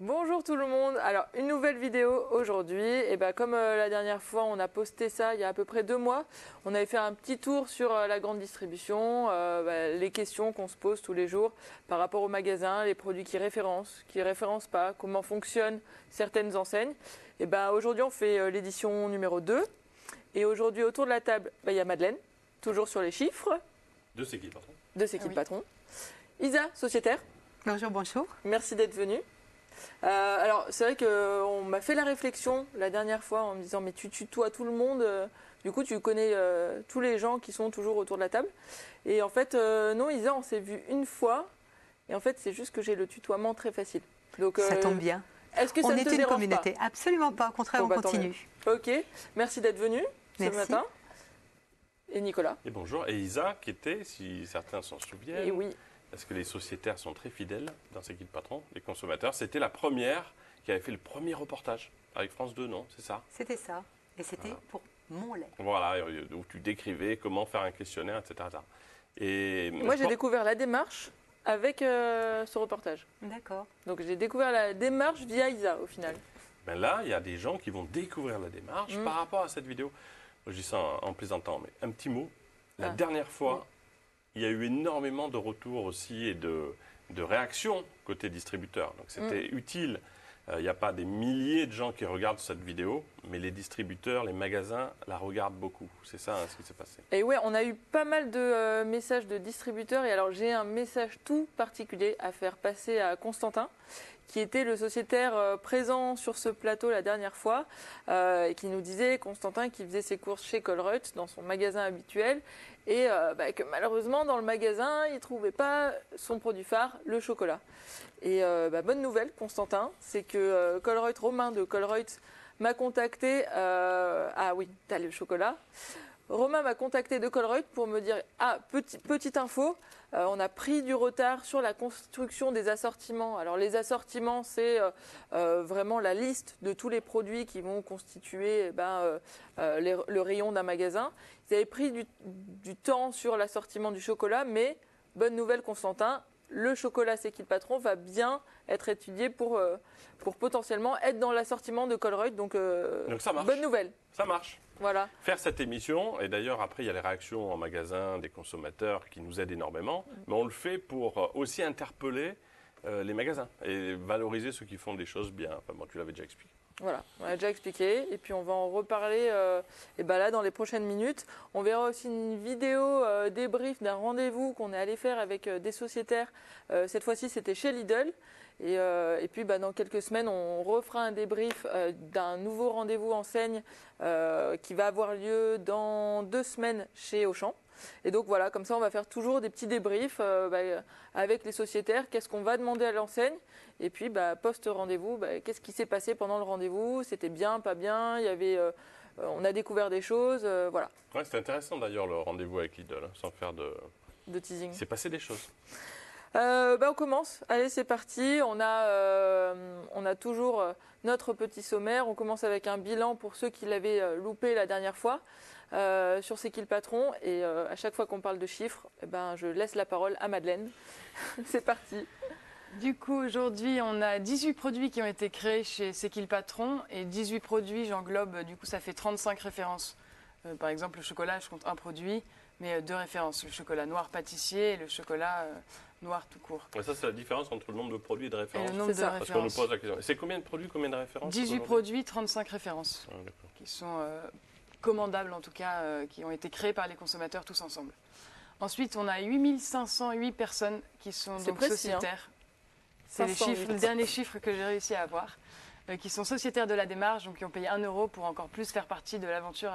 Bonjour tout le monde, alors une nouvelle vidéo aujourd'hui, et comme la dernière fois on a posté ça il y a à peu près 2 mois, on avait fait un petit tour sur la grande distribution, les questions qu'on se pose tous les jours par rapport au magasin, les produits qui référencent pas, comment fonctionnent certaines enseignes. Et aujourd'hui on fait l'édition numéro 2 et aujourd'hui autour de la table il y a Madeleine, toujours sur les chiffres. De C'est qui le patron? De C'est qui le patron. Isa, sociétaire. Bonjour, bonjour. Merci d'être venue. Alors c'est vrai qu'on m'a fait la réflexion la dernière fois en me disant mais tu tutoies tout le monde, du coup tu connais tous les gens qui sont toujours autour de la table. Et en fait non Isa, on s'est vu une fois et en fait c'est juste que j'ai le tutoiement très facile. Donc, ça tombe bien. Est-ce que ça on ne est te une dérange communauté, pas? absolument pas, au contraire on continue. Ok, merci d'être venu ce matin. Et Nicolas. Et bonjour, et Isa qui était, si certains s'en souviennent, et oui. Parce que les sociétaires sont très fidèles dans C'est qui le patron, les consommateurs. C'était la première qui avait fait le premier reportage avec France 2, non? C'est ça? C'était ça. Et c'était pour Mon Lait. Voilà, où tu décrivais comment faire un questionnaire, etc. Et moi, j'ai découvert la démarche avec ce reportage. D'accord. Donc, j'ai découvert la démarche via Isa, au final. Ben là, il y a des gens qui vont découvrir la démarche par rapport à cette vidéo. Je dis ça en plaisantant, mais un petit mot. La dernière fois... Il y a eu énormément de retours aussi et de réactions côté distributeur. Donc c'était utile. Il n'y a pas des milliers de gens qui regardent cette vidéo, mais les distributeurs, les magasins la regardent beaucoup. C'est ça ce qui s'est passé. Et ouais, on a eu pas mal de messages de distributeurs. Et alors j'ai un message tout particulier à faire passer à Constantin, qui était le sociétaire présent sur ce plateau la dernière fois, et qui nous disait, Constantin, qui faisait ses courses chez Colruyt, dans son magasin habituel, et que malheureusement, dans le magasin, il ne trouvait pas son produit phare, le chocolat. Et bonne nouvelle, Constantin, c'est que Colruyt, Romain de Colruyt, m'a contacté. Ah oui, tu as le chocolat. Romain m'a contacté de Colruyt pour me dire petite info, on a pris du retard sur la construction des assortiments. Alors les assortiments, c'est vraiment la liste de tous les produits qui vont constituer le rayon d'un magasin. Ils avaient pris du temps sur l'assortiment du chocolat, mais bonne nouvelle Constantin, le chocolat C'est qui le patron va bien être étudié pour potentiellement être dans l'assortiment de Colruyt. Donc ça marche. Bonne nouvelle. Ça marche. Voilà. Faire cette émission, et d'ailleurs après il y a les réactions en magasin des consommateurs qui nous aident énormément, mais on le fait pour aussi interpeller les magasins et valoriser ceux qui font des choses bien. Enfin bon, tu l'avais déjà expliqué. Voilà, on l'a déjà expliqué et puis on va en reparler là dans les prochaines minutes. On verra aussi une vidéo débrief d'un rendez-vous qu'on est allé faire avec des sociétaires. Cette fois-ci c'était chez Lidl. Et puis dans quelques semaines, on refera un débrief d'un nouveau rendez-vous enseigne qui va avoir lieu dans 2 semaines chez Auchan. Et donc voilà, comme ça on va faire toujours des petits débriefs avec les sociétaires, qu'est-ce qu'on va demander à l'enseigne. Et puis post-rendez-vous, qu'est-ce qui s'est passé pendant le rendez-vous, c'était bien, pas bien, il y avait, on a découvert des choses, voilà. Ouais, c'était intéressant d'ailleurs le rendez-vous avec Lidl, sans faire de teasing. Il s'est passé des choses. On commence, allez c'est parti, on a toujours notre petit sommaire, on commence avec un bilan pour ceux qui l'avaient loupé la dernière fois sur C'est qui le patron, et à chaque fois qu'on parle de chiffres, je laisse la parole à Madeleine. C'est parti. Du coup, aujourd'hui, on a 18 produits qui ont été créés chez C'est qui le patron, et 18 produits, j'englobe, du coup ça fait 35 références. Par exemple, le chocolat, je compte un produit, mais 2 références, le chocolat noir pâtissier et le chocolat noir tout court. Et ça, c'est la différence entre le nombre de produits et de références. Et le nombre de références. Parce qu'on nous pose la question. C'est combien de produits, combien de références? 18 produits, 35 références, qui sont commandables en tout cas, qui ont été créés par les consommateurs tous ensemble. Ensuite, on a 8508 personnes qui sont donc sociétaires. C'est le dernier chiffre que j'ai réussi à avoir, qui sont sociétaires de la démarche, donc qui ont payé 1 euro pour encore plus faire partie de l'aventure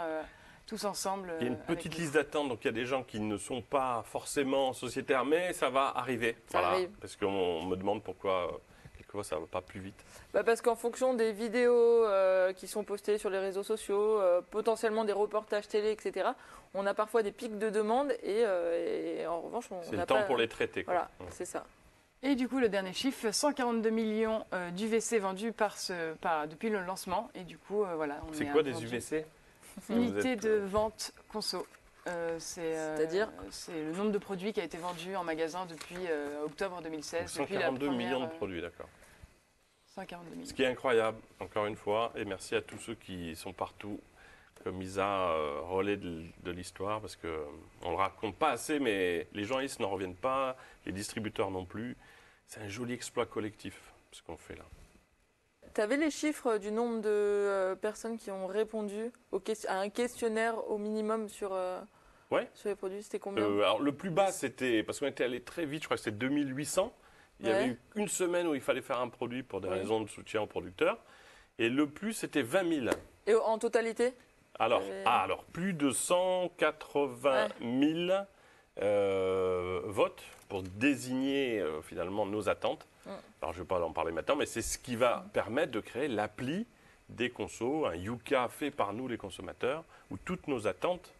tous ensemble. Il y a une petite liste d'attente, donc il y a des gens qui ne sont pas forcément sociétaires, mais ça va arriver. Ça arrive. Parce qu'on me demande pourquoi quelquefois ça ne va pas plus vite. Parce qu'en fonction des vidéos qui sont postées sur les réseaux sociaux, potentiellement des reportages télé, etc., on a parfois des pics de demande et en revanche, on n'a pas... C'est le temps pour les traiter. Voilà, c'est ça. Et du coup, le dernier chiffre, 142 millions d'UVC vendus depuis le lancement. Et du coup, voilà. C'est quoi des UVC? Unité de vente conso. C'est-à-dire c'est le nombre de produits qui a été vendu en magasin depuis octobre 2016. Donc 142 millions de produits, d'accord. 142 000. Ce qui est incroyable, encore une fois, et merci à tous ceux qui sont partout, comme Isa, relais de l'histoire, parce qu'on ne le raconte pas assez, mais les journalistes n'en reviennent pas, les distributeurs non plus. C'est un joli exploit collectif, ce qu'on fait là. Tu avais les chiffres du nombre de personnes qui ont répondu à un questionnaire au minimum sur les produits? C'était combien? Alors, le plus bas, c'était, parce qu'on était allé très vite, je crois que c'était 2800. Il y avait eu une semaine où il fallait faire un produit pour des raisons de soutien aux producteurs. Et le plus, c'était 20 000. Et en totalité? Alors, plus de 180 000 votes pour désigner finalement nos attentes. Alors, je ne vais pas en parler maintenant, mais c'est ce qui va permettre de créer l'appli des consos, un Yuka fait par nous les consommateurs, où toutes nos attentes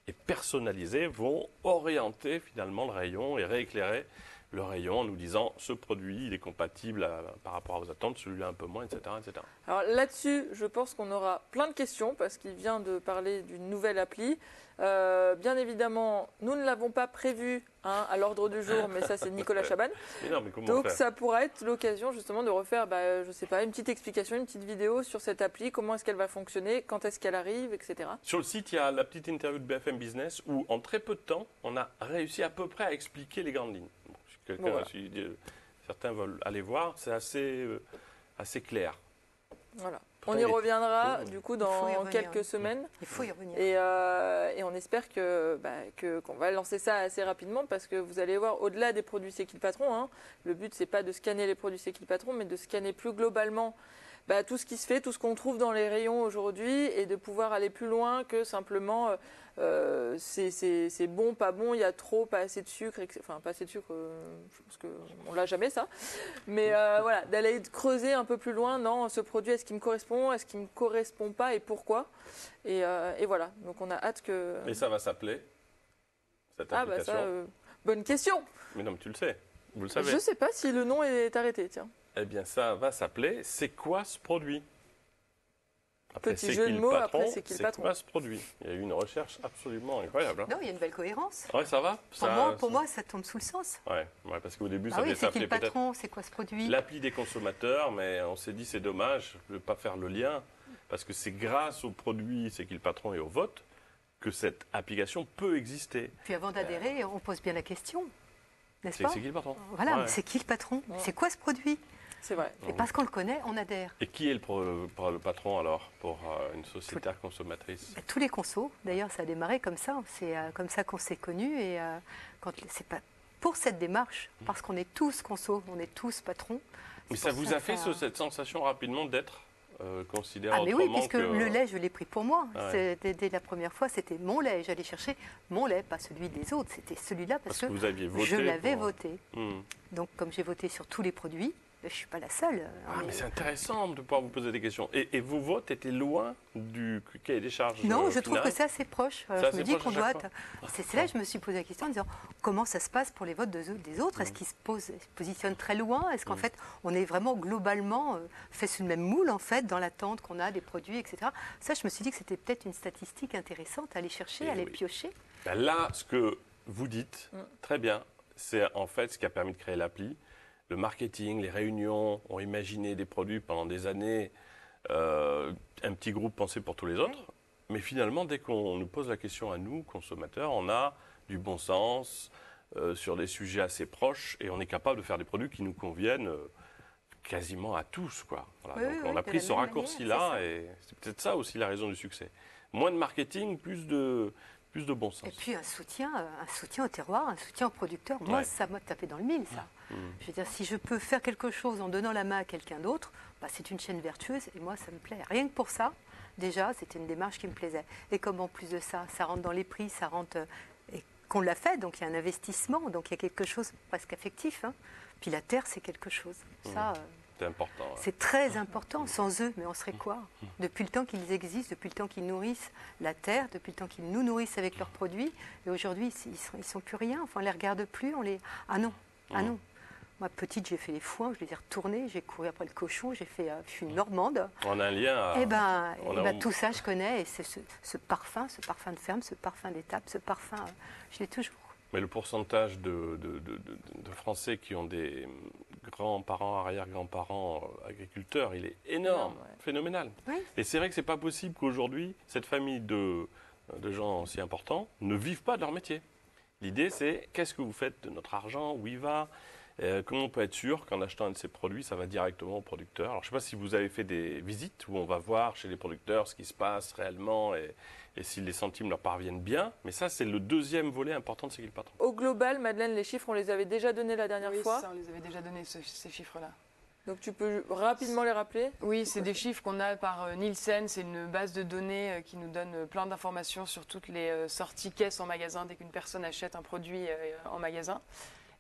et personnalisées vont orienter finalement le rayon et rééclairer le rayon en nous disant ce produit il est compatible par rapport à vos attentes, celui-là un peu moins, etc. etc. Alors là-dessus, je pense qu'on aura plein de questions parce qu'il vient de parler d'une nouvelle appli. Bien évidemment, nous ne l'avons pas prévu à l'ordre du jour, mais ça c'est Nicolas Chaban. Donc ça pourra être l'occasion justement de refaire, je sais pas, une petite explication, une petite vidéo sur cette appli, comment est-ce qu'elle va fonctionner, quand est-ce qu'elle arrive, etc. Sur le site, il y a la petite interview de BFM Business où en très peu de temps, on a réussi à peu près à expliquer les grandes lignes. Certains veulent aller voir, c'est assez clair. Voilà. On y reviendra du coup dans quelques semaines. Il faut y revenir. Et on espère qu'on va lancer ça assez rapidement parce que vous allez voir, au-delà des produits C'est qui le patron, le but c'est pas de scanner les produits C'est qui le patron, mais de scanner plus globalement tout ce qui se fait, tout ce qu'on trouve dans les rayons aujourd'hui et de pouvoir aller plus loin que simplement c'est bon, pas bon, il y a trop, pas assez de sucre, enfin pas assez de sucre, je pense qu'on l'a jamais ça, mais voilà, d'aller creuser un peu plus loin dans ce produit, est-ce qu'il me correspond, est-ce qu'il me correspond pas et pourquoi, et voilà, donc on a hâte que... Et ça va s'appeler cette application bonne question. Mais non, mais tu le sais, vous le savez. Je sais pas si le nom est arrêté, tiens. Eh bien, ça va s'appeler « C'est quoi ce produit ?» Après, Petit jeu de mots, après c'est qui le patron. C'est quoi ce produit? Il y a eu une recherche absolument incroyable. Non, il y a une belle cohérence. Ouais, ça va Pour moi, ça tombe sous le sens. Ouais, parce qu'au début, ça devait s'appelait c'est qui le patron, c'est quoi ce produit? L'appli des consommateurs, mais on s'est dit c'est dommage de ne pas faire le lien, parce que c'est grâce au produit C'est qui le patron et au vote que cette application peut exister. Puis avant d'adhérer, on pose bien la question, n'est-ce pas? C'est qui le patron? Voilà, c'est qui le patron? C'est quoi ce produit? C'est vrai. Et parce qu'on le connaît, on adhère. Et qui est le patron alors pour une sociétaire consommatrice? Tous les consos. D'ailleurs, ça a démarré comme ça. C'est comme ça qu'on s'est connus. Et c'est pas pour cette démarche, parce qu'on est tous consos, on est tous patrons. Mais ça vous a fait cette sensation rapidement d'être considéré mais autrement oui, puisque le lait, je l'ai pris pour moi. Ouais. Dès la première fois, c'était mon lait. J'allais chercher mon lait, pas celui des autres. C'était celui-là parce que vous aviez voté je l'avais voté. Donc, comme j'ai voté sur tous les produits, je ne suis pas la seule. Mais c'est intéressant de pouvoir vous poser des questions. Et vos votes étaient loin du cahier des charges? Non, je trouve que c'est assez proche. Je me dis qu'on doit... C'est là que je me suis posé la question en disant comment ça se passe pour les votes des autres? Est-ce qu'ils se positionnent très loin? Est-ce qu'en fait, on est vraiment globalement fait sous le même moule en fait, dans l'attente qu'on a des produits, etc. Ça, je me suis dit que c'était peut-être une statistique intéressante à aller chercher, à aller piocher. Là, ce que vous dites, très bien, c'est en fait ce qui a permis de créer l'appli. Le marketing, les réunions, ont imaginé des produits pendant des années, un petit groupe pensé pour tous les autres. Mais finalement, dès qu'on nous pose la question à nous, consommateurs, on a du bon sens sur des sujets assez proches et on est capable de faire des produits qui nous conviennent quasiment à tous, quoi. Voilà, donc on a pris ce raccourci-là et c'est peut-être ça aussi la raison du succès. Moins de marketing, plus de bon sens. Et puis un soutien au terroir, un soutien aux producteurs. Moi, ça m'a tapé dans le mille, ça. Je veux dire, si je peux faire quelque chose en donnant la main à quelqu'un d'autre, c'est une chaîne vertueuse et moi, ça me plaît. Rien que pour ça, déjà, c'était une démarche qui me plaisait. Et comme en plus de ça, ça rentre dans les prix, ça rentre... et qu'on l'a fait, donc il y a un investissement, donc il y a quelque chose presque affectif. Puis la terre, c'est quelque chose. Ça... C'est important. Ouais. C'est très important. Sans eux, mais on serait quoi? Depuis le temps qu'ils existent, depuis le temps qu'ils nourrissent la terre, depuis le temps qu'ils nous nourrissent avec leurs produits, et aujourd'hui, ils sont plus rien. Enfin, on les regarde plus. Ah non, ah non. Moi, petite, j'ai fait les foins, je les ai retournés, j'ai couru après le cochon, je suis une Normande. On a un lien à... tout ça, je connais. Et c'est ce parfum de ferme, ce parfum d'étape, ce parfum, je l'ai toujours. Mais le pourcentage de Français qui ont des grands-parents, arrière-grands-parents agriculteurs, il est énorme, phénoménal. Oui. Et c'est vrai que c'est pas possible qu'aujourd'hui, cette famille de gens aussi importants ne vivent pas de leur métier. L'idée, c'est qu'est-ce que vous faites de notre argent, où il va, comment on peut être sûr qu'en achetant un de ces produits, ça va directement au producteur. Alors, je ne sais pas si vous avez fait des visites où on va voir chez les producteurs ce qui se passe réellement et si les centimes leur parviennent bien. Mais ça, c'est le deuxième volet important de C'est qui le patron. Au global, Madeleine, les chiffres, on les avait déjà donnés la dernière fois. Oui, ça, on les avait déjà donnés, ces chiffres-là. Donc tu peux rapidement les rappeler? Oui, c'est des chiffres qu'on a par Nielsen. C'est une base de données qui nous donne plein d'informations sur toutes les sorties caisses en magasin dès qu'une personne achète un produit en magasin.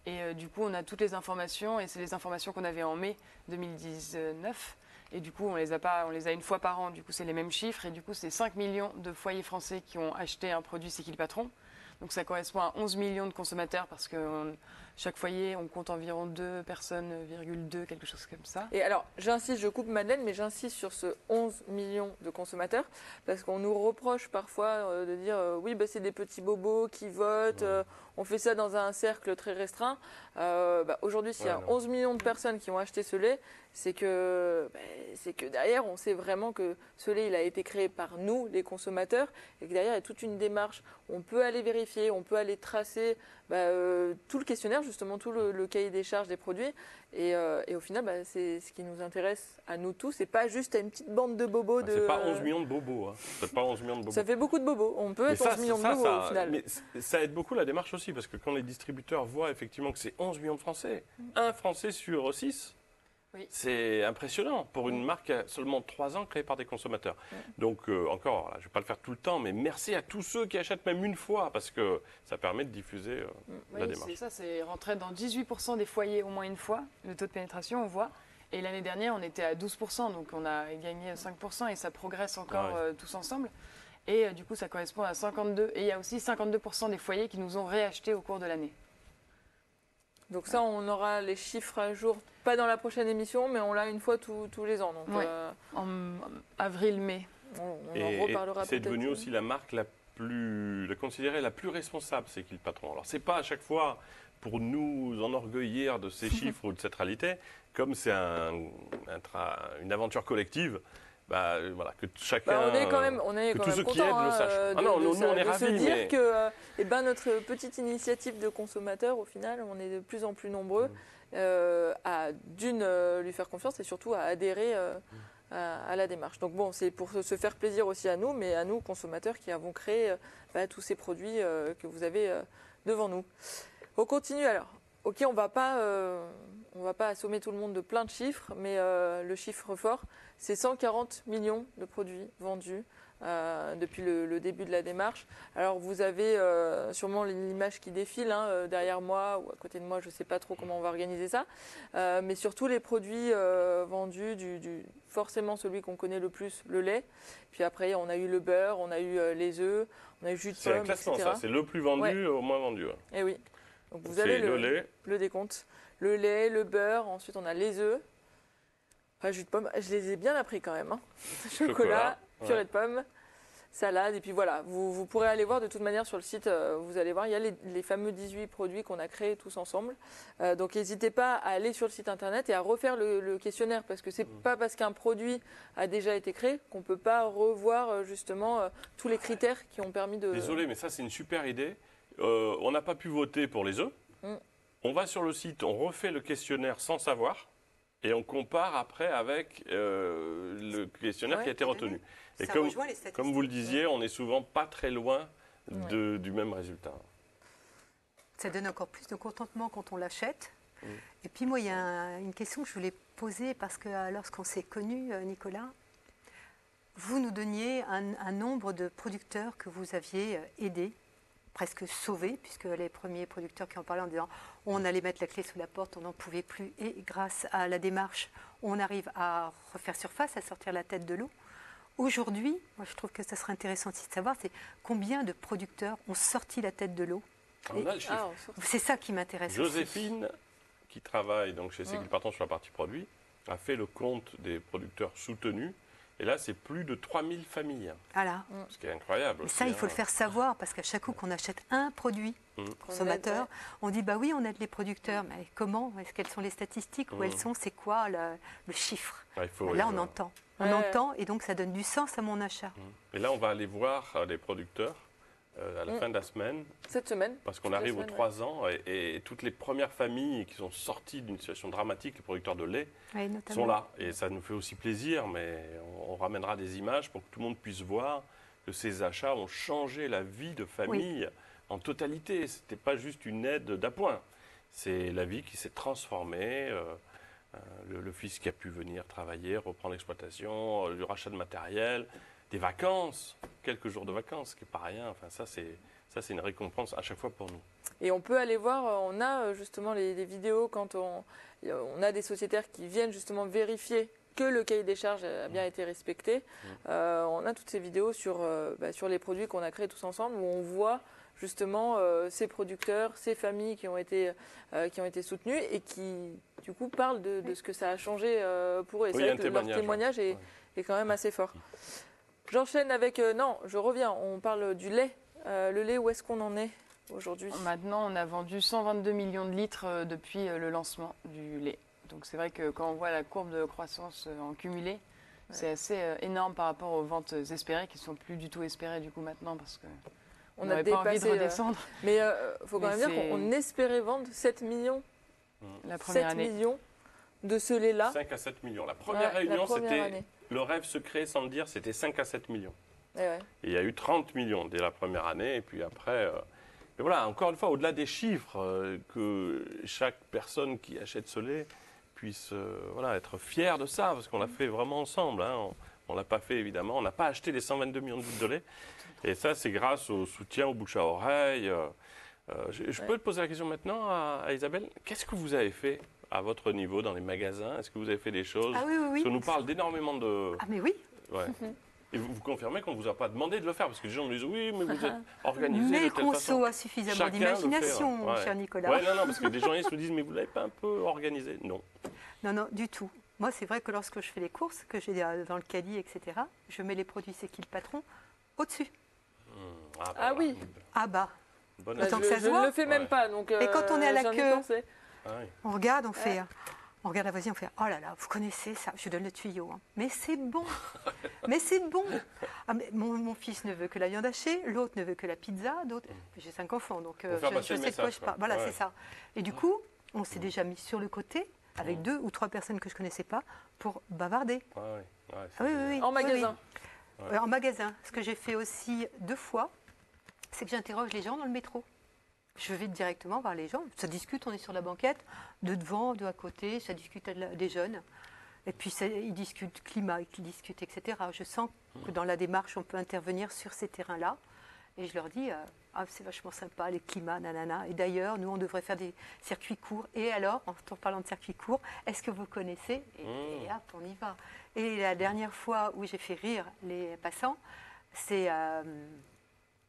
Et du coup, on a toutes les informations et c'est les informations qu'on avait en mai 2019. Et du coup, on les a une fois par an. Du coup, c'est les mêmes chiffres. Et du coup, c'est 5 millions de foyers français qui ont acheté un produit C'est qui le patron. Donc ça correspond à 11 millions de consommateurs parce que chaque foyer, on compte environ 2 personnes, 2, quelque chose comme ça. Et alors, j'insiste, je coupe Madeleine, mais j'insiste sur ce 11 millions de consommateurs parce qu'on nous reproche parfois de dire oui, bah, c'est des petits bobos qui votent, on fait ça dans un cercle très restreint. Aujourd'hui, s'il y a 11 millions de personnes qui ont acheté ce lait, c'est que derrière, on sait vraiment que ce lait, il a été créé par nous, les consommateurs, et que derrière, il y a toute une démarche. On peut aller vérifier, on peut aller tracer tout le questionnaire, justement, tout le cahier des charges des produits. Et au final, c'est ce qui nous intéresse à nous tous. C'est pas juste à une petite bande de bobos. C'est pas 11 millions de bobos. Hein. C'est pas 11 millions de bobos. Ça fait beaucoup de bobos. On peut être 11 millions de bobos au final. Mais ça aide beaucoup la démarche aussi, parce que quand les distributeurs voient effectivement que c'est 11 millions de Français, un Français sur 6, c'est impressionnant pour une marque qui a seulement 3 ans créée par des consommateurs. Donc encore, je ne vais pas le faire tout le temps, mais merci à tous ceux qui achètent même une fois, parce que ça permet de diffuser la démarche. C'est ça, c'est rentré dans 18% des foyers au moins une fois, le taux de pénétration, on voit. Et l'année dernière, on était à 12%, donc on a gagné 5% et ça progresse encore tous ensemble. Et du coup, ça correspond à 52. Et il y a aussi 52% des foyers qui nous ont réacheté au cours de l'année. Donc ça, on aura les chiffres à jour, pas dans la prochaine émission, mais on l'a une fois tous les ans. Donc, en avril-mai. On en reparlera peut-être. C'est devenu aussi la marque considérée la plus responsable, C'est qui le patron. Alors c'est pas à chaque fois pour nous enorgueillir de ces chiffres ou de cette réalité, comme c'est une aventure collective. Voilà, que chacun, que tous ceux qui aident le sachent. Nous, on est ravis. Se dire que notre petite initiative de consommateurs, au final, on est de plus en plus nombreux à lui faire confiance et surtout à adhérer à la démarche. Donc bon, c'est pour se faire plaisir aussi à nous, mais à nous, consommateurs, qui avons créé tous ces produits que vous avez devant nous. On continue alors. Ok, on va pas assommer tout le monde de plein de chiffres, mais le chiffre fort, c'est 140 millions de produits vendus depuis le début de la démarche. Alors vous avez sûrement l'image qui défile derrière moi ou à côté de moi, je ne sais pas trop comment on va organiser ça, mais surtout les produits vendus, forcément celui qu'on connaît le plus, le lait. Puis après, on a eu le beurre, on a eu les œufs, on a eu jus de pomme, c'est un classement, etc. Ça, c'est le plus vendu au moins vendu. Eh oui. Donc vous avez le décompte. Le lait, le beurre, ensuite on a les œufs. Enfin, jus de pomme, je les ai bien appris quand même. Chocolat, purée de pommes, salade. Et puis voilà, vous pourrez aller voir de toute manière sur le site, vous allez voir, il y a les fameux 18 produits qu'on a créés tous ensemble. Donc n'hésitez pas à aller sur le site internet et à refaire le questionnaire, parce que c'est pas parce qu'un produit a déjà été créé qu'on ne peut pas revoir justement tous les critères qui ont permis de... Désolé, mais ça c'est une super idée. On n'a pas pu voter pour les œufs. On va sur le site, on refait le questionnaire sans savoir et on compare après avec le questionnaire qui a été retenu. Et comme vous le disiez, on n'est souvent pas très loin du même résultat. Ça donne encore plus de contentement quand on l'achète. Et puis moi, il y a une question que je voulais poser parce que lorsqu'on s'est connus, Nicolas, vous nous donniez un nombre de producteurs que vous aviez aidés, presque sauvés, puisque les premiers producteurs qui en parlaient en disant on allait mettre la clé sous la porte, on n'en pouvait plus, et grâce à la démarche, on arrive à refaire surface, à sortir la tête de l'eau. Aujourd'hui, moi je trouve que ça serait intéressant aussi de savoir, c'est combien de producteurs ont sorti la tête de l'eau. On a le chiffre. C'est ça qui m'intéresse. Joséphine, qui travaille donc chez C'est qui le patron sur la partie produit, a fait le compte des producteurs soutenus Et là, c'est plus de 3000 familles. Voilà. Ce qui est incroyable. Mais ça, il faut le faire savoir, parce qu'à chaque coup qu'on achète un produit consommateur, on dit, bah oui, on aide les producteurs, mais comment? Quelles sont les statistiques? Où elles sont? C'est quoi le chiffre? Là, on entend. On entend, et donc ça donne du sens à mon achat. Et là, on va aller voir les producteurs à la fin de la semaine. Cette semaine. Parce qu'on arrive aux 3 ans et toutes les premières familles qui sont sorties d'une situation dramatique, les producteurs de lait, sont là. Et ça nous fait aussi plaisir, mais on ramènera des images pour que tout le monde puisse voir que ces achats ont changé la vie de famille en totalité. Ce n'était pas juste une aide d'appoint. C'est la vie qui s'est transformée. Le fils qui a pu venir travailler, reprendre l'exploitation, le rachat de matériel, des vacances, quelques jours de vacances, ce qui n'est pas rien. Enfin, ça, c'est une récompense à chaque fois pour nous. Et on peut aller voir, on a justement les vidéos quand on a des sociétaires qui viennent justement vérifier que le cahier des charges a bien été respecté. On a toutes ces vidéos sur les produits qu'on a créés tous ensemble, où on voit justement ces producteurs, ces familles qui ont été soutenues et qui, du coup, parlent de ce que ça a changé pour eux. Et c'est vrai que leur témoignage est quand même assez fort. J'enchaîne avec... non, je reviens. On parle du lait. Le lait, où est-ce qu'on en est aujourd'hui? Maintenant, on a vendu 122 millions de litres depuis le lancement du lait. Donc c'est vrai que quand on voit la courbe de croissance en cumulé, c'est assez énorme par rapport aux ventes espérées, qui ne sont plus du tout espérées du coup maintenant, parce que on n'avait pas envie de redescendre. Mais il faut quand même dire qu'on espérait vendre 7 millions. La première année. 7 millions de ce lait-là. 5 à 7 millions. La première réunion, c'était... Le rêve secret, sans le dire, c'était 5 à 7 millions. Et il y a eu 30 millions dès la première année, et puis après... Mais voilà, encore une fois, au-delà des chiffres, que chaque personne qui achète ce lait puisse être fière de ça, parce qu'on l'a fait vraiment ensemble. Hein. On ne l'a pas fait, évidemment. On n'a pas acheté les 122 millions de litres de lait. Et ça, c'est grâce au soutien, au bouche à oreille. Je peux te poser la question maintenant à Isabelle. Qu'est-ce que vous avez fait à votre niveau dans les magasins? Est-ce que vous avez fait des choses? Oui. Parce qu'on nous parle d'énormément de... Ah mais oui. Et vous confirmez qu'on ne vous a pas demandé de le faire? Parce que les gens nous disent, oui, mais vous êtes organisé mais de telle façon. a suffisamment d'imagination, cher Nicolas. Non, parce que des gens ils se disent, mais vous ne l'avez pas un peu organisé? Non. Non, du tout. Moi, c'est vrai que lorsque je fais les courses, que j'ai dans le caddie, etc., je mets les produits C'est qui le patron au-dessus. Oui. Ah bah. Bonne je ne le fais même pas. Donc, et quand on est à la queue, on regarde, on regarde la voisine, on fait « Oh là là, vous connaissez ça ?» Je donne le tuyau. Hein. Mais c'est bon. Mais c'est bon. Mais mon fils ne veut que la viande hachée, l'autre ne veut que la pizza, d'autres... J'ai 5 enfants, donc je sais de quoi je parle. Voilà, c'est ça. Et du coup, on s'est déjà mis sur le côté avec 2 ou 3 personnes que je ne connaissais pas pour bavarder. Oui. En magasin. En magasin. Ce que j'ai fait aussi 2 fois, c'est que j'interroge les gens dans le métro. Je vais directement voir les gens. Ça discute, on est sur la banquette, de devant, de à côté, ça discute des jeunes. Et puis ils discutent climat, ils discutent, etc. Je sens que dans la démarche, on peut intervenir sur ces terrains-là. Et je leur dis, c'est vachement sympa, les climats, nanana. Et d'ailleurs, nous, on devrait faire des circuits courts. Et alors, en parlant de circuits courts, est-ce que vous connaissez? Et hop, on y va. Et la dernière fois où j'ai fait rire les passants, c'est...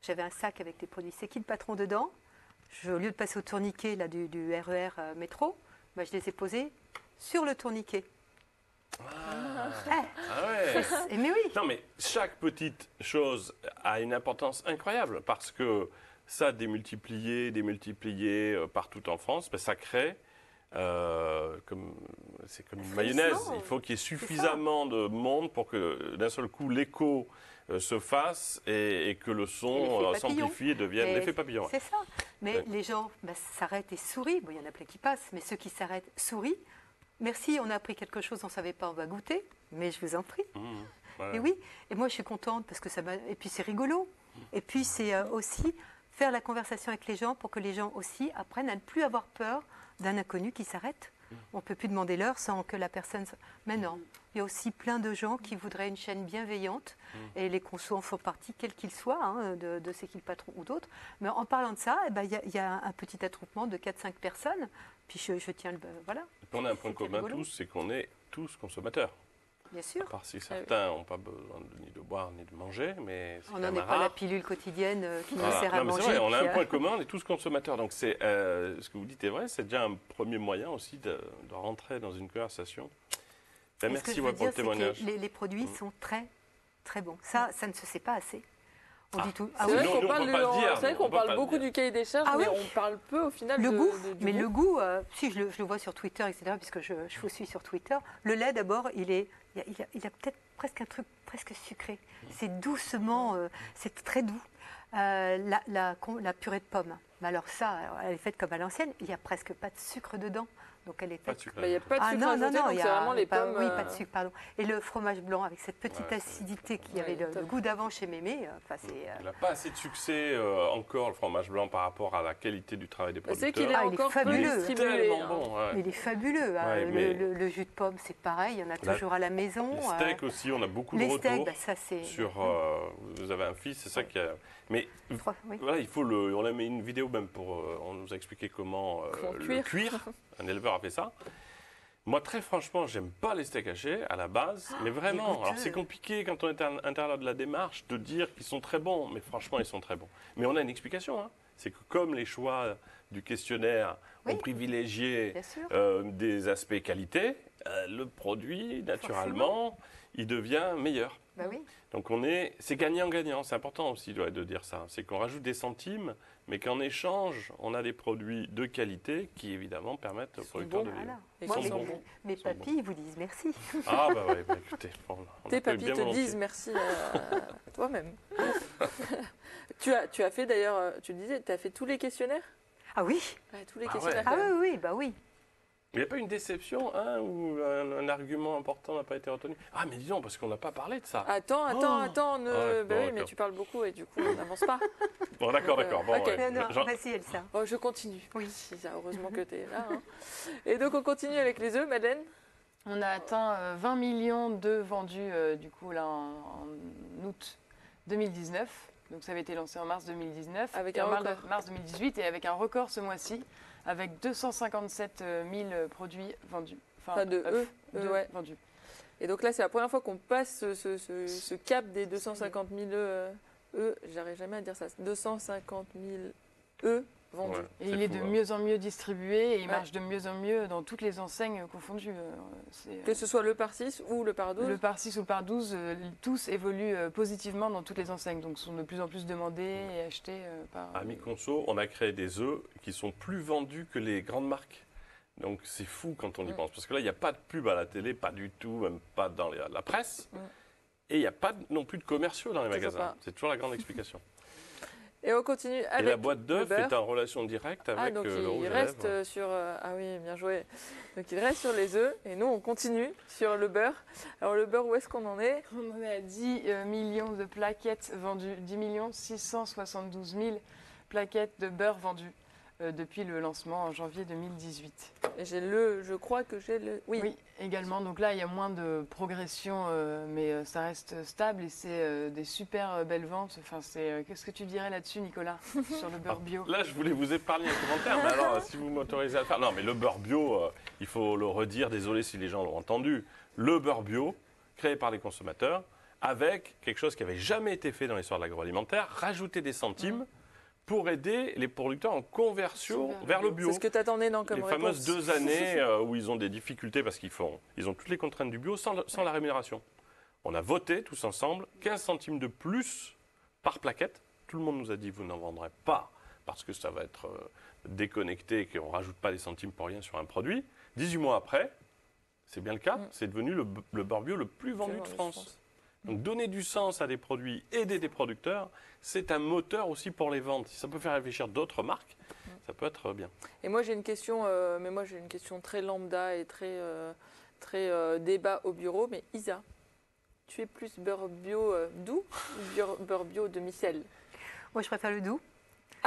j'avais un sac avec des produits C'est qui le patron dedans. Au lieu de passer au tourniquet là, du RER métro, je les ai posés sur le tourniquet. Mais oui. Non, mais chaque petite chose a une importance incroyable parce que ça, démultiplié partout en France, ça crée, c'est comme une mayonnaise. Il faut qu'il y ait suffisamment de monde pour que d'un seul coup l'écho se fasse et que le son s'amplifie et devienne l'effet papillon. C'est ça. Mais les gens s'arrêtent et sourient. Bon, il y en a plein qui passent, mais ceux qui s'arrêtent sourient. Merci, on a appris quelque chose, on ne savait pas, on va goûter, mais je vous en prie. Et oui, et moi je suis contente parce que ça m'a... Et puis c'est rigolo. Et puis c'est aussi faire la conversation avec les gens pour que les gens aussi apprennent à ne plus avoir peur d'un inconnu qui s'arrête. On ne peut plus demander l'heure sans que la personne... Mais non, il y a aussi plein de gens qui voudraient une chaîne bienveillante et les consos en font partie, quels qu'ils soient, de C'est qui le patron ou d'autres. Mais en parlant de ça, il y a un petit attroupement de 4-5 personnes. Puis je tiens le... Voilà. On a un point commun tous, c'est qu'on est tous consommateurs. Bien sûr. À part si certains n'ont pas besoin ni de boire ni de manger, mais on n'en est pas la pilule quotidienne qui nous sert à manger. Vrai, on a un point commun, on est tous consommateurs. Donc ce que vous dites est vrai, c'est déjà un premier moyen aussi de rentrer dans une conversation. Ben, merci pour le témoignage. Les produits sont très, très bons. Ça ne se sait pas assez. On dit tout. C'est vrai qu'on parle beaucoup du cahier des charges, mais on parle peu au final du goût. Le goût, si je le vois sur Twitter, etc., puisque je vous suis sur Twitter, le lait d'abord, il a peut-être presque un truc presque sucré. C'est doucement, c'est très doux. La purée de pommes, mais alors ça, elle est faite comme à l'ancienne, il n'y a presque pas de sucre dedans. Donc elle est pas de sucre. Il n'y a pas de sucre ajouté, donc c'est vraiment les pommes. Oui, pas de sucre, pardon. Et le fromage blanc avec cette petite acidité qui avait le goût d'avant chez Mémé. Il n'a pas assez de succès encore, le fromage blanc, par rapport à la qualité du travail des producteurs. C'est qu'il est encore fabuleux. Il est tellement bon. Il est fabuleux. Le jus de pomme, c'est pareil, il y en a toujours à la maison. Les steaks aussi, on a beaucoup de retours sur... vous avez un fils, c'est ça qui a... Mais voilà, il faut on a mis une vidéo même on nous a expliqué comment le cuire. Un éleveur a fait ça. Moi, très franchement, j'aime pas les steaks hachés à la base, mais vraiment. Alors, c'est compliqué quand on est à l'intérieur de la démarche de dire qu'ils sont très bons, mais franchement, ils sont très bons. Mais on a une explication. Hein. C'est que comme les choix du questionnaire ont privilégié des aspects qualité, le produit, naturellement, il devient meilleur. Bah oui. Donc c'est gagnant-gagnant, c'est important aussi de dire ça. C'est qu'on rajoute des centimes, mais qu'en échange, on a des produits de qualité qui évidemment permettent aux producteurs de vivre. Mes papis, ils vous disent merci. Ah bah oui, écoutez. Tes papis te disent merci à toi-même. Tu as fait d'ailleurs, tu le disais, tu as fait tous les questionnaires? Ah oui. Tous les questionnaires. Ah oui, bah oui. Il n'y a pas une déception, où un argument important n'a pas été retenu? Ah, mais disons, parce qu'on n'a pas parlé de ça. Attends. Oui, mais tu parles beaucoup et du coup, on n'avance pas. Bon, d'accord. Bon, vas-y, Elsa. Bon, je continue. Oui. Heureusement que tu es là. Hein. Et donc, on continue avec les œufs, Madeleine? On a atteint 20 millions d'œufs vendus, du coup, là, en août 2019. Donc, ça avait été lancé en mars 2019. Avec mars 2018 et avec un record ce mois-ci, avec 257 000 produits vendus. Enfin, de œufs vendus. Et donc là, c'est la première fois qu'on passe ce cap des 250 000 œufs. J'arrive jamais à dire ça. 250 000 œufs vendus. Et il est de mieux en mieux distribué et il marche de mieux en mieux dans toutes les enseignes confondues. Que ce soit le par 6 ou le par 12. Le par 6 ou le par 12, tous évoluent positivement dans toutes les enseignes. Donc sont de plus en plus demandés et achetés par... À Mi-Conso, on a créé des œufs qui sont plus vendus que les grandes marques. Donc c'est fou quand on y pense. Parce que là, il n'y a pas de pub à la télé, pas du tout, même pas dans la presse. Et il n'y a pas non plus de commerciaux dans les magasins. C'est toujours la grande explication. Et on continue avec et la boîte d'œufs est en relation directe avec donc le rouge il à reste lèvres. sur... ah oui, bien joué. Donc il reste sur les œufs et nous on continue sur le beurre. Alors le beurre, où est-ce qu'on en est? On en est à 10 millions de plaquettes vendues, 10 672 000 plaquettes de beurre vendues depuis le lancement en janvier 2018. Et je crois que j'ai le... Oui, également. Donc là, il y a moins de progression, mais ça reste stable et c'est des super belles ventes. Enfin, qu'est-ce que tu dirais là-dessus, Nicolas, sur le beurre bio? Là, je voulais vous épargner un commentaire, mais alors, si vous m'autorisez à le faire. Non, mais le beurre bio, il faut le redire, désolé si les gens l'ont entendu. Le beurre bio, créé par les consommateurs, avec quelque chose qui n'avait jamais été fait dans l'histoire de l'agroalimentaire, rajouter des centimes pour aider les producteurs en conversion vers le bio. C'est ce que tu attendais comme réponse. Les fameuses 2 années où ils ont des difficultés parce qu'ils ont toutes les contraintes du bio sans la rémunération. On a voté tous ensemble 15 centimes de plus par plaquette. Tout le monde nous a dit vous n'en vendrez pas parce que ça va être déconnecté et qu'on ne rajoute pas les centimes pour rien sur un produit. 18 mois après, c'est bien le cas, c'est devenu le beurre bio le plus vendu de France. Donc donner du sens à des produits, aider des producteurs, c'est un moteur aussi pour les ventes. Si ça peut faire réfléchir d'autres marques, ça peut être bien. Et moi j'ai une question, très lambda et très débat au bureau. Mais Isa, tu es plus beurre bio doux ou beurre bio demi-sel? Moi je préfère le doux.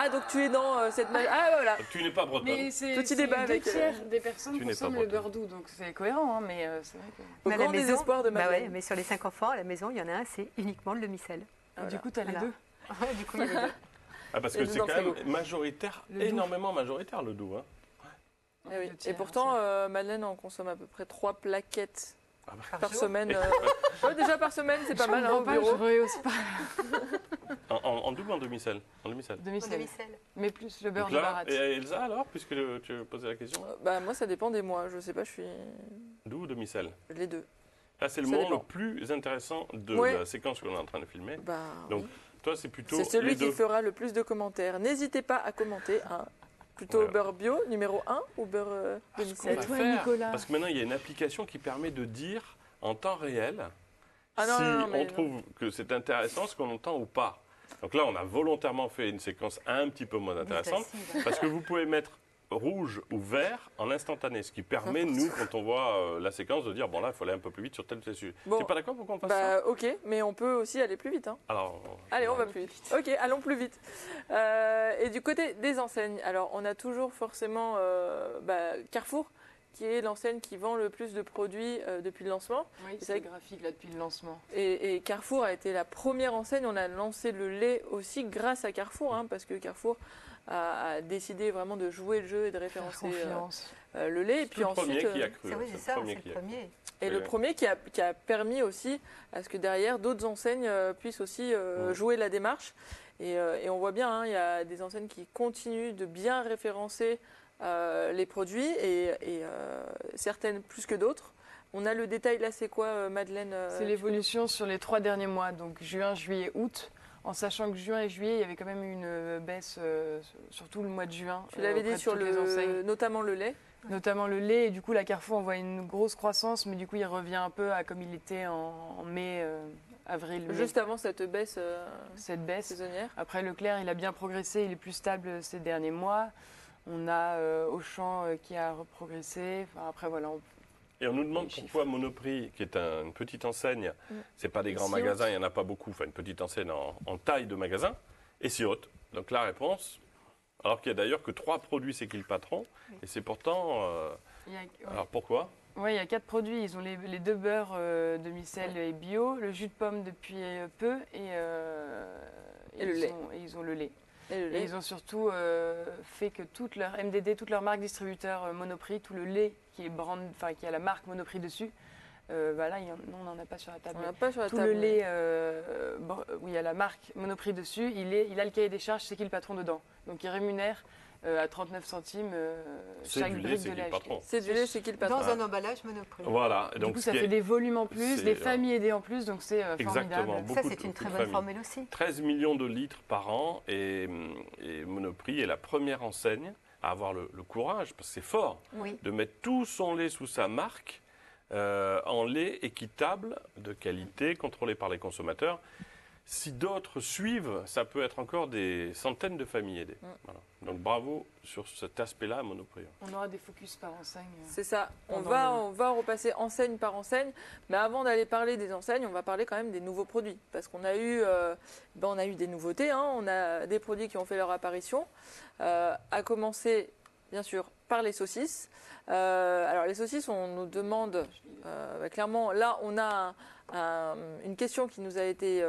Ah, donc tu es dans cette... Ah, voilà. Tu n'es pas bretonne. Mais petit débat avec... 2/3 des personnes consomment le beurre doux, donc c'est cohérent, hein, mais c'est vrai que... Au grand désespoir de Madeleine. Mais sur les 5 enfants, à la maison, il y en a un, c'est uniquement le demi-sel. Du coup, tu as les deux. Du coup, il y a les deux. Parce que c'est quand même majoritaire, énormément majoritaire le doux. Hein. Oui. Et pourtant, Madeleine en consomme à peu près 3 plaquettes par semaine. Déjà par semaine, c'est pas mal au bureau. En double ou en demi-sel? En demi-sel. Demi-sel. Mais plus le beurre de baratte. Et Elsa alors, puisque tu posais la question? Moi ça dépend des mois, je sais pas, je suis... Doux ou demi-sel? Les deux. Là, c'est le moment le plus intéressant de la séquence qu'on est en train de filmer. Donc, toi, c'est plutôt c'est celui qui fera le plus de commentaires. N'hésitez pas à commenter. Plutôt beurre bio, numéro 1, ou beurre demi-sel. Parce que maintenant, il y a une application qui permet de dire en temps réel on trouve que c'est intéressant ce qu'on entend ou pas. Donc là, on a volontairement fait une séquence un petit peu moins intéressante, parce que vous pouvez mettre rouge ou vert en instantané, ce qui permet, nous, quand on voit la séquence, de dire, bon là, il faut aller un peu plus vite sur tel sujet. T'es pas d'accord pour qu'on fasse ça? Ok, mais on peut aussi aller plus vite. Allez, on va plus vite. Ok, allons plus vite. Et du côté des enseignes, alors on a toujours forcément Carrefour, qui est l'enseigne qui vend le plus de produits depuis le lancement. Oui, c'est graphique là depuis le lancement. Et Carrefour a été la première enseigne. On a lancé le lait aussi grâce à Carrefour, parce que Carrefour a décidé vraiment de jouer le jeu et de référencer le lait. Et puis ensuite, le premier qui a cru. C'est le premier. Et le premier qui a permis aussi à ce que derrière d'autres enseignes puissent aussi jouer la démarche. Et on voit bien, il y a des enseignes qui continuent de bien référencer les produits et certaines plus que d'autres. On a le détail là, c'est quoi Madeleine? C'est l'évolution sur les 3 derniers mois, donc juin, juillet, août. En sachant que juin et juillet, il y avait quand même une baisse, surtout le mois de juin. Tu l'avais dit sur notamment le lait. Notamment le lait, et du coup la Carrefour on voit une grosse croissance, mais du coup il revient un peu à comme il était en mai, avril. Juste avant cette baisse saisonnière. Après Leclerc, il a bien progressé, il est plus stable ces derniers mois. On a Auchan qui a progressé. Après voilà. Et on nous demande pourquoi Monoprix, qui est une petite enseigne, c'est pas des grands magasins, il n'y en a pas beaucoup, enfin une petite enseigne en taille de magasin, est si haute. Donc la réponse, alors qu'il n'y a d'ailleurs que 3 produits, c'est qui le patron, et c'est pourtant... Alors pourquoi? Oui, il y a 4 produits. Ils ont les 2 beurres demi-sel et bio, le jus de pomme depuis peu, et le lait. Ils ont le lait. Et ils ont surtout fait que toute leur MDD, toute leur marque distributeur Monoprix, tout le lait qui est qui a la marque Monoprix dessus, là, on n'en a pas sur la table. On n'a pas sur la tout table. Le lait où il y a la marque Monoprix dessus, il a le cahier des charges, c'est qui le patron dedans. Donc il rémunère à 39 centimes chaque brique de lait. C'est du lait, c'est qui le patron? Dans un emballage Monoprix. Voilà. Donc, du coup, ça fait des volumes en plus, des familles aidées en plus, donc c'est formidable. Ça, c'est une très bonne formule aussi. 13 millions de litres par an, et Monoprix est la première enseigne à avoir le courage, parce que c'est fort, de mettre tout son lait sous sa marque, en lait équitable, de qualité, contrôlé par les consommateurs. Si d'autres suivent, ça peut être encore des centaines de familles aidées. Voilà. Donc bravo sur cet aspect-là à Monoprix. On aura des focus par enseigne. C'est ça. On va repasser enseigne par enseigne. Mais avant d'aller parler des enseignes, on va parler quand même des nouveaux produits. Parce qu'on a eu, des nouveautés. On a des produits qui ont fait leur apparition. À commencer, bien sûr, par les saucisses. Alors les saucisses, on nous demande clairement, là on a une question qui nous a été,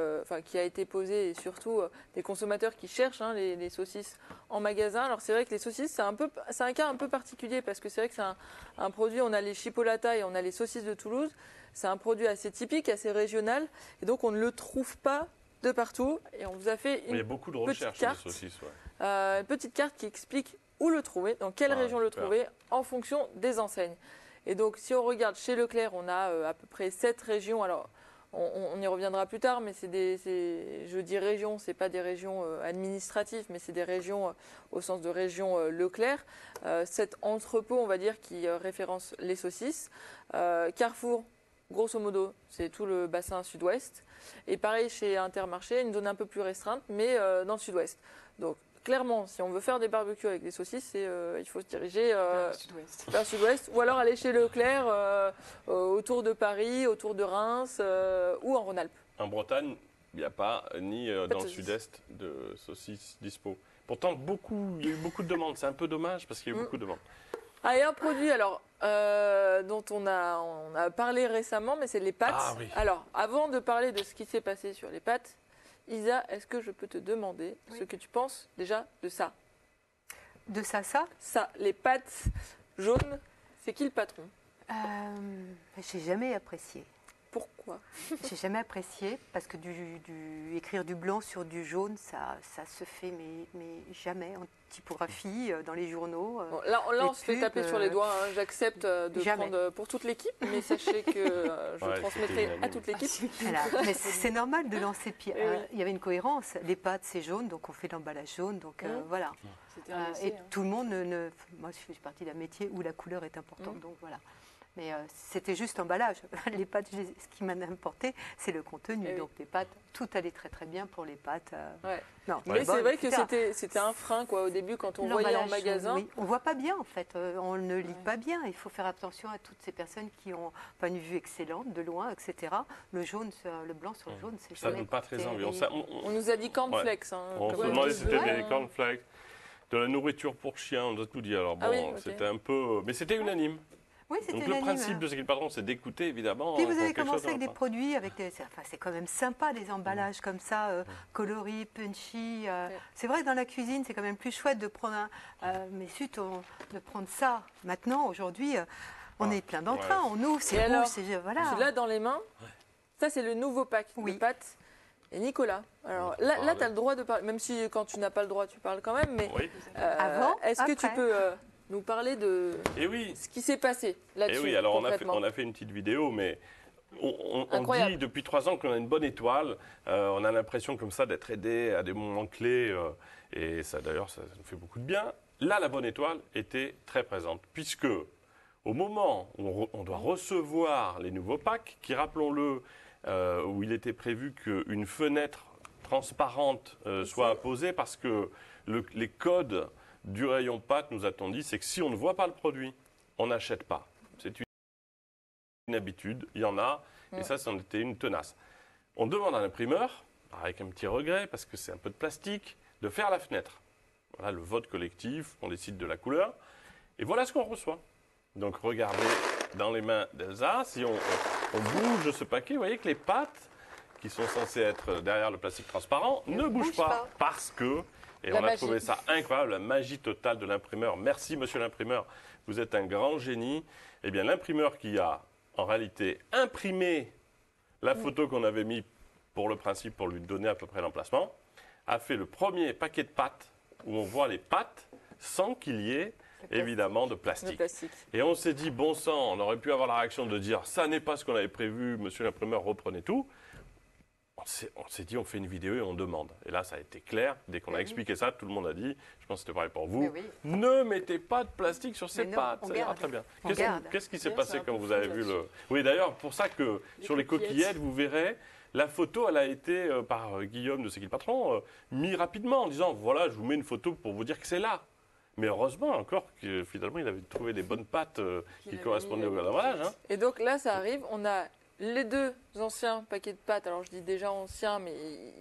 qui a été posée, et surtout des consommateurs qui cherchent les saucisses en magasin. Alors c'est vrai que les saucisses, c'est un cas un peu particulier, parce que c'est vrai que c'est un produit, on a les chipolata et on a les saucisses de Toulouse. C'est un produit assez typique, assez régional, et donc on ne le trouve pas de partout. Et on vous a fait il y a beaucoup de recherches sur les saucisses. Une petite carte qui explique où le trouver, dans quelle région le trouver, en fonction des enseignes. Et donc, si on regarde chez Leclerc, on a à peu près 7 régions. Alors, on y reviendra plus tard, mais je dis régions, ce n'est pas des régions administratives, mais c'est des régions au sens de région Leclerc. 7 entrepôts, on va dire, qui référencent les saucisses. Carrefour, grosso modo, c'est tout le bassin sud-ouest. Et pareil chez Intermarché, une zone un peu plus restreinte, mais dans le sud-ouest. Donc, clairement, si on veut faire des barbecues avec des saucisses, il faut se diriger vers le sud-ouest, ou alors aller chez Leclerc autour de Paris, autour de Reims ou en Rhône-Alpes. En Bretagne, il n'y a pas dans le sud-est de saucisses dispo. Pourtant, il y a eu beaucoup de demandes. C'est un peu dommage parce qu'il y a eu beaucoup de demandes. Ah, et un produit dont on a parlé récemment, mais c'est les pâtes. Ah, oui. Alors, avant de parler de ce qui s'est passé sur les pâtes, Isa, est-ce que je peux te demander ce que tu penses déjà de ça? De ça? Ça, les pâtes jaunes, c'est qui le patron? J'ai jamais apprécié. Pourquoi? J'ai jamais apprécié parce que écrire du blanc sur du jaune, ça se fait mais jamais en typographie dans les journaux. Bon, là on se fait taper sur les doigts. Hein. J'accepte de prendre pour toute l'équipe, mais sachez que je transmettrai à toute l'équipe. Voilà. Mais c'est normal de lancer. Puis il y avait une cohérence. Les pâtes c'est jaune, donc on fait l'emballage jaune. Donc voilà. Et tout le monde moi je fais partie d'un métier où la couleur est importante. Donc voilà. Mais c'était juste emballage. Les pâtes, ce qui m'a importé, c'est le contenu. Donc les pâtes, tout allait très très bien pour les pâtes. Non, mais c'est vrai que c'était un frein quoi, au début quand on voyait en magasin. Oui. On ne voit pas bien en fait, on ne lit pas bien. Il faut faire attention à toutes ces personnes qui ont pas une vue excellente, de loin, etc. Le jaune, le blanc sur le jaune, c'est ça donne pas très envie. On nous a dit cornflakes. Hein, on se demandait si c'était des cornflakes, de la nourriture pour chien, on doit tout dire. Alors bon, c'était un peu... Mais c'était unanime. Oui, donc le principe de ce qu'il patron, c'est d'écouter évidemment. Puis vous avez commencé avec des produits, c'est quand même sympa des emballages comme ça, coloris, punchy. C'est vrai que dans la cuisine, c'est quand même plus chouette de prendre de prendre ça. Maintenant, aujourd'hui, on est plein d'entrain, on ouvre, c'est rouge, voilà. Tu l'as dans les mains. Ça, c'est le nouveau pack de pâtes. Et Nicolas, alors là tu as le droit de parler, même si quand tu n'as pas le droit, tu parles quand même, mais est-ce que tu peux nous parler de ce qui s'est passé là-dessus? Oui, alors on a fait une petite vidéo, mais on dit depuis 3 ans qu'on a une bonne étoile. On a l'impression comme ça d'être aidé à des moments clés. Et ça, d'ailleurs, ça nous fait beaucoup de bien. Là, la bonne étoile était très présente, puisque au moment où on doit recevoir les nouveaux packs, qui, rappelons-le, où il était prévu qu'une fenêtre transparente soit apposée, parce que les codes du rayon pâtes, nous a-t-on dit, c'est que si on ne voit pas le produit, on n'achète pas. C'est une habitude, il y en a, et ça, c'en était une tenace. On demande à l'imprimeur, avec un petit regret, parce que c'est un peu de plastique, de faire la fenêtre. Voilà le vote collectif, on décide de la couleur, et voilà ce qu'on reçoit. Donc regardez dans les mains d'Elsa, si on bouge ce paquet, vous voyez que les pâtes, qui sont censées être derrière le plastique transparent, ne bougent pas, parce que... Et on a trouvé ça incroyable, la magie totale de l'imprimeur. Merci, monsieur l'imprimeur, vous êtes un grand génie. Eh bien, l'imprimeur qui a, en réalité, imprimé la photo qu'on avait mis pour le principe, pour lui donner à peu près l'emplacement, a fait le premier paquet de pâtes où on voit les pâtes sans qu'il y ait, évidemment, de plastique. Et on s'est dit, bon sang, on aurait pu avoir la réaction de dire, ça n'est pas ce qu'on avait prévu, monsieur l'imprimeur, reprenez tout. On s'est dit, on fait une vidéo et on demande. Et là, ça a été clair. Dès qu'on a expliqué ça, tout le monde a dit, je pense que c'était pareil pour vous, ne mettez pas de plastique sur ces pâtes, ça ira très bien. Qu'est-ce qui s'est passé quand vous avez vu le... Oui, d'ailleurs, pour ça que sur les coquillettes, vous verrez, la photo, elle a été, par Guillaume de C'est qui le patron, mise rapidement en disant, voilà, je vous mets une photo pour vous dire que c'est là. Mais heureusement encore que finalement, il avait trouvé des bonnes pâtes qui correspondaient au emballage. Hein. Et donc là, ça arrive, on a... les 2 anciens paquets de pâtes, alors je dis déjà anciens, mais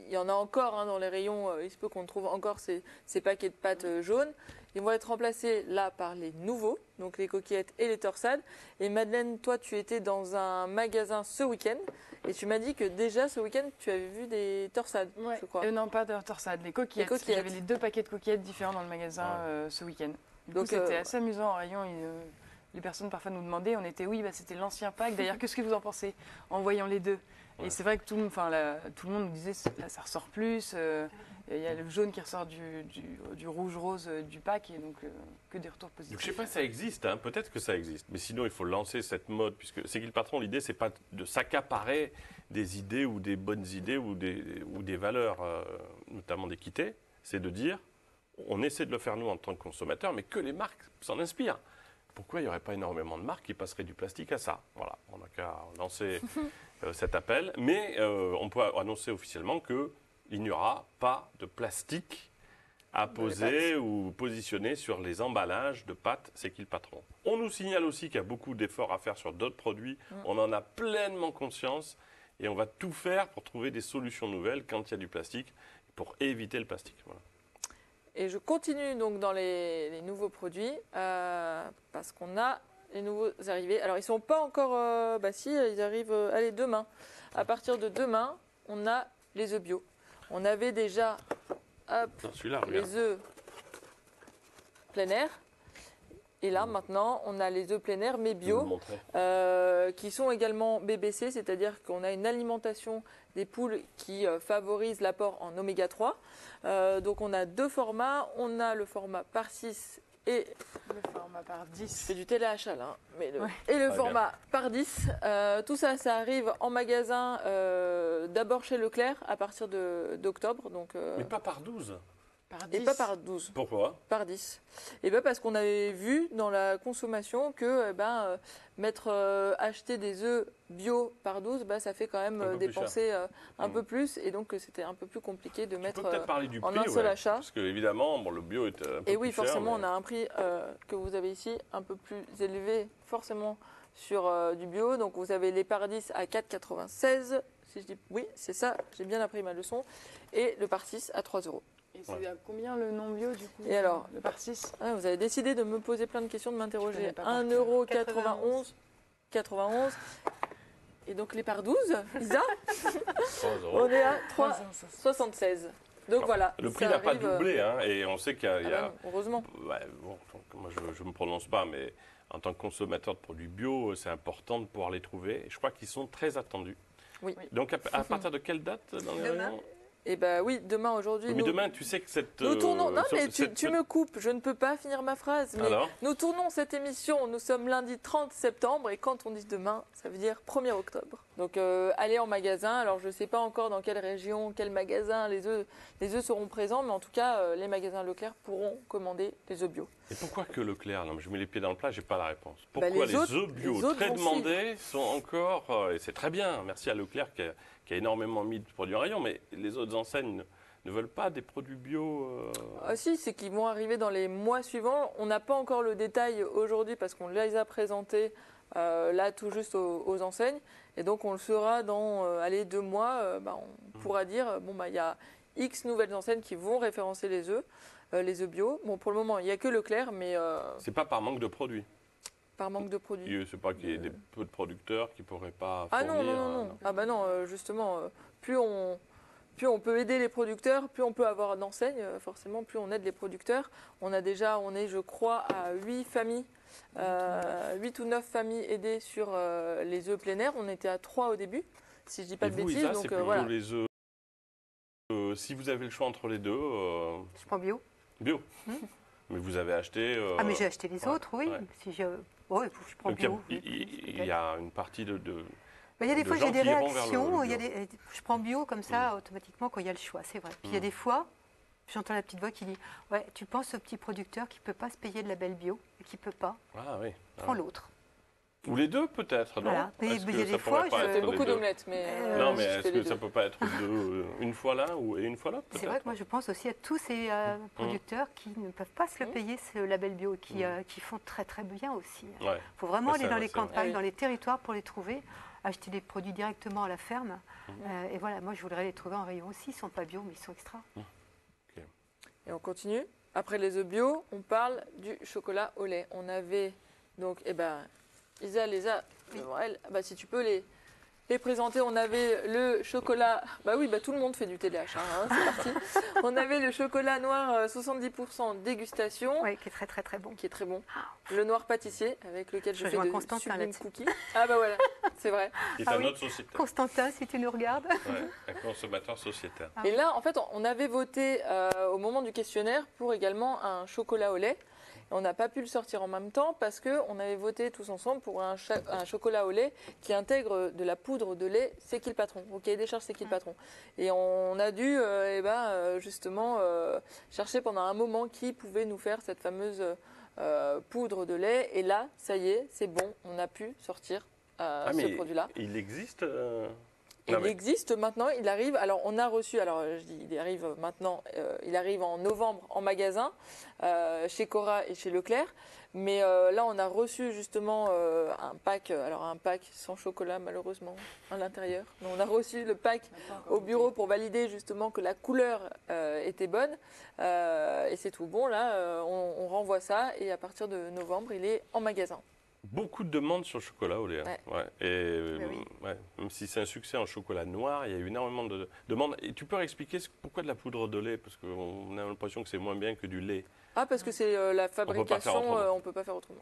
il y en a encore dans les rayons, il se peut qu'on trouve encore ces paquets de pâtes jaunes. Ils vont être remplacés là par les nouveaux, donc les coquillettes et les torsades. Et Madeleine, toi tu étais dans un magasin ce week-end et tu m'as dit que déjà ce week-end tu avais vu des torsades, je crois. Non, pas de torsades, les coquillettes. J'avais les 2 paquets de coquillettes différents dans le magasin ce week-end. Donc c'était assez amusant en rayon. Les personnes parfois nous demandaient, on était c'était l'ancien pack. D'ailleurs, qu'est-ce que vous en pensez en voyant les 2? Et c'est vrai que tout le monde nous disait, là, ça ressort plus. Il y a le jaune qui ressort du rouge-rose du pack, et donc que des retours positifs. Donc, je ne sais pas si ça existe, peut-être que ça existe. Mais sinon, il faut lancer cette mode, puisque c'est qui le patron, l'idée, c'est pas de s'accaparer des idées ou des bonnes idées ou des valeurs, notamment d'équité. C'est de dire, on essaie de le faire nous en tant que consommateurs, mais que les marques s'en inspirent. Pourquoi il n'y aurait pas énormément de marques qui passeraient du plastique à ça? Voilà, on n'a qu'à lancer cet appel. Mais on peut annoncer officiellement qu'il n'y aura pas de plastique à poser ou positionner sur les emballages de pâtes C'est qui le patron. On nous signale aussi qu'il y a beaucoup d'efforts à faire sur d'autres produits. On en a pleinement conscience et on va tout faire pour trouver des solutions nouvelles quand il y a du plastique, pour éviter le plastique. Voilà. Et je continue donc dans les nouveaux produits parce qu'on a les nouveaux arrivés. Alors ils ne sont pas encore... si, ils arrivent demain. À partir de demain, on a les œufs bio. On avait déjà les œufs plein air. Et là, maintenant, on a les œufs plein air, mais bio, qui sont également BBC, c'est-à-dire qu'on a une alimentation des poules qui favorise l'apport en oméga 3. Donc, on a 2 formats. On a le format par 6 et le format par 10. Je fais du téléachat là, mais et le format par 10. Tout ça, ça arrive en magasin d'abord chez Leclerc à partir d'octobre. Mais pas par 12. Et pas par 12. Pourquoi? Par 10. Et bien parce qu'on avait vu dans la consommation que acheter des œufs bio par 12, ça fait quand même dépenser un peu plus. Et donc c'était un peu plus compliqué de mettre en un seul achat. Parce que évidemment, le bio est un peu plus Et oui, cher, forcément, on a un prix que vous avez ici un peu plus élevé forcément sur du bio. Donc vous avez les par 10 à 4,96. Si je dis oui, c'est ça, j'ai bien appris ma leçon. Et le par 6 à 3 €. Et c'est à combien le non bio du coup? Et alors, le par 6? Vous avez décidé de me poser plein de questions, de m'interroger. 1,91 €. Et donc les par 12, Isa, on est à 3,76 €. Donc voilà. Le prix n'a pas doublé, et on sait qu'il y a. Heureusement. Ouais, bon, moi je ne me prononce pas, mais en tant que consommateur de produits bio, c'est important de pouvoir les trouver. Et je crois qu'ils sont très attendus. Oui. Donc à partir de quelle date dans les rayons? Eh bien oui, demain, aujourd'hui. Mais demain, tu sais que cette. Nous tournons. Non, mais tu me coupes, je ne peux pas finir ma phrase. Mais alors nous tournons cette émission, nous sommes lundi 30 septembre, et quand on dit demain, ça veut dire 1er octobre. Donc allez en magasin. Alors je ne sais pas encore dans quelle région, quel magasin les œufs seront présents, mais en tout cas, les magasins Leclerc pourront commander les œufs bio. Et pourquoi que Leclerc? Non, je mets les pieds dans le plat, je n'ai pas la réponse. Pourquoi les œufs bio très demandés sont encore. Et c'est très bien, merci à Leclerc qui a énormément mis de produits en rayon, mais les autres enseignes ne veulent pas des produits bio. Ah si, c'est qu'ils vont arriver dans les mois suivants. On n'a pas encore le détail aujourd'hui parce qu'on les a présentés là tout juste aux enseignes. Et donc on le saura dans 2 mois. On pourra dire, il y a X nouvelles enseignes qui vont référencer les œufs bio. Bon, pour le moment, il n'y a que Leclerc, mais... C'est pas par manque de produits. Par manque de produits. C'est pas qu'il y ait peu de producteurs qui ne pourraient pas fournir. Non. Ah bah non, justement, plus on peut aider les producteurs, plus on peut avoir d'enseignes, forcément, plus on aide les producteurs. On est, je crois, à 8 familles, 8 ou 9 familles aidées sur les œufs plein air. On était à 3 au début, si je dis pas de bêtises. Isa, donc voilà. Les œufs. Si vous avez le choix entre les deux. Je prends bio. Bio. Mais vous avez acheté. Mais j'ai acheté les autres, oui. Ouais. Si je prends bio. Il y a une partie de il y a des fois, j'ai des réactions. Je prends bio comme ça, automatiquement, quand il y a le choix, c'est vrai. Puis il y a des fois, j'entends la petite voix qui dit ouais, tu penses au petit producteur qui ne peut pas se payer de label bio et qui ne peut pas. Prends l'autre. Ou les deux, peut-être, non? Voilà. Il y a des fois, je fais beaucoup d'omelettes. Non, mais est-ce que ça ne peut pas être une fois l'un et une fois l'autre? C'est vrai que moi, je pense aussi à tous ces producteurs qui ne peuvent pas se le payer, ce label bio, qui font très, très bien aussi. Il faut vraiment aller dans les campagnes, dans les territoires pour les trouver, acheter des produits directement à la ferme. Et voilà, moi, je voudrais les trouver en rayon aussi. Ils ne sont pas bio, mais ils sont extra. Et on continue. Après les œufs bio, on parle du chocolat au lait. On avait donc, Isa les a devant elle. Si tu peux les présenter, on avait le chocolat. Tout le monde fait du téléachat, c'est parti. On avait le chocolat noir 70% dégustation. Oui, qui est très très très bon. Qui est très bon. Le noir pâtissier avec lequel je fais de sublimes cookies. Voilà, c'est vrai. C'est un autre sociétaire. Constantin, si tu nous regardes. Un consommateur sociétaire. Et là, en fait, on avait voté au moment du questionnaire pour également un chocolat au lait. On n'a pas pu le sortir en même temps parce qu'on avait voté tous ensemble pour un chocolat au lait qui intègre de la poudre de lait C'est qui le patron? Au cahier des charges, C'est qui le patron? Et on a dû justement chercher pendant un moment qui pouvait nous faire cette fameuse poudre de lait. Et là, ça y est, c'est bon, on a pu sortir ce produit-là. Il existe Il existe maintenant, il arrive. Alors, on a reçu, il arrive maintenant, il arrive en novembre en magasin, chez Cora et chez Leclerc. Mais là, on a reçu justement un pack sans chocolat, malheureusement, à l'intérieur. On a reçu le pack au bureau pour valider justement que la couleur était bonne. Et c'est tout bon. Là, on renvoie ça et à partir de novembre, il est en magasin. Beaucoup de demandes sur le chocolat au lait. Même si c'est un succès en chocolat noir, il y a eu énormément de demandes. Et tu peux expliquer pourquoi de la poudre de lait? Parce qu'on a l'impression que c'est moins bien que du lait. Ah, parce que c'est la fabrication, on ne peut pas faire autrement.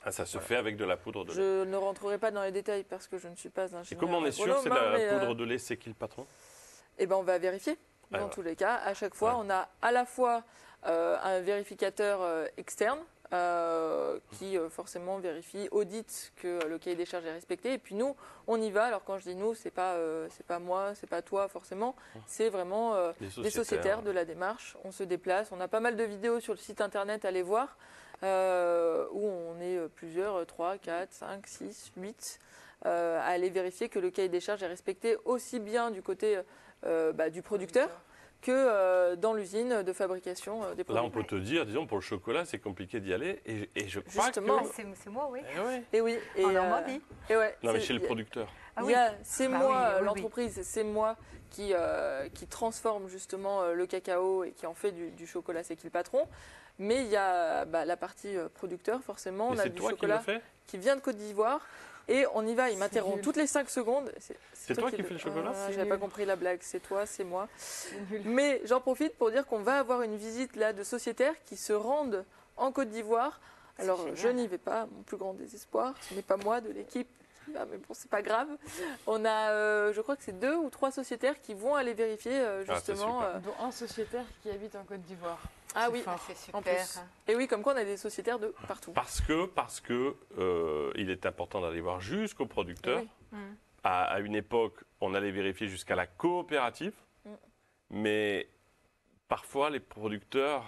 Ah, ça se fait avec de la poudre de lait. Je ne rentrerai pas dans les détails parce que je ne suis pas ingénieur. Et comment on est sûr que c'est la poudre de lait, c'est qui le patron? Eh ben, on va vérifier. Dans tous les cas, à chaque fois, on a à la fois un vérificateur externe qui forcément vérifie, audite que le cahier des charges est respecté. Et puis nous, on y va. Alors quand je dis nous, c'est pas moi, c'est pas toi forcément. C'est vraiment des sociétaires de la démarche. On se déplace. On a pas mal de vidéos sur le site internet à aller voir où on est plusieurs, 3, 4, 5, 6, 8 à aller vérifier que le cahier des charges est respecté aussi bien du côté du producteur que dans l'usine de fabrication des produits. Là, on peut te dire, disons, pour le chocolat, c'est compliqué d'y aller. Et je crois Justement. que... C'est moi, oui. Et oui. En Normandie. Non, mais chez le producteur. C'est moi, l'entreprise, c'est moi qui transforme justement le cacao et qui en fait du chocolat, c'est qui le patron. Mais il y a la partie producteur, forcément. On a du chocolat qui vient de Côte d'Ivoire. Et on y va, il m'interrompt toutes les 5 secondes. C'est toi qui fais le chocolat? Je n'avais pas compris la blague, c'est toi, c'est moi. Mais j'en profite pour dire qu'on va avoir une visite là, de sociétaires qui se rendent en Côte d'Ivoire. Alors je n'y vais pas, mon plus grand désespoir, ce n'est pas moi de l'équipe. Ah, mais bon, c'est pas grave. On a, je crois que c'est 2 ou 3 sociétaires qui vont aller vérifier justement. Dont un sociétaire qui habite en Côte d'Ivoire. Ah oui, c'est super. En plus. Et oui, comme quoi on a des sociétaires de partout. Parce que il est important d'aller voir jusqu'au producteur. Oui. À une époque, on allait vérifier jusqu'à la coopérative, mais parfois les producteurs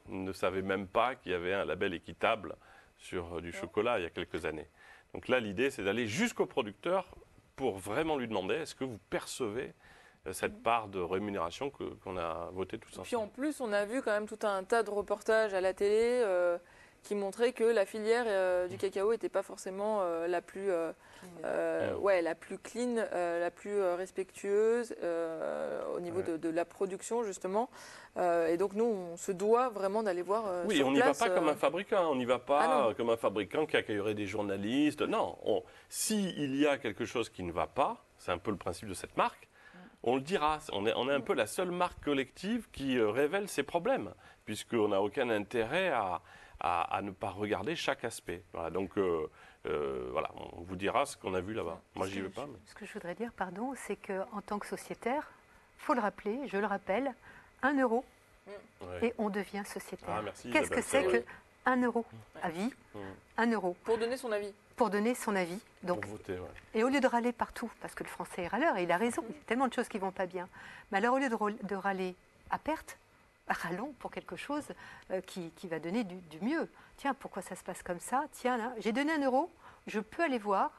ne savaient même pas qu'il y avait un label équitable sur du chocolat il y a quelques années. Donc là, l'idée, c'est d'aller jusqu'au producteur pour vraiment lui demander est-ce que vous percevez cette part de rémunération qu'on a votée tous ensemble. Puis en plus, on a vu quand même tout un tas de reportages à la télé qui montraient que la filière du cacao n'était pas forcément la plus clean, la plus respectueuse au niveau de la production justement. Et donc nous, on se doit vraiment d'aller voir oui, sur on n'y va place, pas comme un fabricant, on n'y va pas comme un fabricant qui accueillerait des journalistes. Non, s'il y a quelque chose qui ne va pas, c'est un peu le principe de cette marque, on le dira. On est un peu la seule marque collective qui révèle ses problèmes, puisqu'on n'a aucun intérêt à ne pas regarder chaque aspect. Voilà, donc voilà, on vous dira ce qu'on a vu là-bas. Moi, j'y vais pas. Mais... Ce que je voudrais dire, pardon, c'est qu'en tant que sociétaire, il faut le rappeler, je le rappelle, 1 euro et on devient sociétaire. Ah, merci, qu'est-ce que c'est que 1 euro à vie, 1 euro. Pour donner son avis. Pour donner son avis. Donc, pour voter, et au lieu de râler partout, parce que le français est râleur, et il a raison, il y a tellement de choses qui ne vont pas bien, mais alors au lieu de râler à perte, râlons pour quelque chose qui va donner du mieux. Tiens, pourquoi ça se passe comme ça? Tiens, là, j'ai donné 1 euro, je peux aller voir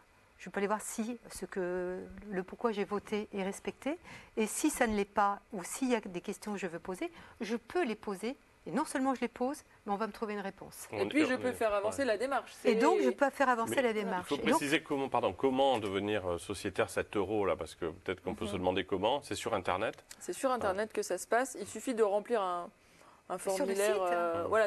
si le pourquoi j'ai voté est respecté. Et si ça ne l'est pas, ou s'il y a des questions que je veux poser, je peux les poser. Et non seulement je les pose, mais on va me trouver une réponse. Et puis je peux faire avancer la démarche. Et donc je peux faire avancer la démarche. Il faut préciser comment devenir sociétaire 7 euros, là, parce que peut-être qu'on peut se demander comment. C'est sur Internet? C'est sur Internet que ça se passe. Il suffit de remplir un formulaire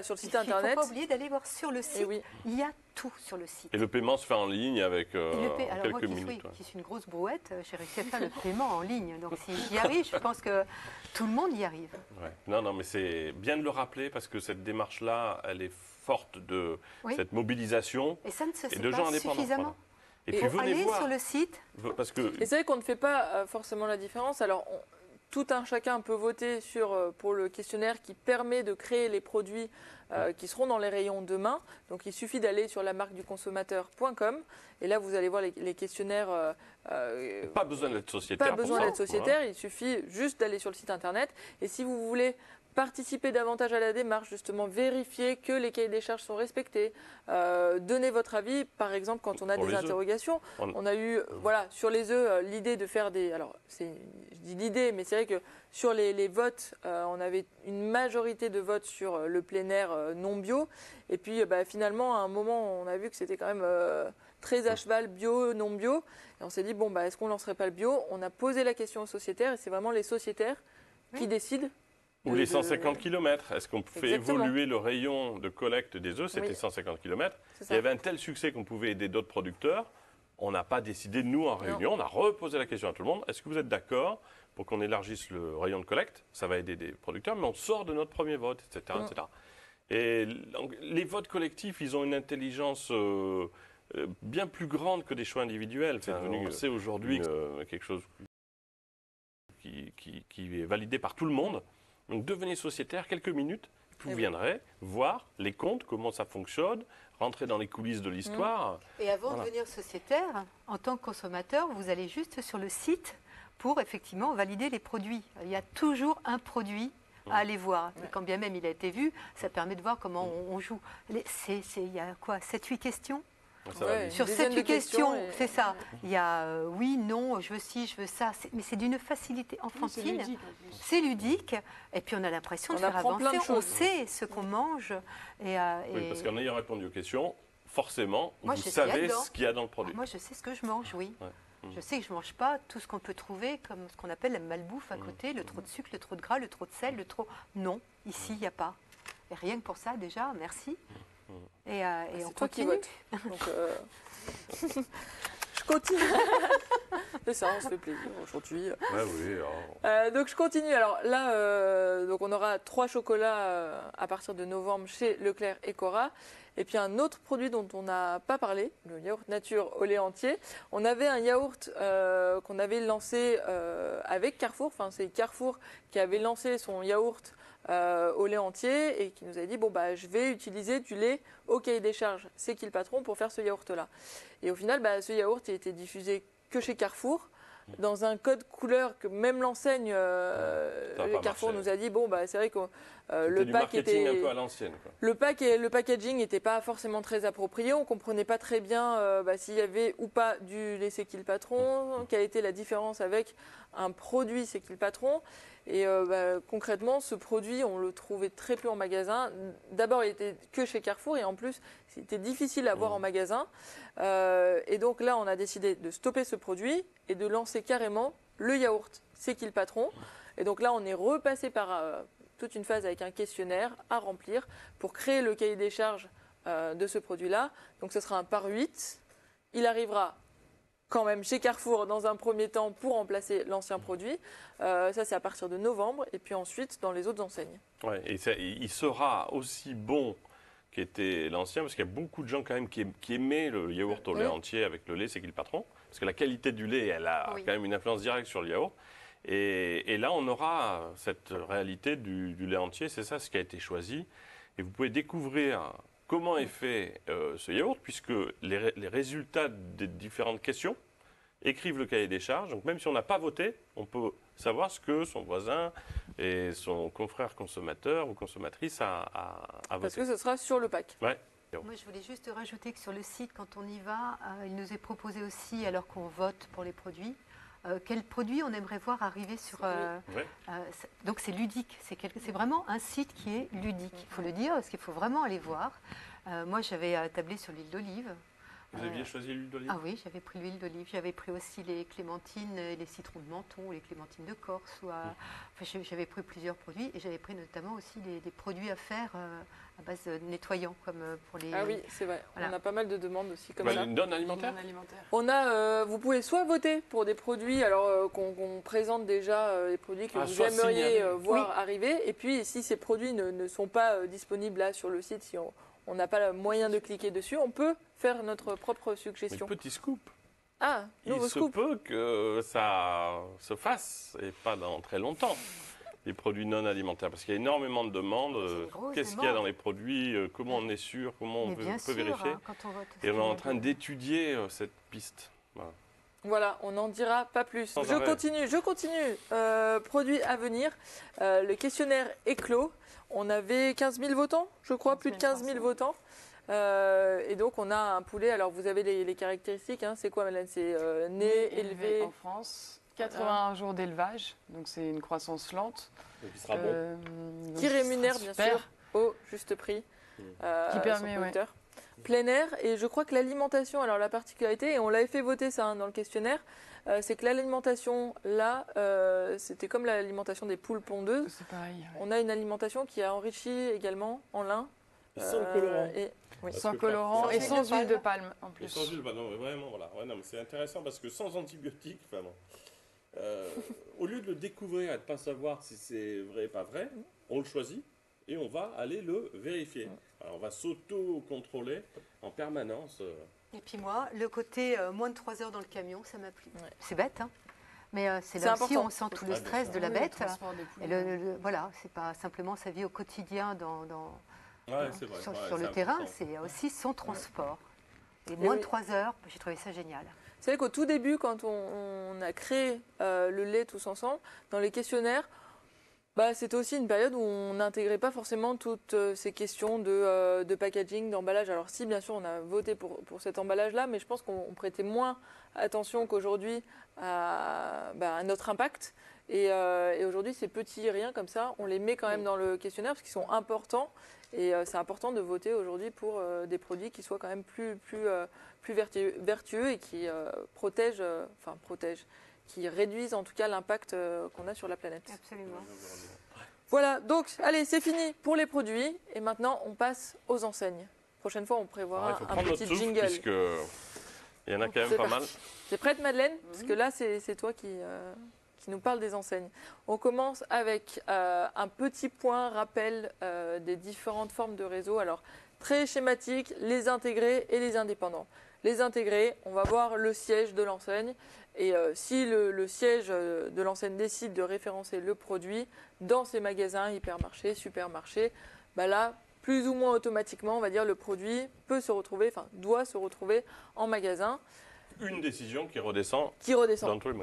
sur le site Internet. Il ne faut pas oublier d'aller voir sur le site. Il y a tout sur le site. Et le paiement se fait en ligne avec quelques minutes. Qui suis une grosse brouette, j'ai réussi à faire le paiement en ligne. Donc si j'y arrive, je pense que tout le monde y arrive. Ouais. Non, mais c'est bien de le rappeler parce que cette démarche-là, elle est forte de cette mobilisation et ça ne se fait de gens pas indépendants. Suffisamment. Et puis venez voir sur le site. Parce que... Et c'est vrai qu'on ne fait pas forcément la différence. Alors, tout un chacun peut voter pour le questionnaire qui permet de créer les produits qui seront dans les rayons demain. Donc il suffit d'aller sur lamarqueduconsommateur.com et là vous allez voir les questionnaires. Pas besoin d'être sociétaire. Pas besoin d'être sociétaire, il suffit juste d'aller sur le site internet. Et si vous voulez participer davantage à la démarche, justement vérifier que les cahiers des charges sont respectés, donner votre avis, par exemple quand on a des interrogations. On a eu, sur les œufs, l'idée de faire des... Alors, je dis l'idée, mais c'est vrai que sur les votes, on avait une majorité de votes sur le plein air non bio. Et puis, finalement, à un moment, on a vu que c'était quand même très à cheval bio, non bio. Et on s'est dit, est-ce qu'on ne lancerait pas le bio? On a posé la question aux sociétaires et c'est vraiment les sociétaires qui décident. Ou les 150 km. Est-ce qu'on fait évoluer le rayon de collecte des œufs? C'était 150 km. Il y avait un tel succès qu'on pouvait aider d'autres producteurs. On n'a pas décidé, nous, en réunion. On a reposé la question à tout le monde. Est-ce que vous êtes d'accord pour qu'on élargisse le rayon de collecte? Ça va aider des producteurs, mais on sort de notre premier vote, etc. etc. Et les votes collectifs, ils ont une intelligence bien plus grande que des choix individuels. C'est aujourd'hui quelque chose qui est validé par tout le monde. Donc devenez sociétaire quelques minutes, vous viendrez voir les comptes, comment ça fonctionne, rentrer dans les coulisses de l'histoire. Et avant de devenir sociétaire, en tant que consommateur, vous allez juste sur le site pour effectivement valider les produits. Il y a toujours un produit à aller voir. Et quand bien même il a été vu, ça permet de voir comment on joue. Il y a quoi, 7-8 questions sur 7-8 questions, c'est ça. Il y a oui, non, je veux ci, je veux ça. Mais c'est d'une facilité enfantine. C'est ludique. Et puis on a l'impression de faire avancer. On sait ce qu'on mange. Oui, parce qu'en ayant répondu aux questions, forcément, vous savez ce qu'il y a dans le produit. Moi, je sais ce que je mange, oui. Je sais que je ne mange pas tout ce qu'on peut trouver comme ce qu'on appelle la malbouffe à côté, le trop de sucre, le trop de gras, le trop de sel, le trop... Non, ici, il n'y a pas. Et rien que pour ça, déjà, merci. Et on continue. Donc, je continue. C'est ça, on se fait plaisir aujourd'hui. Donc je continue. Alors là, donc on aura 3 chocolats à partir de novembre chez Leclerc et Cora. Et puis un autre produit dont on n'a pas parlé, le yaourt nature au lait entier. On avait un yaourt qu'on avait lancé avec Carrefour. Enfin, c'est Carrefour qui avait lancé son yaourt au lait entier et qui nous a dit bon bah je vais utiliser du lait au cahier des charges, c'est qui le patron, pour faire ce yaourt là. Et au final ce yaourt il a été diffusé que chez Carrefour dans un code couleur que même l'enseigne Carrefour nous a dit bon bah c'est vrai que le pack était un peu à l'ancienne. Le packaging n'était pas forcément très approprié, on comprenait pas très bien s'il y avait ou pas du lait c'est qui le patron, quelle était la différence avec un produit c'est qui le patron. Et concrètement, ce produit, on le trouvait très peu en magasin. D'abord, il était que chez Carrefour et en plus, c'était difficile à voir en magasin. Et donc là, on a décidé de stopper ce produit et de lancer carrément le yaourt. C'est qui le patron? Et donc là, on est repassé par toute une phase avec un questionnaire à remplir pour créer le cahier des charges de ce produit-là. Donc ce sera un par 8. Il arrivera quand même chez Carrefour dans un premier temps pour remplacer l'ancien produit. Ça, c'est à partir de novembre. Et puis ensuite, dans les autres enseignes. Ouais, et il sera aussi bon qu'était l'ancien, parce qu'il y a beaucoup de gens quand même qui aimaient le yaourt au lait entier avec le lait, c'est qui le patron. Parce que la qualité du lait, elle a quand même une influence directe sur le yaourt. Et là, on aura cette réalité du lait entier. C'est ça ce qui a été choisi. Et vous pouvez découvrir comment est fait ce yaourt, puisque les résultats des différentes questions écrivent le cahier des charges. Donc même si on n'a pas voté, on peut savoir ce que son voisin et son confrère consommateur ou consommatrice a voté. Parce que ce sera sur le pack. Ouais. Moi, je voulais juste rajouter que sur le site, quand on y va, il nous est proposé aussi, alors qu'on vote pour les produits, quel produit on aimerait voir arriver sur... donc c'est ludique, c'est vraiment un site qui est ludique, il faut le dire, parce qu'il faut vraiment aller voir. Moi j'avais tablé sur l'huile d'olive. Vous aviez choisi l'huile d'olive? Ah oui, j'avais pris l'huile d'olive, j'avais pris aussi les clémentines, les citrons de Menton, les clémentines de Corse. J'avais pris plusieurs produits et j'avais pris notamment aussi des produits à faire à base de nettoyants, comme pour les... Ah oui, c'est vrai. Voilà. On a pas mal de demandes aussi comme ça. Une donne alimentaire. On a, vous pouvez soit voter pour des produits alors qu'on présente déjà les produits que vous aimeriez voir arriver, et puis si ces produits ne sont pas disponibles là sur le site, si on n'a pas le moyen de cliquer dessus, on peut faire notre propre suggestion. Mais petit scoop. Ah, nouveau scoop. Il se peut que ça se fasse, et pas dans très longtemps, les produits non alimentaires. Parce qu'il y a énormément de demandes. Qu'est-ce qu'il y a dans les produits? Comment on est sûr? Comment on peut vérifier? Quand on vote, et on est en train d'étudier cette piste. Voilà, on n'en dira pas plus. Je continue. Produit à venir. Le questionnaire est clos. On avait 15 000 votants, je crois, plus de 15 000 votants. Et donc, on a un poulet. Alors, vous avez les caractéristiques. Hein. C'est quoi, Madeleine? C'est né, élevé en France, 81 jours d'élevage. Donc, c'est une croissance lente. Donc, il sera bon. Qui rémunère, bien sûr, au juste prix. Qui permet, plein air. Et je crois que l'alimentation, alors la particularité, et on l'avait fait voter ça dans le questionnaire, c'est que l'alimentation, là, c'était comme l'alimentation des poules pondeuses. C'est pareil. On a une alimentation qui a enrichi également en lin. Sans colorant. Sans colorant et sans huile de palme en plus. Et sans huile de palme, non, mais vraiment, voilà. Ouais, non, mais c'est intéressant parce que sans antibiotiques, vraiment. Au lieu de le découvrir et de ne pas savoir si c'est vrai ou pas vrai, on le choisit. et on va aller le vérifier. Alors, on va s'auto-contrôler en permanence. Et puis moi, le côté moins de 3 heures dans le camion, ça m'a plu. Ouais. C'est bête, hein, mais c'est là aussi on sent tout le stress de la bête. Voilà, c'est pas simplement sa vie au quotidien sur le terrain, c'est aussi son transport. Et moins de 3 heures, j'ai trouvé ça génial. C'est vrai qu'au tout début, quand on a créé le lait tous ensemble, dans les questionnaires, c'était aussi une période où on n'intégrait pas forcément toutes ces questions de packaging, d'emballage. Alors si, bien sûr, on a voté pour cet emballage-là, mais je pense qu'on prêtait moins attention qu'aujourd'hui à notre impact. Et aujourd'hui, ces petits riens comme ça, on les met quand même dans le questionnaire parce qu'ils sont importants. Et c'est important de voter aujourd'hui pour des produits qui soient quand même plus vertueux et qui protègent, qui réduisent en tout cas l'impact qu'on a sur la planète. Absolument. Voilà, donc allez, c'est fini pour les produits. Et maintenant, on passe aux enseignes. Prochaine fois, on prévoira un petit jingle. Puisque il y en a quand même pas mal. T'es prête, Madeleine? Parce que là, c'est toi qui nous parle des enseignes. On commence avec un petit point rappel des différentes formes de réseau. Alors, très schématique, les intégrés et les indépendants. Les intégrés, on va voir le siège de l'enseigne. Et si le siège de l'enseigne décide de référencer le produit dans ses magasins, hypermarchés, supermarchés, là, plus ou moins automatiquement, on va dire, le produit peut se retrouver, doit se retrouver en magasin. Une décision qui redescend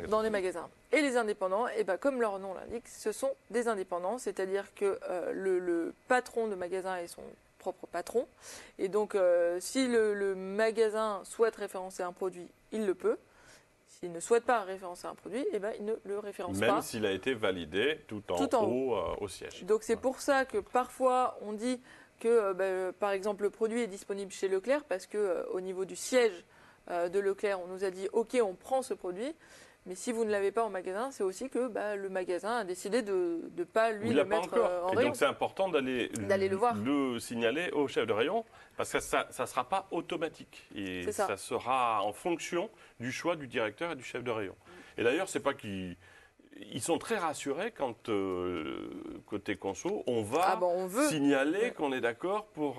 dans les magasins. Et les indépendants, comme leur nom l'indique, ce sont des indépendants, c'est-à-dire que le patron de magasin est son propre patron. Et donc, si le magasin souhaite référencer un produit, il le peut. S'il ne souhaite pas référencer un produit, il ne le référence pas. Même s'il a été validé tout en haut au siège. Donc, c'est pour ça que parfois, on dit que, par exemple, le produit est disponible chez Leclerc parce qu'au niveau du siège de Leclerc, on nous a dit « Ok, on prend ce produit ». Mais si vous ne l'avez pas en magasin, c'est aussi que le magasin a décidé de ne pas le mettre en rayon. Et donc c'est important d'aller le signaler au chef de rayon parce que ça ne sera pas automatique. Et ça sera en fonction du choix du directeur et du chef de rayon. Et d'ailleurs, c'est pas ils sont très rassurés quand, côté conso, on va signaler qu'on est d'accord pour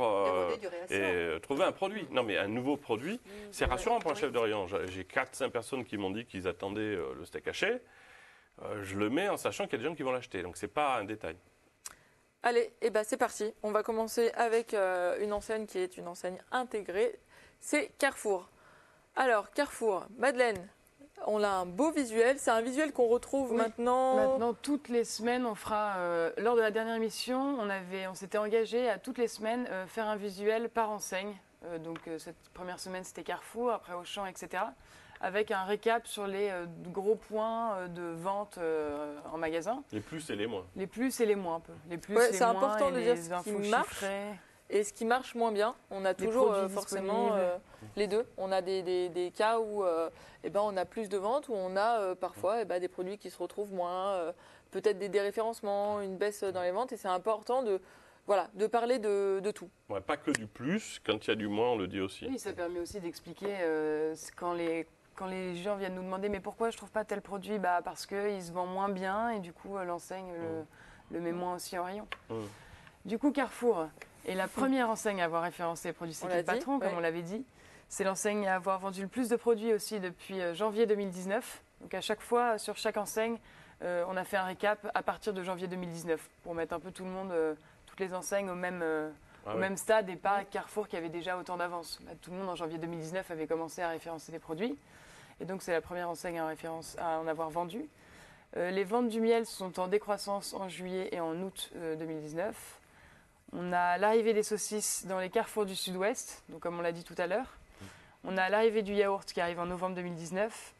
trouver un produit. Non, mais un nouveau produit, c'est rassurant pour un chef de rayon. J'ai 4-5 personnes qui m'ont dit qu'ils attendaient le steak haché. Je le mets en sachant qu'il y a des gens qui vont l'acheter. Donc, ce n'est pas un détail. Allez, c'est parti. On va commencer avec une enseigne qui est une enseigne intégrée. C'est Carrefour. Alors, Carrefour, Madeleine, on a un beau visuel. C'est un visuel qu'on retrouve maintenant. Maintenant, toutes les semaines, on fera. Lors de la dernière émission, on s'était engagé à toutes les semaines faire un visuel par enseigne. Donc cette première semaine, c'était Carrefour, après Auchan, etc. Avec un récap sur les gros points de vente en magasin. Les plus et les moins. Les plus et les moins, un peu. Les plus, c'est important de dire ce qui marche. Et ce qui marche moins bien, on a toujours forcément les deux. On a des cas où on a plus de ventes, où on a parfois des produits qui se retrouvent moins, peut-être des déréférencements, une baisse dans les ventes. Et c'est important de parler de tout. Ouais, pas que du plus, quand il y a du moins, on le dit aussi. Oui, ça permet aussi d'expliquer quand les gens viennent nous demander « mais pourquoi je ne trouve pas tel produit ?» Parce qu'il se vend moins bien et du coup l'enseigne le met moins aussi en rayon. Du coup, Carrefour est la première enseigne à avoir référencé les produits C'est qui le patron, comme on l'avait dit. C'est l'enseigne à avoir vendu le plus de produits aussi depuis janvier 2019. Donc à chaque fois, sur chaque enseigne, on a fait un récap à partir de janvier 2019 pour mettre un peu tout le monde, toutes les enseignes au même stade et pas Carrefour qui avait déjà autant d'avance. Tout le monde en janvier 2019 avait commencé à référencer des produits. Et donc c'est la première enseigne à en avoir vendu. Les ventes du miel sont en décroissance en juillet et en août 2019. On a l'arrivée des saucisses dans les carrefours du Sud-Ouest, donc comme on l'a dit tout à l'heure. On a l'arrivée du yaourt qui arrive en novembre 2019.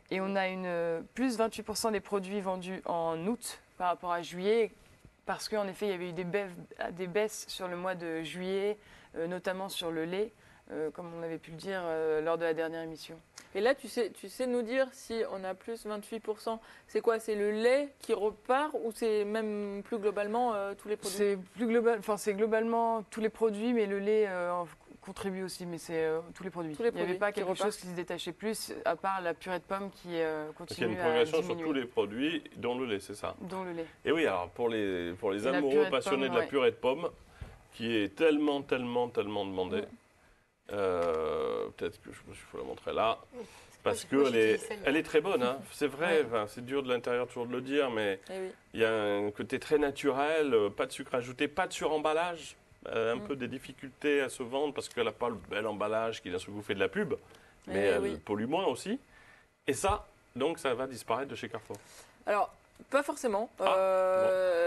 Et on a plus 28% des produits vendus en août par rapport à juillet, parce qu'en effet, il y avait eu des baisses sur le mois de juillet, notamment sur le lait, comme on avait pu le dire lors de la dernière émission. Et là, tu sais nous dire si on a plus 28%, c'est quoi? C'est le lait qui repart ou c'est même plus globalement tous les produits? C'est globalement tous les produits, mais le lait contribue aussi, mais c'est tous les produits. Il n'y avait pas quelque chose qui se détachait plus, à part la purée de pommes qui continue à diminuer. Il y a une progression sur tous les produits, dont le lait, c'est ça? Dont le lait. Et oui, alors pour les amoureux passionnés de la purée de pommes, qui est tellement demandée, peut-être que il faut la montrer là, parce qu'elle est très bonne, hein. C'est vrai, c'est dur de l'intérieur toujours de le dire, mais il y a un côté très naturel, pas de sucre ajouté, pas de suremballage. Un peu des difficultés à se vendre parce qu'elle n'a pas le bel emballage qui d'un seul coup fait de la pub, mais elle pollue moins aussi. Et ça, donc, ça va disparaître de chez Carrefour. Alors, pas forcément.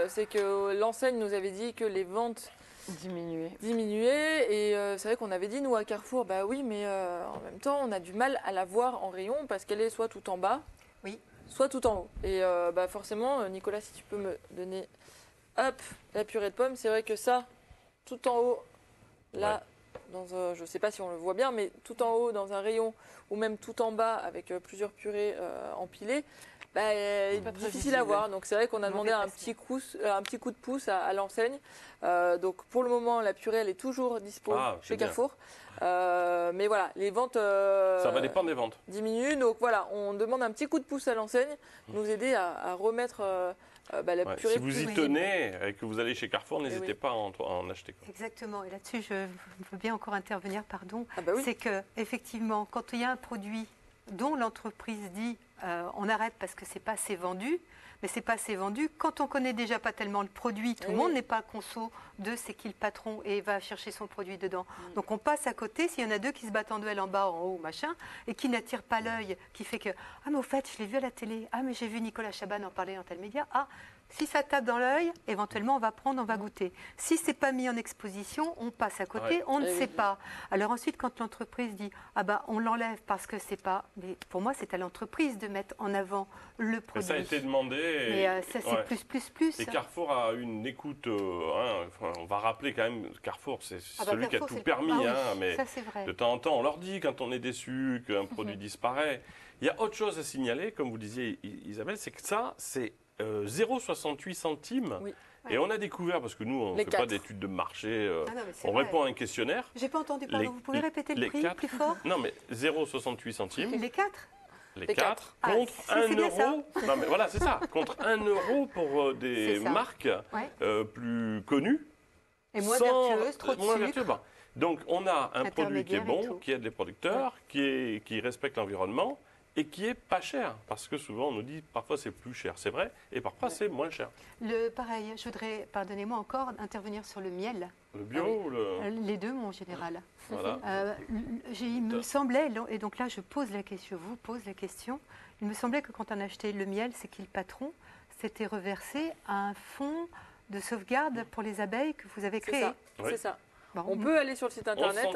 C'est que l'enseigne nous avait dit que les ventes diminuaient. Et c'est vrai qu'on avait dit, nous, à Carrefour, bah oui, mais en même temps, on a du mal à la voir en rayon parce qu'elle est soit tout en bas, soit tout en haut. Et forcément, Nicolas, si tu peux me donner la purée de pommes, c'est vrai que ça, tout en haut, là, je ne sais pas si on le voit bien, mais tout en haut, dans un rayon, ou même tout en bas, avec plusieurs purées empilées, c'est difficile à voir. Donc c'est vrai qu'on a demandé un petit coup de pouce à l'enseigne. Donc pour le moment, la purée, elle est toujours dispo chez Carrefour. Mais voilà, les ventes ça va dépendre des ventes. Diminuent. Donc voilà, on demande un petit coup de pouce à l'enseigne, nous aider à remettre... la purée si vous y tenez et que vous allez chez Carrefour, n'hésitez pas à en acheter. Exactement. Et là-dessus, je veux bien encore intervenir, pardon. Oui. C'est qu'effectivement, quand il y a un produit dont l'entreprise dit on arrête parce que c'est pas assez vendu, mais c'est pas assez vendu. Quand on connaît déjà pas tellement le produit, tout le monde n'est pas conso de c'est qui le patron et va chercher son produit dedans. Donc on passe à côté. S'il y en a deux qui se battent en duel en bas, en haut, machin, et qui n'attirent pas l'œil, qui fait que mais au fait, je l'ai vu à la télé. Ah, mais j'ai vu Nicolas Chaban en parler dans tel média. Ah, si ça tape dans l'œil, éventuellement on va prendre, on va goûter. Si c'est pas mis en exposition, on passe à côté, on ne sait pas. Alors ensuite, quand l'entreprise dit on l'enlève parce que c'est pas, mais pour moi c'est à l'entreprise de mettre en avant le produit. Ça a été demandé. Mais ça c'est plus. Et Carrefour a une écoute. On va rappeler quand même Carrefour, c'est celui qui a tout permis, mais ça, c'est vrai. De temps en temps on leur dit quand on est déçu qu'un produit disparaît. Il y a autre chose à signaler, comme vous disiez Isabelle, c'est que ça c'est 0,68 centimes. Et on a découvert, parce que nous, on ne fait pas d'études de marché, on répond à un questionnaire. J'ai pas entendu, pardon, vous pouvez répéter le prix plus fort? Non, mais 0,68 centimes. Les 4 Les 4 contre 1 euro. Non, mais voilà, c'est ça. Contre 1 euro pour des marques plus connues. Et moins vertueuses, trop de sucre. Donc, on a un produit qui est bon, qui aide les producteurs, qui respecte l'environnement. Et qui est pas cher, parce que souvent on nous dit parfois c'est plus cher, c'est vrai, et parfois c'est moins cher. Pareil, je voudrais, pardonnez-moi encore, intervenir sur le miel. Le bio ou les deux, en général. Voilà. Il me semblait, et donc là je vous pose la question, il me semblait que quand on achetait le miel, c'est qui le patron, c'était reversé à un fonds de sauvegarde pour les abeilles que vous avez créé. C'est ça. Bon, on peut aller sur le site internet,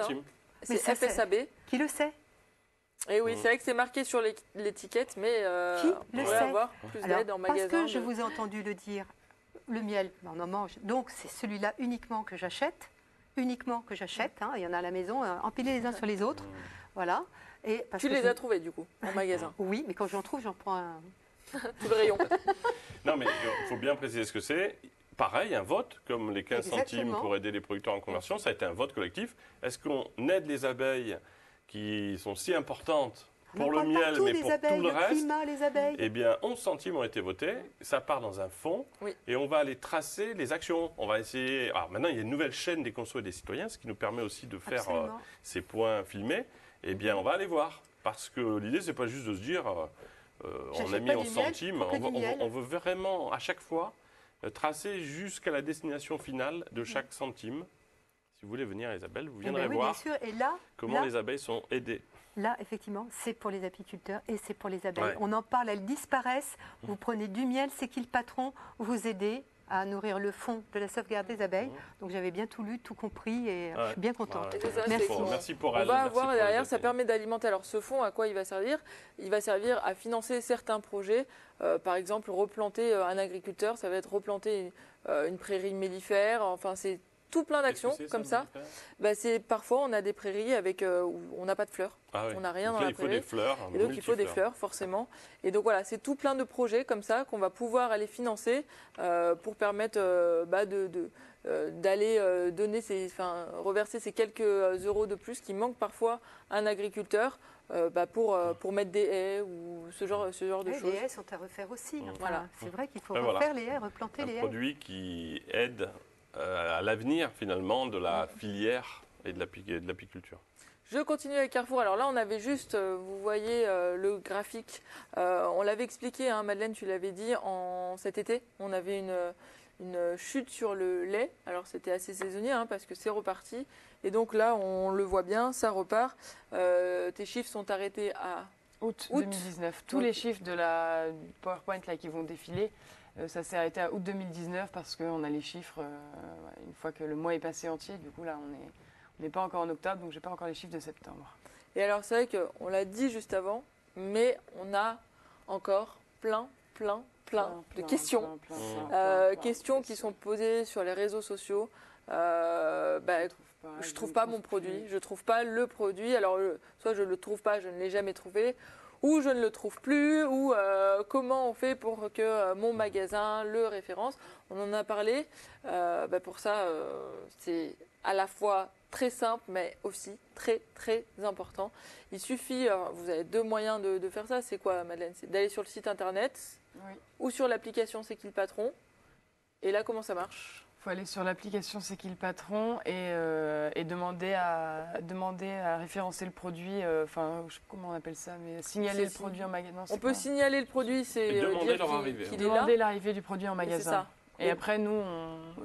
c'est FSAB. Qui le sait? Et oui, c'est vrai que c'est marqué sur l'étiquette, mais qui le sait avoir plus d'aide en magasin. Parce que je vous ai entendu le dire, le miel, on en mange. Donc c'est celui-là uniquement que j'achète. Il y en a à la maison, empilés les uns sur les autres. Voilà. Et tu les as trouvés du coup, en magasin? Oui, mais quand j'en trouve, j'en prends un... tout le rayon. Non, mais il faut bien préciser ce que c'est. Pareil, un vote, comme les 15 centimes pour aider les producteurs en conversion, ça a été un vote collectif. Est-ce qu'on aide les abeilles qui sont si importantes pour le miel, mais pour tout le reste, climat, les abeilles. Eh bien, 11 centimes ont été votés. Ça part dans un fonds et on va aller tracer les actions. On va essayer. Alors maintenant, il y a une nouvelle chaîne des consos et des citoyens, ce qui nous permet aussi de faire ces points filmés. Eh bien, on va aller voir. Parce que l'idée, c'est pas juste de se dire on a mis 11 centimes. On veut vraiment, à chaque fois, tracer jusqu'à la destination finale de chaque centime. Si vous voulez venir, Isabelle, vous viendrez voir comment les abeilles sont aidées. Là, effectivement, c'est pour les apiculteurs et c'est pour les abeilles. On en parle, elles disparaissent. Vous prenez du miel, c'est qui le patron? Vous aidez à nourrir le fonds de la sauvegarde des abeilles. Donc j'avais bien tout lu, tout compris et je suis bien contente. Merci pour elle. On va avoir derrière, ça permet d'alimenter. Alors ce fonds, à quoi il va servir? Il va servir à financer certains projets. Par exemple, replanter un agriculteur, ça va être replanter une prairie mellifère. Enfin, c'est tout plein d'actions comme ça. Parfois, on a des prairies où on n'a pas de fleurs. On n'a rien dans la prairie. Il faut des fleurs. Et donc, il faut des fleurs, forcément. Et donc, voilà, c'est tout plein de projets comme ça qu'on va pouvoir aller financer pour permettre d'aller reverser ces quelques euros de plus qui manquent parfois à un agriculteur pour mettre des haies ou ce genre de choses. Les haies sont à refaire aussi. Voilà. C'est vrai qu'il faut refaire les haies, replanter les haies. Un produit qui aide à l'avenir finalement de la filière et de l'apiculture. Je continue avec Carrefour. Alors là, on avait juste, vous voyez le graphique. On l'avait expliqué, Madeleine, tu l'avais dit, cet été. On avait une chute sur le lait. Alors c'était assez saisonnier parce que c'est reparti. Et donc là, on le voit bien, ça repart. Tes chiffres sont arrêtés à août 2019. Tous les chiffres de la PowerPoint là, qui vont défiler, ça s'est arrêté à août 2019 parce qu'on a les chiffres une fois que le mois est passé entier. Du coup, là, on n'est pas encore en octobre, donc je n'ai pas encore les chiffres de septembre. Et alors, c'est vrai qu'on l'a dit juste avant, mais on a encore plein de questions. Questions qui sont posées sur les réseaux sociaux. Je trouve pas mon produit, je trouve pas le produit. Alors, soit je le trouve pas, je ne l'ai jamais trouvé, ou je ne le trouve plus, ou comment on fait pour que mon magasin le référence. On en a parlé. Pour ça, c'est à la fois très simple, mais aussi très important. Il suffit, vous avez deux moyens de faire ça. C'est quoi, Madeleine? C'est d'aller sur le site internet ou sur l'application C'est qui le patron. Et là, comment ça marche? Il faut aller sur l'application C'est qui le patron et demander à référencer le produit, comment on appelle ça, mais signaler le produit en magasin. On peut signaler le produit, c'est demander l'arrivée du produit en magasin. Et après, nous,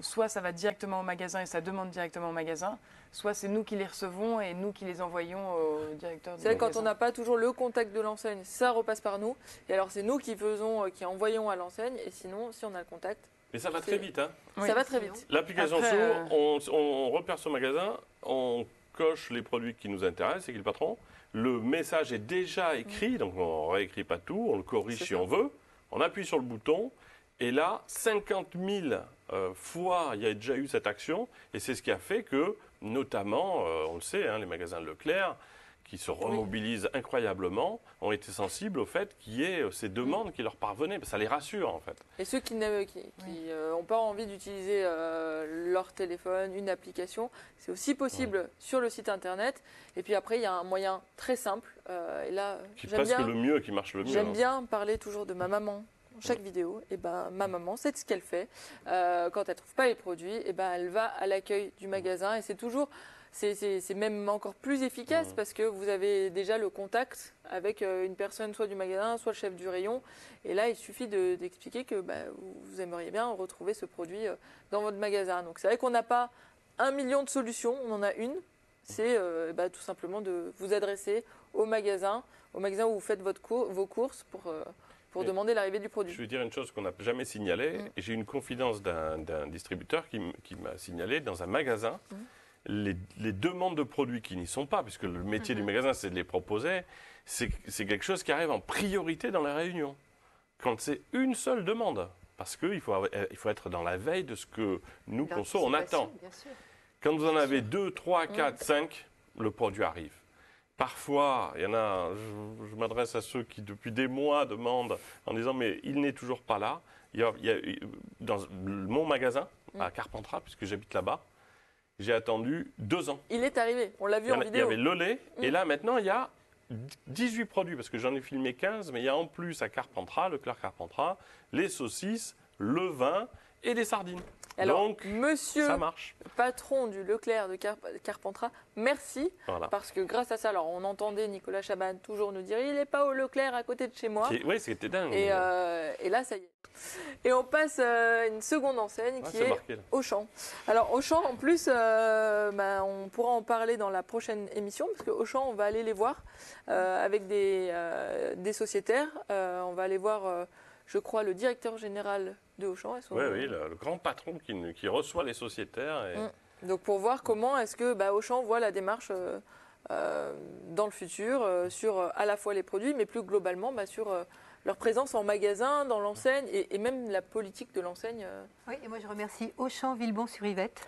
soit ça va directement au magasin et ça demande directement au magasin, soit c'est nous qui les recevons et nous qui les envoyons au directeur du magasin. C'est quand on n'a pas toujours le contact de l'enseigne, ça repasse par nous. Et alors, c'est nous qui envoyons à l'enseigne. Et sinon, si on a le contact... Mais ça va très vite. Ça va très vite. L'application s'ouvre, on repère son magasin, on coche les produits qui nous intéressent, c'est qui le patron. Le message est déjà écrit, donc on ne réécrit pas tout, on le corrige si on veut. On appuie sur le bouton. Et là, 50 000 fois, il y a déjà eu cette action. Et c'est ce qui a fait que, notamment, on le sait, les magasins Leclerc, qui se remobilisent incroyablement, ont été sensibles au fait qu'il y ait ces demandes qui leur parvenaient. Ça les rassure, en fait. Et ceux qui n'ont pas envie d'utiliser leur téléphone, une application, c'est aussi possible sur le site Internet. Et puis après, il y a un moyen très simple. Et là, qui marche le mieux. J'aime bien parler toujours de ma maman. Chaque vidéo, ma maman, c'est ce qu'elle fait. Quand elle ne trouve pas les produits, elle va à l'accueil du magasin et c'est même encore plus efficace parce que vous avez déjà le contact avec une personne, soit du magasin, soit le chef du rayon. Et là, il suffit d'expliquer que vous aimeriez bien retrouver ce produit dans votre magasin. Donc c'est vrai qu'on n'a pas 1 million de solutions, on en a une. C'est tout simplement de vous adresser au magasin où vous faites vos courses pour demander l'arrivée du produit. Je vais dire une chose qu'on n'a jamais signalée. J'ai eu une confidence d'un distributeur qui m'a signalé dans un magasin les demandes de produits qui n'y sont pas, puisque le métier du magasin, c'est de les proposer. C'est quelque chose qui arrive en priorité dans la réunion. Quand c'est une seule demande, parce qu'il faut être dans la veille de ce que nous, conso, on attend. Quand vous en avez 2, 3, 4, 5, le produit arrive. Parfois, il y en a, je m'adresse à ceux qui depuis des mois demandent en disant mais il n'est toujours pas là. Il y a dans mon magasin à Carpentras, puisque j'habite là-bas, j'ai attendu 2 ans. Il est arrivé, on l'a vu en vidéo. Il y avait le lait et là maintenant il y a 18 produits parce que j'en ai filmé 15, mais il y a en plus à Carpentras, Leclerc Carpentras, les saucisses, le vin et des sardines. Alors, donc, monsieur ça marche. Patron du Leclerc de Carpentras, merci. Parce que grâce à ça, alors on entendait Nicolas Chaban toujours nous dire il n'est pas au Leclerc à côté de chez moi. Oui, c'était dingue. Et là, ça y est. Et on passe à une seconde enseigne qui est Auchan. Alors Auchan, en plus, on pourra en parler dans la prochaine émission parce que Auchan, on va aller les voir avec des sociétaires. On va aller voir, je crois, le directeur général de Auchan. Oui, le grand patron qui reçoit les sociétaires. Donc pour voir comment est-ce que Auchan voit la démarche dans le futur sur à la fois les produits, mais plus globalement sur leur présence en magasin, dans l'enseigne et même la politique de l'enseigne. Oui, et moi je remercie Auchan Villebon-sur-Yvette.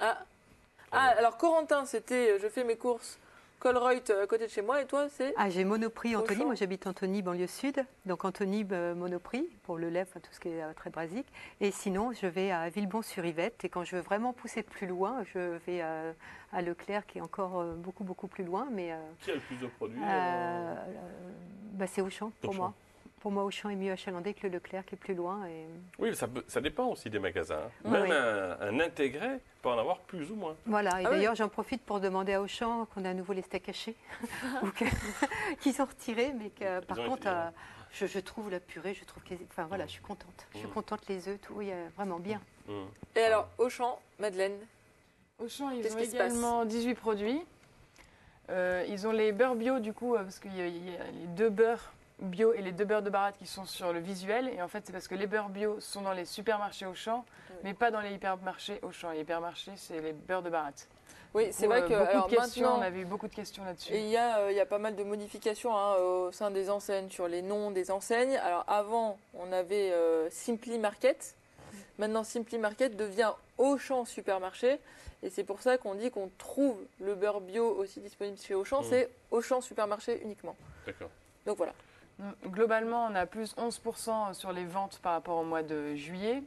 Ah, alors Corentin, c'était je fais mes courses Colruyt à côté de chez moi, et toi, c'est j'ai Monoprix Antony. Auchan. Moi, j'habite Antony, banlieue sud. Donc Antony, Monoprix pour le lait, tout ce qui est très basique. Et sinon, je vais à Villebon-sur-Yvette. Et quand je veux vraiment pousser plus loin, je vais à Leclerc, qui est encore beaucoup, beaucoup plus loin. Mais, qui a le plus de produits c'est Auchan pour moi. Pour moi, Auchan est mieux achalandé que le Leclerc, qui est plus loin. Et... Oui, ça dépend aussi des magasins. Oui, Même un intégré peut en avoir plus ou moins. Voilà, et d'ailleurs, j'en profite pour demander à Auchan qu'on a à nouveau les steaks hachés, qu'ils ont retirés, mais que, par contre, je trouve la purée, je trouve enfin voilà, je suis contente. Je suis contente, les œufs, tout, vraiment bien. Et alors, Auchan, Madeleine? Auchan, ils ont également 18 produits. Ils ont les beurres bio, du coup, parce qu'il y a les 2 beurres bio et les 2 beurres de baratte qui sont sur le visuel. Et en fait, c'est parce que les beurres bio sont dans les supermarchés Auchan, mais pas dans les hypermarchés Auchan. Les hypermarchés, c'est les beurres de baratte. Oui, c'est vrai que maintenant, on avait eu beaucoup de questions là-dessus. Et il y a pas mal de modifications au sein des enseignes, sur les noms des enseignes. Alors avant, on avait Simply Market. Maintenant, Simply Market devient Auchan Supermarché. Et c'est pour ça qu'on dit qu'on trouve le beurre bio aussi disponible chez Auchan. C'est Auchan Supermarché uniquement. D'accord. Donc voilà. Globalement, on a plus 11% sur les ventes par rapport au mois de juillet.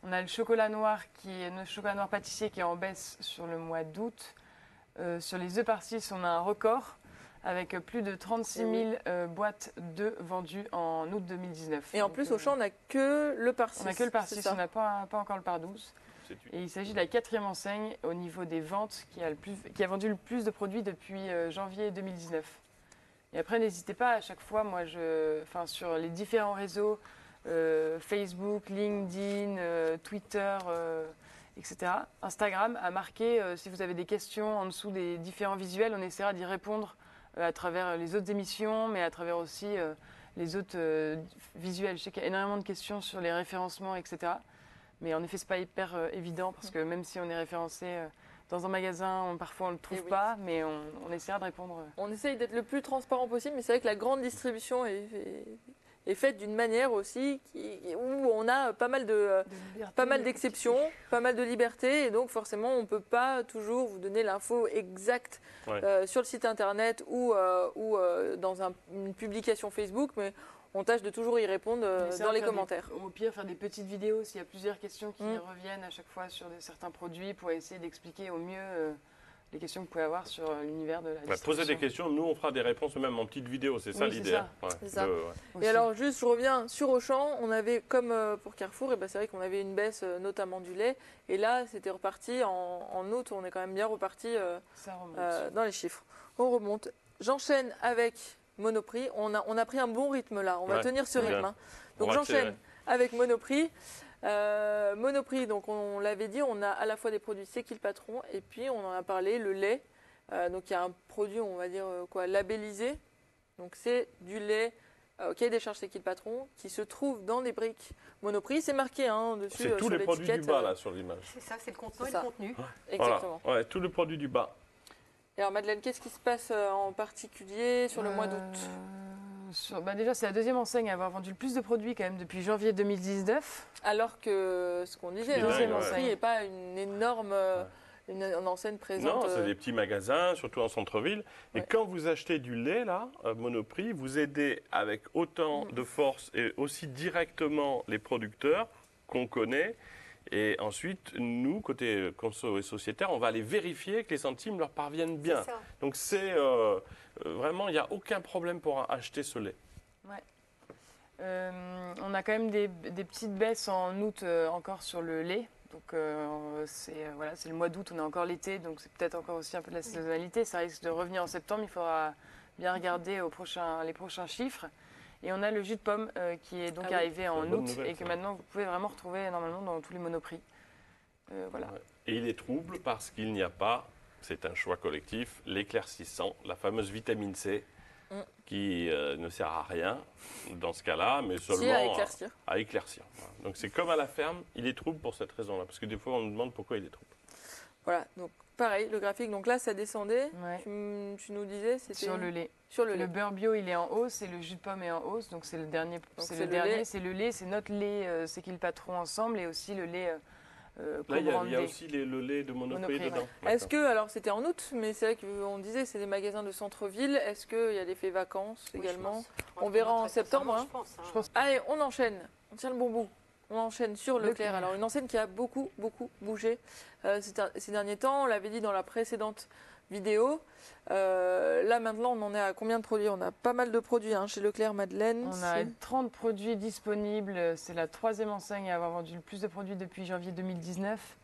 On a le chocolat noir, le chocolat noir pâtissier qui est en baisse sur le mois d'août. Sur les œufs par 6, on a un record avec plus de 36 000 boîtes d'œufs vendues en août 2019. Et en plus, Auchan, on n'a que le par 6. On n'a que le par 6, on n'a pas encore le par 12. Et il s'agit de la 4e enseigne au niveau des ventes qui a vendu le plus de produits depuis janvier 2019. Et après, n'hésitez pas à chaque fois, sur les différents réseaux, Facebook, LinkedIn, Twitter, etc., Instagram, à marquer si vous avez des questions en dessous des différents visuels. On essaiera d'y répondre à travers les autres émissions, mais à travers aussi les autres visuels. Je sais qu'il y a énormément de questions sur les référencements, etc. Mais en effet, ce n'est pas hyper évident parce que même si on est référencé dans un magasin, parfois on ne le trouve pas, mais on essaiera de répondre. On essaye d'être le plus transparent possible, mais c'est vrai que la grande distribution est faite d'une manière aussi où on a pas mal d'exceptions, pas mal de liberté, et donc forcément on ne peut pas toujours vous donner l'info exacte sur le site internet ou dans une publication Facebook, mais on tâche de toujours y répondre dans les commentaires. Au pire, faire des petites vidéos s'il y a plusieurs questions qui reviennent à chaque fois sur certains produits pour essayer d'expliquer au mieux les questions que vous pouvez avoir sur l'univers de la distribution. Posez des questions, nous on fera des réponses même en petites vidéos, c'est ça l'idée. C'est ça. Et alors juste, je reviens sur Auchan, on avait comme pour Carrefour, et c'est vrai qu'on avait une baisse notamment du lait, et là c'était reparti en août, on est quand même bien reparti dans les chiffres. On remonte. J'enchaîne avec Monoprix. On a pris un bon rythme là, on va tenir ce rythme. Donc j'enchaîne avec Monoprix. Monoprix, donc on l'avait dit, on a à la fois des produits C'est qui le patron, et puis on en a parlé, le lait. Donc il y a un produit, on va dire labellisé. Donc c'est du lait cahier des charges C'est qui le patron, qui se trouve dans des briques Monoprix. C'est marqué dessus. C'est tous les produits du bas là sur l'image. C'est ça, c'est le contenant et le contenu. Exactement. Voilà. Tous les produits du bas. Et alors Madeleine, qu'est-ce qui se passe en particulier sur le mois d'août? Déjà, c'est la 2e enseigne à avoir vendu le plus de produits quand même depuis janvier 2019. Alors que ce qu'on disait, Monoprix n'est pas une énorme une enseigne présente. Non, c'est des petits magasins, surtout en centre-ville. Et quand vous achetez du lait, là, à Monoprix, vous aidez avec autant de force et aussi directement les producteurs qu'on connaît. Et ensuite, nous, côté conso et sociétaire, on va aller vérifier que les centimes leur parviennent bien. Donc c'est vraiment, il n'y a aucun problème pour acheter ce lait. On a quand même des petites baisses en août encore sur le lait. Donc c'est le mois d'août, on a encore l'été, donc c'est peut-être encore aussi un peu de la saisonnalité. Ça risque de revenir en septembre, il faudra bien regarder les prochains chiffres. Et on a le jus de pomme qui est donc arrivé en août et que maintenant vous pouvez vraiment retrouver normalement dans tous les Monoprix. Et il est trouble parce qu'il n'y a pas, c'est un choix collectif, l'éclaircissant, la fameuse vitamine C qui ne sert à rien dans ce cas-là, mais seulement à éclaircir. Voilà. Donc c'est comme à la ferme, il est trouble pour cette raison-là, parce que des fois on nous demande pourquoi il est trouble. Voilà, donc pareil, le graphique, donc là ça descendait, tu nous disais, c'était... Sur le lait. Le beurre bio il est en hausse et le jus de pomme est en hausse, donc c'est le dernier, c'est le lait, c'est notre lait, c'est qui le patron ensemble, et aussi le lait Là, il y a aussi le lait de Monoprix dedans. Est-ce que, alors c'était en août, mais c'est vrai qu'on disait c'est des magasins de centre-ville. Est-ce qu'il y a l'effet vacances également? On verra en septembre. Je pense. Allez, on enchaîne. On tient le bon bout. On enchaîne sur Leclerc. Alors une enseigne qui a beaucoup bougé ces derniers temps. On l'avait dit dans la précédente vidéo. Là maintenant, on en est à combien de produits? On a pas mal de produits chez Leclerc, Madeleine. On a 30 produits disponibles. C'est la 3e enseigne à avoir vendu le plus de produits depuis janvier 2019.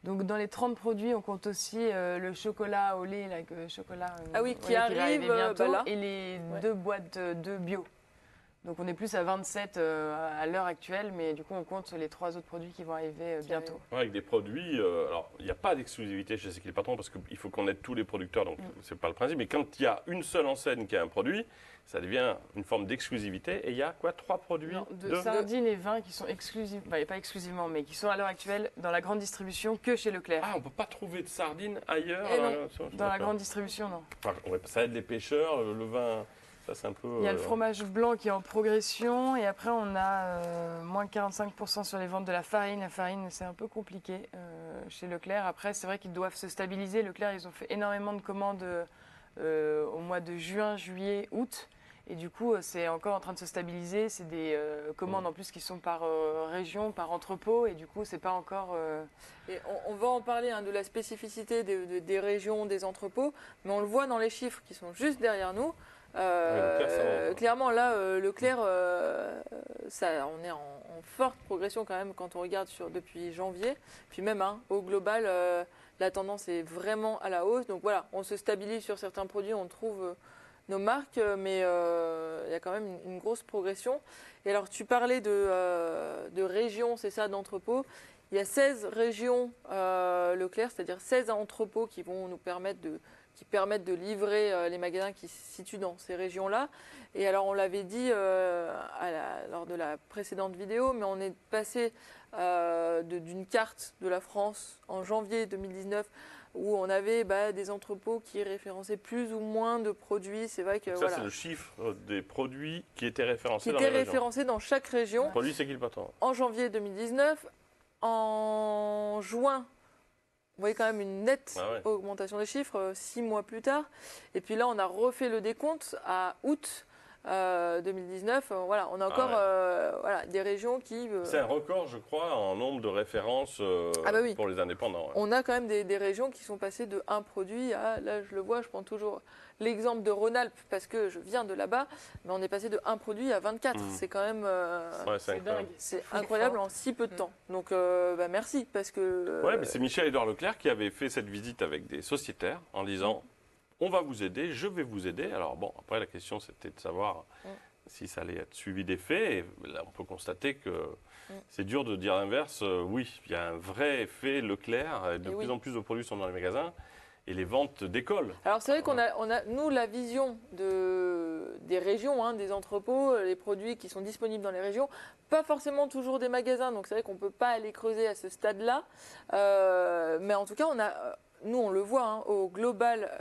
Donc dans les 30 produits, on compte aussi le chocolat au lait, chocolat qui arrive bientôt, et les 2 boîtes de bio. Donc on est plus à 27 à l'heure actuelle, mais du coup on compte les 3 autres produits qui vont arriver bientôt. Ouais, avec des produits, alors il n'y a pas d'exclusivité chez C'est qui le patron parce qu'il faut qu'on ait tous les producteurs, donc c'est pas le principe. Mais quand il y a une seule enseigne qui a un produit, ça devient une forme d'exclusivité. Et il y a quoi, 3 produits de sardines et vins qui sont exclusifs, pas exclusivement, mais qui sont à l'heure actuelle dans la grande distribution que chez Leclerc. Ah, on ne peut pas trouver de sardines ailleurs dans la grande distribution, non. Enfin, ça aide les pêcheurs, le vin. Ça, c'est un peu, il y a le fromage blanc qui est en progression et après on a moins 45% sur les ventes de la farine. La farine, c'est un peu compliqué chez Leclerc. Après, c'est vrai qu'ils doivent se stabiliser. Leclerc, ils ont fait énormément de commandes au mois de juin, juillet, août. Et du coup, c'est encore en train de se stabiliser. C'est des commandes en plus qui sont par région, par entrepôt. Et du coup, c'est pas encore... Et on va en parler de la spécificité des régions, des entrepôts. Mais on le voit dans les chiffres qui sont juste derrière nous. Clairement, là, Leclerc, on est en forte progression quand même quand on regarde depuis janvier. Puis même, au global, la tendance est vraiment à la hausse. Donc voilà, on se stabilise sur certains produits, on trouve nos marques, mais il y a quand même une grosse progression. Et alors, tu parlais de régions, c'est ça, d'entrepôts. Il y a 16 régions Leclerc, c'est-à-dire 16 entrepôts qui vont nous permettre de livrer les magasins qui se situent dans ces régions-là. Et alors, on l'avait dit lors de la précédente vidéo, mais on est passé d'une carte de la France en janvier 2019 où on avait des entrepôts qui référençaient plus ou moins de produits. C'est vrai que ça, c'est le chiffre des produits qui étaient référencés dans chaque région. Produit, c'est qui le patron? En janvier 2019, en juin, vous voyez quand même une nette augmentation des chiffres 6 mois plus tard. Et puis là, on a refait le décompte à août 2019. Voilà, on a encore des régions qui... C'est un record, je crois, en nombre de références pour les indépendants. Ouais. On a quand même des régions qui sont passées de un produit à... Là, je le vois, je prends toujours l'exemple de Rhône-Alpes parce que je viens de là-bas, mais on est passé de 1 produit à 24. C'est quand même... c'est dingue. C'est incroyable en si peu de temps. Donc, merci parce que... mais c'est Michel-Édouard Leclerc qui avait fait cette visite avec des sociétaires en disant... On va vous aider, je vais vous aider. Alors bon, après la question c'était de savoir si ça allait être suivi des faits. Et là, on peut constater que c'est dur de dire l'inverse. Oui, il y a un vrai effet Leclerc. De plus en plus de produits sont dans les magasins et les ventes décollent. Alors c'est vrai qu'on a, nous, la vision des régions, des entrepôts, les produits qui sont disponibles dans les régions, pas forcément toujours des magasins. Donc c'est vrai qu'on ne peut pas aller creuser à ce stade-là. Mais en tout cas, nous, on le voit au global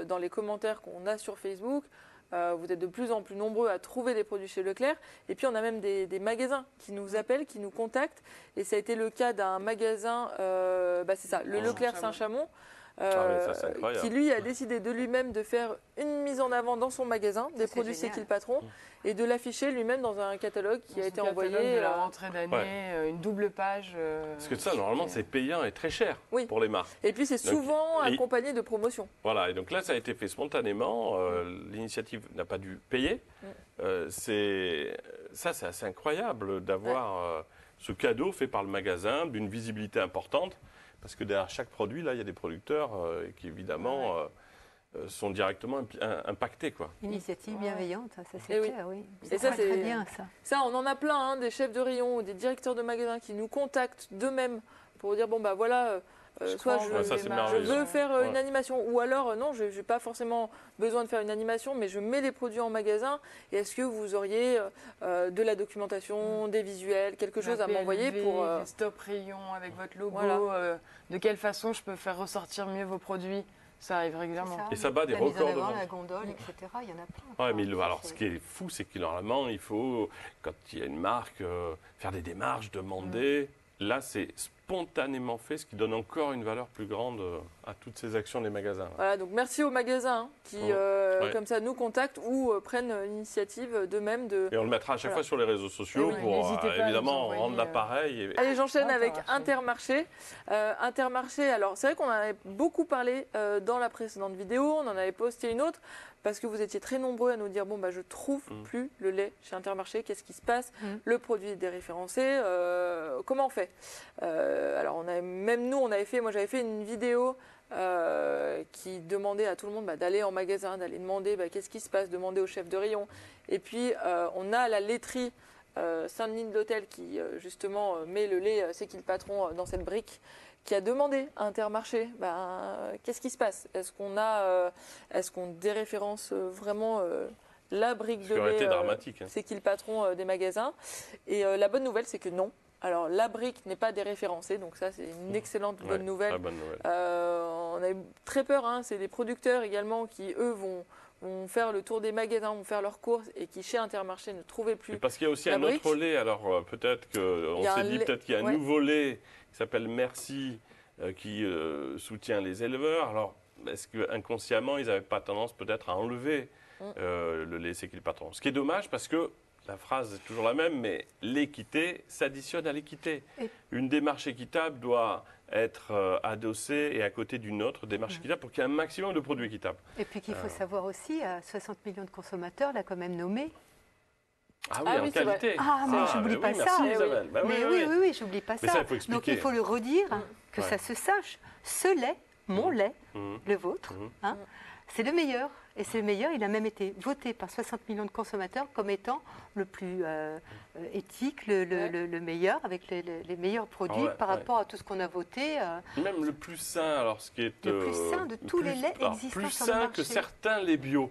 dans les commentaires qu'on a sur Facebook. Vous êtes de plus en plus nombreux à trouver des produits chez Leclerc. Et puis, on a même des magasins qui nous appellent, qui nous contactent. Et ça a été le cas d'un magasin, c'est ça, le Leclerc Saint-Chamond. Qui lui a décidé de lui-même de faire une mise en avant dans son magasin des produits C'est qui le patron et de l'afficher lui-même dans un catalogue qui a été envoyé de la rentrée d'année, une double page. Parce que ça, normalement, c'est payant et très cher pour les marques. Et puis c'est souvent accompagné de promotions. Voilà, et donc là, ça a été fait spontanément. L'initiative n'a pas dû payer. C'est assez incroyable d'avoir ce cadeau fait par le magasin d'une visibilité importante. Parce que derrière chaque produit, là, il y a des producteurs qui, évidemment, sont directement impactés, quoi. Initiative bienveillante, ça c'est clair, oui. Et ça, c'est très bien, ça. Ça, on en a plein, des chefs de rayon ou des directeurs de magasins qui nous contactent d'eux-mêmes pour dire, voilà... soit je veux faire une animation, ou alors non, je n'ai pas forcément besoin de faire une animation, mais je mets les produits en magasin. Et est-ce que vous auriez de la documentation, des visuels, quelque chose à m'envoyer pour des stop rayons avec votre logo, de quelle façon je peux faire ressortir mieux vos produits? Ça arrive régulièrement. Et ça bat des records de vente. La gondole, etc. Il y en a plein. Mais alors, ce qui est fou, c'est que normalement, il faut, quand il y a une marque, faire des démarches, demander là, c'est spontanément fait, ce qui donne encore une valeur plus grande à toutes ces actions des magasins. Voilà, donc merci aux magasins qui, comme ça, nous contactent ou prennent l'initiative d'eux-mêmes de... Et on le mettra à chaque fois sur les réseaux sociaux pour, évidemment, rendre l'appareil. Allez, j'enchaîne avec Intermarché. Intermarché, alors c'est vrai qu'on en avait beaucoup parlé dans la précédente vidéo, on en avait posté une autre, parce que vous étiez très nombreux à nous dire, bon, bah, je trouve plus le lait chez Intermarché, qu'est-ce qui se passe? Le produit est déréférencé, comment on fait? Alors, moi j'avais fait une vidéo qui demandait à tout le monde d'aller en magasin, d'aller demander qu'est-ce qui se passe, demander au chef de rayon. Et puis, on a la laiterie Saint-Denis de l'Hôtel qui, justement, met le lait, c'est qui le patron, dans cette brique, qui a demandé à Intermarché, qu'est-ce qui se passe? Est-ce qu'on déréférence vraiment la brique de lait? Dramatique. C'est qui le patron des magasins? Et la bonne nouvelle, c'est que non. Alors, la brique n'est pas déréférencée, donc ça, c'est une excellente bonne nouvelle. On a eu très peur, c'est des producteurs également qui, eux, vont faire le tour des magasins, vont faire leurs courses et qui, chez Intermarché, ne trouvaient plus. Parce qu'il y a aussi un autre lait, alors peut-être qu'on s'est dit peut-être qu'il y a un nouveau lait qui s'appelle Merci, qui soutient les éleveurs. Alors, est-ce qu'inconsciemment, ils n'avaient pas tendance peut-être à enlever le lait C'est qui le patron? Ce qui est dommage parce que la phrase est toujours la même, mais l'équité s'additionne à l'équité. Une démarche équitable doit être adossée et à côté d'une autre démarche équitable pour qu'il y ait un maximum de produits équitables. Et puis qu'il faut savoir aussi, à 60 millions de consommateurs, l'a quand même nommé. Ah oui, en qualité. Ah, mais j'oublie pas ça. Merci Isabelle. Oui, j'oublie pas ça. Ça, il faut expliquer. Donc il faut le redire, que ça se sache. Ce lait, mon lait, le vôtre, c'est le meilleur. Et c'est le meilleur, il a même été voté par 60 millions de consommateurs comme étant le plus éthique, le meilleur, avec les meilleurs produits par rapport à tout ce qu'on a voté. Même le plus sain, alors ce qui est... Le plus sain de tous les laits existants plus sur le marché. sain que certains laits bio.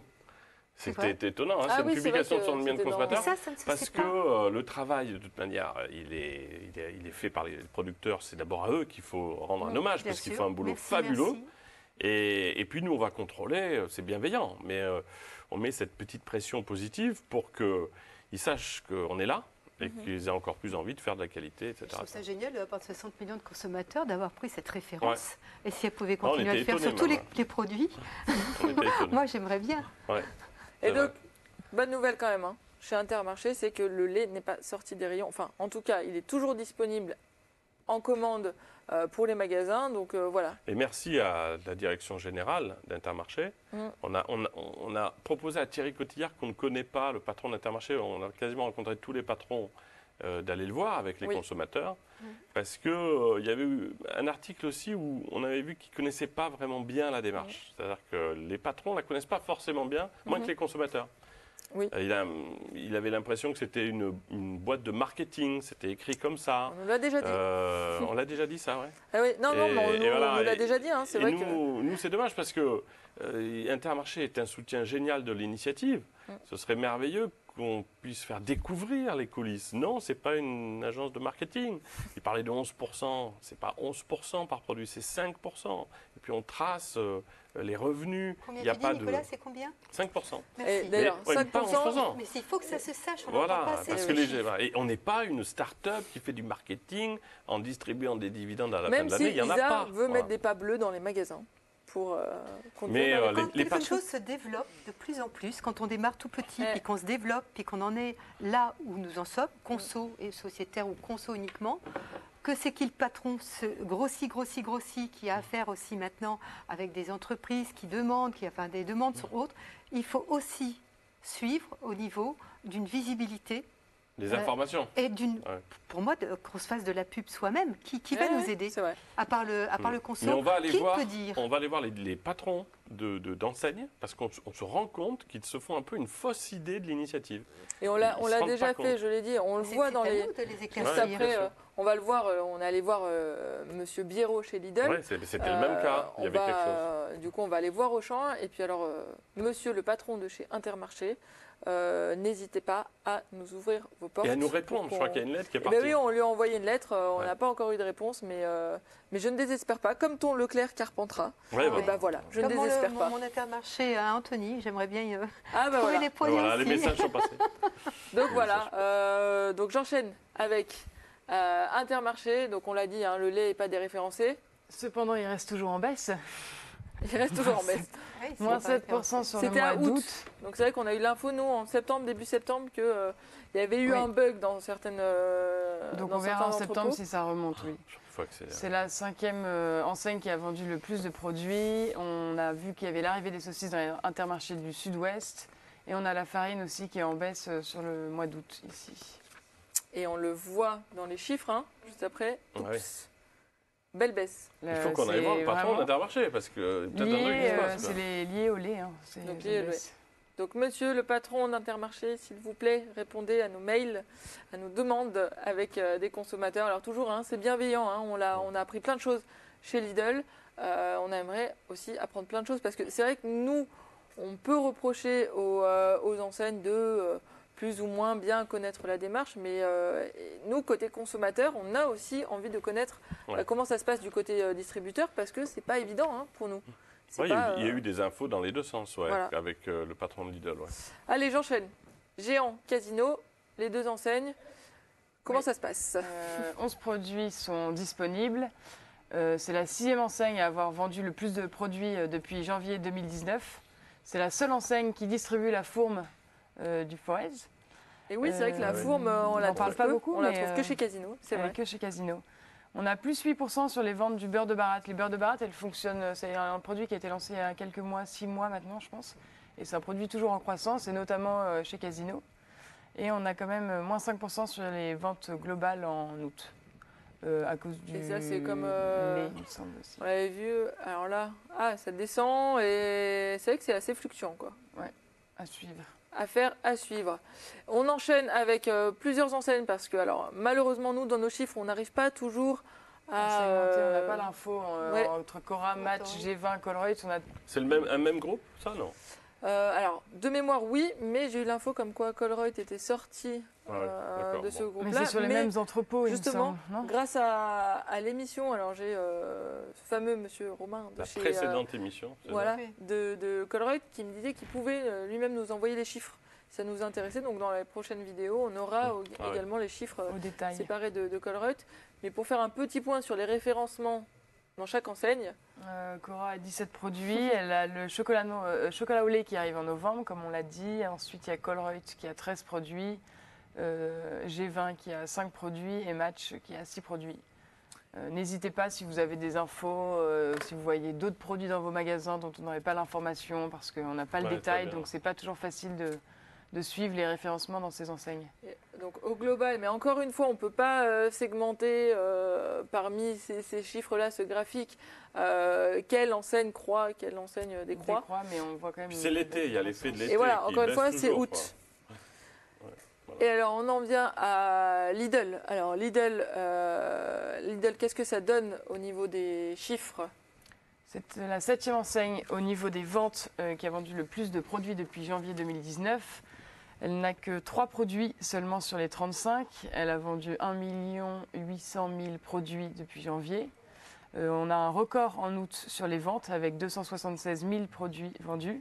C'était étonnant, c'est une publication de 60 millions de consommateurs, parce que le travail, de toute manière, il est fait par les producteurs. C'est d'abord à eux qu'il faut rendre un hommage, parce qu'ils font un boulot fabuleux. Et puis nous, on va contrôler, c'est bienveillant, mais on met cette petite pression positive pour qu'ils sachent qu'on est là et qu'ils aient encore plus envie de faire de la qualité, etc. Je trouve ça génial de la part de 60 millions de consommateurs d'avoir pris cette référence. Et si elle pouvait continuer à le faire sur tous les produits, moi j'aimerais bien. Et donc, bonne nouvelle quand même, chez Intermarché, c'est que le lait n'est pas sorti des rayons. Enfin, en tout cas, il est toujours disponible en commande pour les magasins, donc voilà. Et merci à la direction générale d'Intermarché. On a proposé à Thierry Cotillard, qu'on ne connaît pas, le patron d'Intermarché, on a quasiment rencontré tous les patrons, d'aller le voir avec les consommateurs, parce qu'il y avait eu un article aussi où on avait vu qu'ils ne connaissaient pas vraiment bien la démarche. C'est-à-dire que les patrons ne la connaissent pas forcément bien, moins que les consommateurs. Il avait l'impression que c'était une boîte de marketing, c'était écrit comme ça. On l'a déjà dit. On l'a déjà dit ça, ouais. Ah oui, non, on l'a déjà dit, c'est vrai que... Nous, c'est dommage parce que Intermarché est un soutien génial de l'initiative. Ce serait merveilleux qu'on puisse faire découvrir les coulisses. Non, ce n'est pas une agence de marketing. Il parlait de 11%, ce n'est pas 11% par produit, c'est 5%. Et puis on trace les revenus. Combien tu dis, Nicolas, c'est combien? 5%. Merci. D'ailleurs, 5%. Mais il faut que ça se sache, on n'entend pas parce que et on n'est pas une start-up qui fait du marketing en distribuant des dividendes à la fin de l'année, il n'y en a pas. Même si Isa veut mettre des pas bleus dans les magasins. Quand quelque chose se développe de plus en plus, quand on démarre tout petit, puis qu'on se développe, puis qu'on en est là où nous en sommes, conso et sociétaire ou conso uniquement, que c'est qui le patron se grossit, qui a affaire aussi maintenant avec des entreprises qui demandent, des demandes sur autres, il faut aussi suivre au niveau d'une visibilité. Des informations. Et pour moi, qu'on se fasse de la pub soi-même, qui va nous aider, à part le conso, peut dire. On va aller voir les patrons d'enseignes, parce qu'on se rend compte qu'ils se font un peu une fausse idée de l'initiative. Et on l'a déjà fait, je l'ai dit, on le voit dans les... Juste après, on va le voir, on est allé voir Monsieur Biérot chez Lidl. Oui, c'était le même cas, il y avait quelque chose. Du coup, on va aller voir Auchan, et puis alors, Monsieur le patron de chez Intermarché, n'hésitez pas à nous ouvrir vos portes. Et à nous répondre, je crois qu'il y a une lettre qui est partie. Oui, on lui a envoyé une lettre, on n'a pas encore eu de réponse, mais je ne désespère pas. Comme ton Leclerc Carpentras, et voilà, je ne désespère pas. Mon Intermarché à Anthony, j'aimerais bien trouver voilà. les produits aussi. Les messages sont passés. Donc voilà, donc j'enchaîne avec Intermarché, donc on l'a dit, hein, le lait n'est pas déréférencé. Cependant, il reste toujours en baisse. Il reste toujours en baisse. Moins 7% sur le mois d'août. Donc c'est vrai qu'on a eu l'info, nous, en septembre, début septembre, qu'il y avait eu un bug dans certaines donc on verra en septembre si ça remonte, oui. C'est la 5e enseigne qui a vendu le plus de produits. On a vu qu'il y avait l'arrivée des saucisses dans l'Intermarché du Sud-Ouest. Et on a la farine aussi qui est en baisse sur le mois d'août, ici. Et on le voit dans les chiffres, hein, juste après. Oups. Belle baisse. Il faut qu'on aille voir le patron d'Intermarché, parce que peut-être un truc qui se passe. C'est lié au lait. Hein. Donc, monsieur le patron d'Intermarché, s'il vous plaît, répondez à nos mails, à nos demandes avec des consommateurs. Alors toujours, hein, c'est bienveillant. Hein, on a appris plein de choses chez Lidl. On aimerait aussi apprendre plein de choses, parce que c'est vrai que nous, on peut reprocher aux enseignes de plus ou moins bien connaître la démarche, mais nous, côté consommateur, on a aussi envie de connaître comment ça se passe du côté distributeur, parce que c'est pas évident hein, pour nous. Il y a eu des infos dans les deux sens voilà. Avec le patron de Lidl. Ouais. Allez, j'enchaîne. Géant, Casino, les deux enseignes. Comment ça se passe 11 produits sont disponibles. C'est la 6e enseigne à avoir vendu le plus de produits depuis janvier 2019. C'est la seule enseigne qui distribue la fourme du Forez. Et oui, c'est vrai que la fourme, on la trouve pas beaucoup. On la trouve que chez Casino, c'est vrai. Que chez Casino. On a plus 8% sur les ventes du beurre de baratte. Les beurres de baratte, elles fonctionnent. C'est un produit qui a été lancé il y a quelques mois, 6 mois maintenant, je pense. Et c'est un produit toujours en croissance, et notamment chez Casino. Et on a quand même moins 5% sur les ventes globales en août. À cause du et ça, c'est comme lait, il me semble aussi. On l'avait vu. Alors là, ça descend, et c'est vrai que c'est assez fluctuant, quoi. Ouais, à suivre. Affaire à suivre. On enchaîne avec plusieurs enseignes parce que, alors, malheureusement, nous, dans nos chiffres, on n'arrive pas toujours à segmenter. On n'a pas l'info entre Cora, Match, G20, Colruyt. C'est un même groupe, ça, non alors, de mémoire, oui, mais j'ai eu l'info comme quoi Colruyt était sorti de ce groupe-là. Mais c'est sur les mêmes entrepôts, justement, il me semble, non grâce à l'émission, alors j'ai ce fameux monsieur Romain de chez... La précédente émission. Voilà, de Colruyt, qui me disait qu'il pouvait lui-même nous envoyer les chiffres. Ça nous intéressait, donc dans les prochaines vidéos, on aura également les chiffres séparés de Colruyt. Mais pour faire un petit point sur les référencements dans chaque enseigne. Cora a 17 produits. Elle a le chocolat au lait qui arrive en novembre, comme on l'a dit. Ensuite, il y a Colruyt qui a 13 produits. G20 qui a 5 produits. Et Match qui a 6 produits. N'hésitez pas si vous avez des infos, si vous voyez d'autres produits dans vos magasins dont on n'aurait pas l'information, parce qu'on n'a pas le détail. Donc, c'est pas toujours facile de suivre les référencements dans ces enseignes. Donc au global, mais encore une fois, on ne peut pas segmenter parmi ces chiffres-là, ce graphique, quelle enseigne croît, quelle enseigne décroît. Mais on voit quand même. C'est l'été, il y a l'effet de l'été. Et voilà, encore une fois, c'est août. Voilà. Et alors on en vient à Lidl. Alors Lidl, qu'est-ce que ça donne au niveau des chiffres ? C'est la 7e enseigne au niveau des ventes qui a vendu le plus de produits depuis janvier 2019. Elle n'a que 3 produits seulement sur les 35. Elle a vendu 1 800 000 produits depuis janvier. On a un record en août sur les ventes avec 276 000 produits vendus.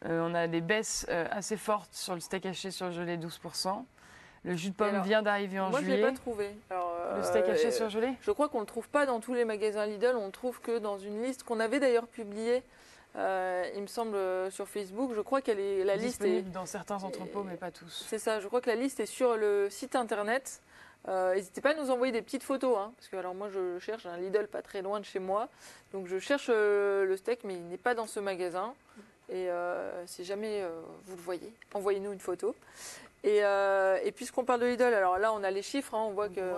On a des baisses assez fortes sur le steak haché surgelé, 12%. Le jus de pomme vient d'arriver en juillet. Moi, je ne l'ai pas trouvé. Alors, le steak haché surgelé ? Je crois qu'on ne le trouve pas dans tous les magasins Lidl. On le trouve que dans une liste qu'on avait d'ailleurs publiée, il me semble, sur Facebook. Je crois la liste est dans certains entrepôts, mais pas tous. C'est ça. Je crois que la liste est sur le site internet. N'hésitez pas à nous envoyer des petites photos, hein, parce que alors moi je cherche un Lidl pas très loin de chez moi, donc je cherche le steak, mais il n'est pas dans ce magasin. Et si jamais vous le voyez, envoyez-nous une photo. Et puisqu'on parle de Lidl, alors là on a les chiffres, hein, on voit que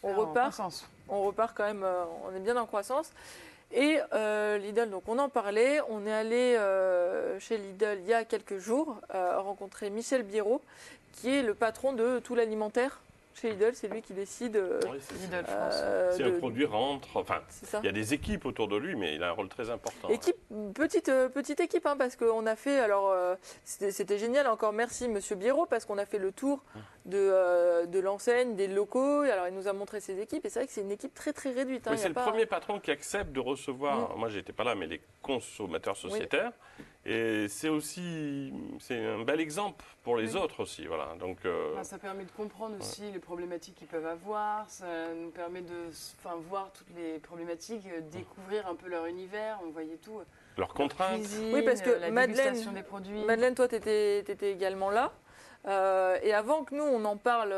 on repart quand même, on est bien en croissance. Et Lidl, donc on en parlait, on est allé chez Lidl il y a quelques jours rencontrer Michel Biérot, qui est le patron de tout l'alimentaire chez Lidl, c'est lui qui décide. Lidl France. Si un produit rentre, enfin, il y a des équipes autour de lui, mais il a un rôle très important. Petite équipe, hein, parce qu'on a fait, alors c'était génial, encore merci Monsieur Biérot, parce qu'on a fait le tour de l'enseigne, des locaux, alors il nous a montré ses équipes, et c'est vrai que c'est une équipe très très réduite. Oui, c'est le premier patron qui accepte de recevoir, moi j'étais pas là, mais les consommateurs sociétaires, Et c'est un bel exemple pour les autres aussi. Voilà. Donc, ça permet de comprendre aussi les problématiques qu'ils peuvent avoir. Ça nous permet de voir toutes les problématiques, découvrir un peu leur univers. On voyait tout. Leurs contraintes. Cuisine, oui, parce que la dégustation des produits. Madeleine, toi, tu étais également là. Et avant que nous, on en parle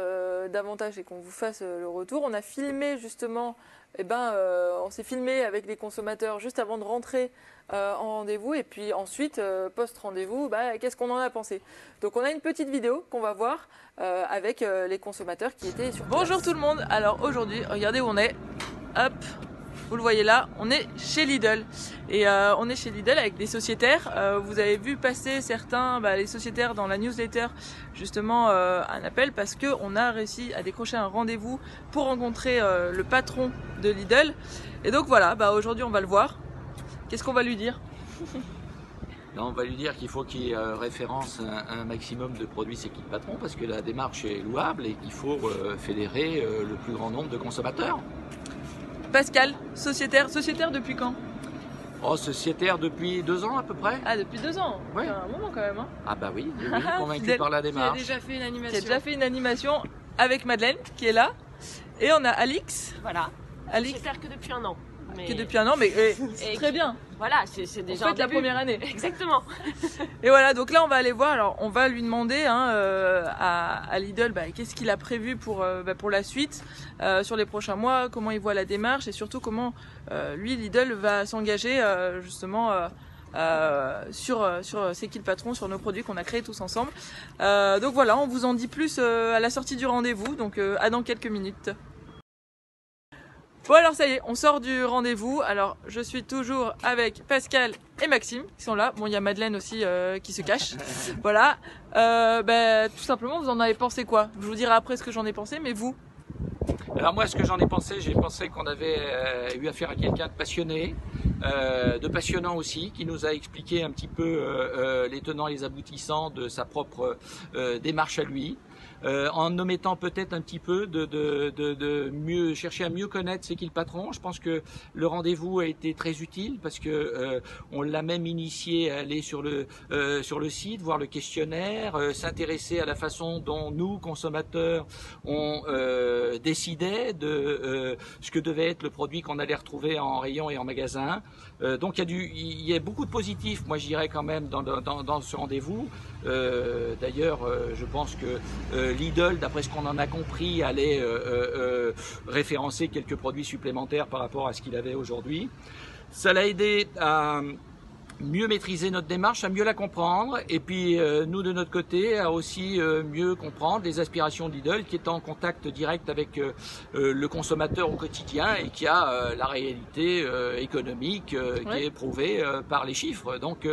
davantage et qu'on vous fasse le retour, on a filmé justement, on s'est filmé avec les consommateurs juste avant de rentrer en rendez-vous. Et puis ensuite, post-rendez-vous, qu'est-ce qu'on en a pensé? Donc on a une petite vidéo qu'on va voir avec les consommateurs qui étaient sur place. Bonjour tout le monde. Alors aujourd'hui, regardez où on est. Hop, vous le voyez là, on est chez Lidl. Et on est chez Lidl avec des sociétaires. Vous avez vu passer certains, les sociétaires dans la newsletter, justement un appel parce qu'on a réussi à décrocher un rendez-vous pour rencontrer le patron de Lidl. Et donc voilà, aujourd'hui on va le voir. Qu'est-ce qu'on va lui dire? Non, on va lui dire qu'il faut qu'il référence un maximum de produits C'est qui le patron parce que la démarche est louable et qu'il faut fédérer le plus grand nombre de consommateurs. Pascal, sociétaire depuis quand? Oh, sociétaire depuis 2 ans à peu près. Ah, depuis 2 ans? Oui. Un moment quand même. Hein. Ah bah oui, convaincu par la démarche. Qui a déjà fait une animation. Qui a déjà fait une animation avec Madeleine qui est là. Et on a Alix. Voilà. Alix. Sociétaire que depuis 1 an. Mais... Que depuis 1 an, mais c'est très bien. Voilà, c'est déjà. En fait, la première année. Exactement. Et voilà, donc là, on va aller voir. Alors, on va lui demander à Lidl qu'est-ce qu'il a prévu pour la suite, sur les prochains mois, comment il voit la démarche et surtout comment lui, Lidl, va s'engager justement sur C'est qui le patron, sur nos produits qu'on a créés tous ensemble. Donc voilà, on vous en dit plus à la sortie du rendez-vous. Donc à dans quelques minutes. Bon alors ça y est, on sort du rendez-vous. Alors je suis toujours avec Pascal et Maxime qui sont là. Bon, il y a Madeleine aussi qui se cache. Voilà. Tout simplement, vous en avez pensé quoi? Je vous dirai après ce que j'en ai pensé, mais vous? Alors moi, ce que j'en ai pensé, j'ai pensé qu'on avait eu affaire à quelqu'un de passionné, de passionnant aussi, qui nous a expliqué un petit peu les tenants et les aboutissants de sa propre démarche à lui. En omettant peut-être un petit peu de mieux chercher à mieux connaître C'est qui le patron. Je pense que le rendez-vous a été très utile parce que on l'a même initié à aller sur le site, voir le questionnaire, s'intéresser à la façon dont nous consommateurs on décidait de ce que devait être le produit qu'on allait retrouver en rayon et en magasin. Donc il y a beaucoup de positifs, moi je dirais quand même dans ce rendez-vous. D'ailleurs, je pense que Lidl, d'après ce qu'on en a compris, allait référencer quelques produits supplémentaires par rapport à ce qu'il avait aujourd'hui. Ça l'a aidé à mieux maîtriser notre démarche, à mieux la comprendre, et puis nous de notre côté à aussi mieux comprendre les aspirations de Lidl, qui est en contact direct avec le consommateur au quotidien et qui a la réalité économique qui est prouvée par les chiffres. Donc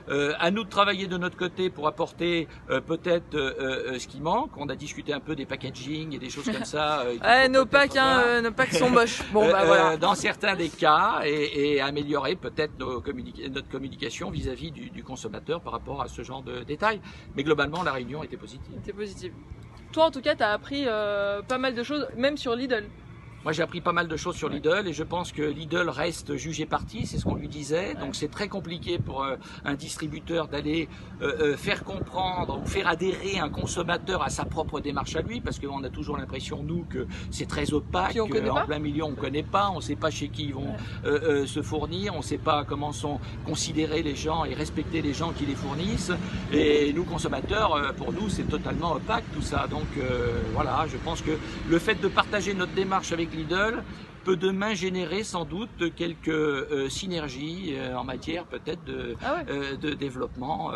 à nous de travailler de notre côté pour apporter peut-être ce qui manque. On a discuté un peu des packaging et des choses comme ça. Nos packs sont moches. Bon, voilà. Dans certains des cas, et améliorer peut-être notre communication vis-à-vis du consommateur par rapport à ce genre de détails. Mais globalement, la réunion était positive. C'était positive. Toi, en tout cas, tu as appris pas mal de choses, même sur Lidl. Moi, j'ai appris pas mal de choses sur Lidl et je pense que Lidl reste jugé parti, c'est ce qu'on lui disait. Donc, c'est très compliqué pour un distributeur d'aller faire comprendre ou faire adhérer un consommateur à sa propre démarche à lui, parce qu'on a toujours l'impression, nous, que c'est très opaque, en plein milieu, on ne connaît pas, on ne sait pas chez qui ils vont se fournir, on ne sait pas comment sont considérés les gens et respecter les gens qui les fournissent. Et nous, consommateurs, pour nous, c'est totalement opaque tout ça. Donc, voilà, je pense que le fait de partager notre démarche avec Lidl peut demain générer sans doute quelques synergies en matière peut-être de développement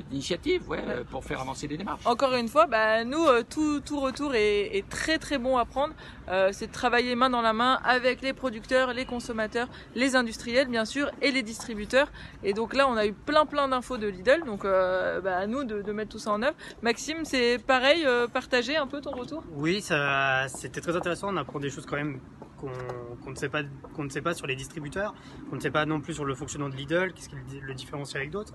d'initiatives pour faire avancer les démarches. Encore une fois, nous, tout retour est très très bon à prendre. C'est de travailler main dans la main avec les producteurs, les consommateurs, les industriels bien sûr et les distributeurs. Et donc là, on a eu plein d'infos de Lidl, donc à nous de mettre tout ça en œuvre. Maxime, c'est pareil, partager un peu ton retour? Oui, c'était très intéressant, on apprend des choses quand même qu'on ne sait pas sur les distributeurs, qu'on ne sait pas non plus sur le fonctionnement de Lidl, qu'est-ce qui le différencie avec d'autres,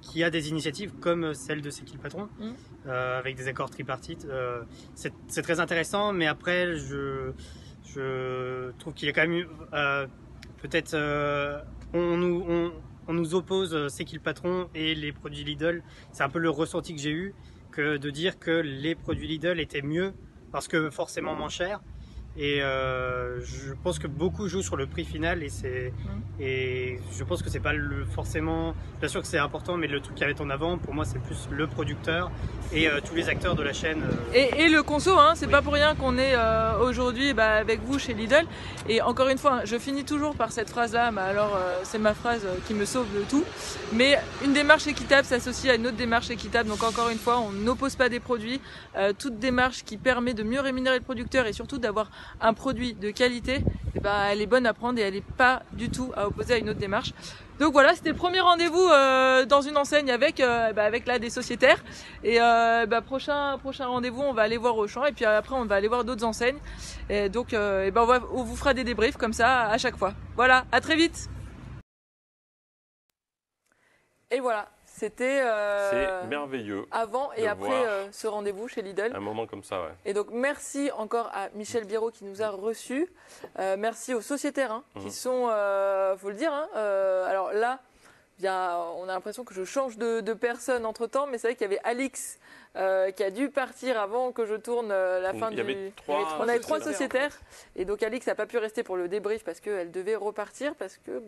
qui a des initiatives comme celle de C'est qui le patron, avec des accords tripartites. C'est très intéressant, mais après je trouve qu'il y a quand même eu peut-être on nous oppose C'est qui le patron et les produits Lidl. C'est un peu le ressenti que j'ai eu, que de dire que les produits Lidl étaient mieux parce que forcément moins chers. Et je pense que beaucoup jouent sur le prix final et je pense que c'est pas forcément, bien sûr que c'est important, mais le truc qui est en avant pour moi c'est plus le producteur et tous les acteurs de la chaîne. Et le conso, hein, c'est pas pour rien qu'on est aujourd'hui avec vous chez Lidl. Et encore une fois, je finis toujours par cette phrase-là, mais alors c'est ma phrase qui me sauve de tout. Mais une démarche équitable s'associe à une autre démarche équitable. Donc encore une fois, on n'oppose pas des produits. Toute démarche qui permet de mieux rémunérer le producteur et surtout d'avoir un produit de qualité, elle est bonne à prendre et elle n'est pas du tout à opposer à une autre démarche. Donc voilà, c'était le premier rendez-vous dans une enseigne avec là des sociétaires. Et prochain rendez-vous, on va aller voir Auchan et puis après on va aller voir d'autres enseignes. Et donc on vous fera des débriefs comme ça à chaque fois. Voilà, à très vite. Et voilà. C'était c'est merveilleux avant et après ce rendez-vous chez Lidl. Un moment comme ça, ouais. Et donc merci encore à Michel Biraud qui nous a reçus. Merci aux sociétaires qui sont, faut le dire. Alors là, on a l'impression que je change de personne entre temps, mais c'est vrai qu'il y avait Alix qui a dû partir avant que je tourne la fin du. On avait trois sociétaires et donc Alix n'a pas pu rester pour le débrief parce qu'elle devait repartir parce que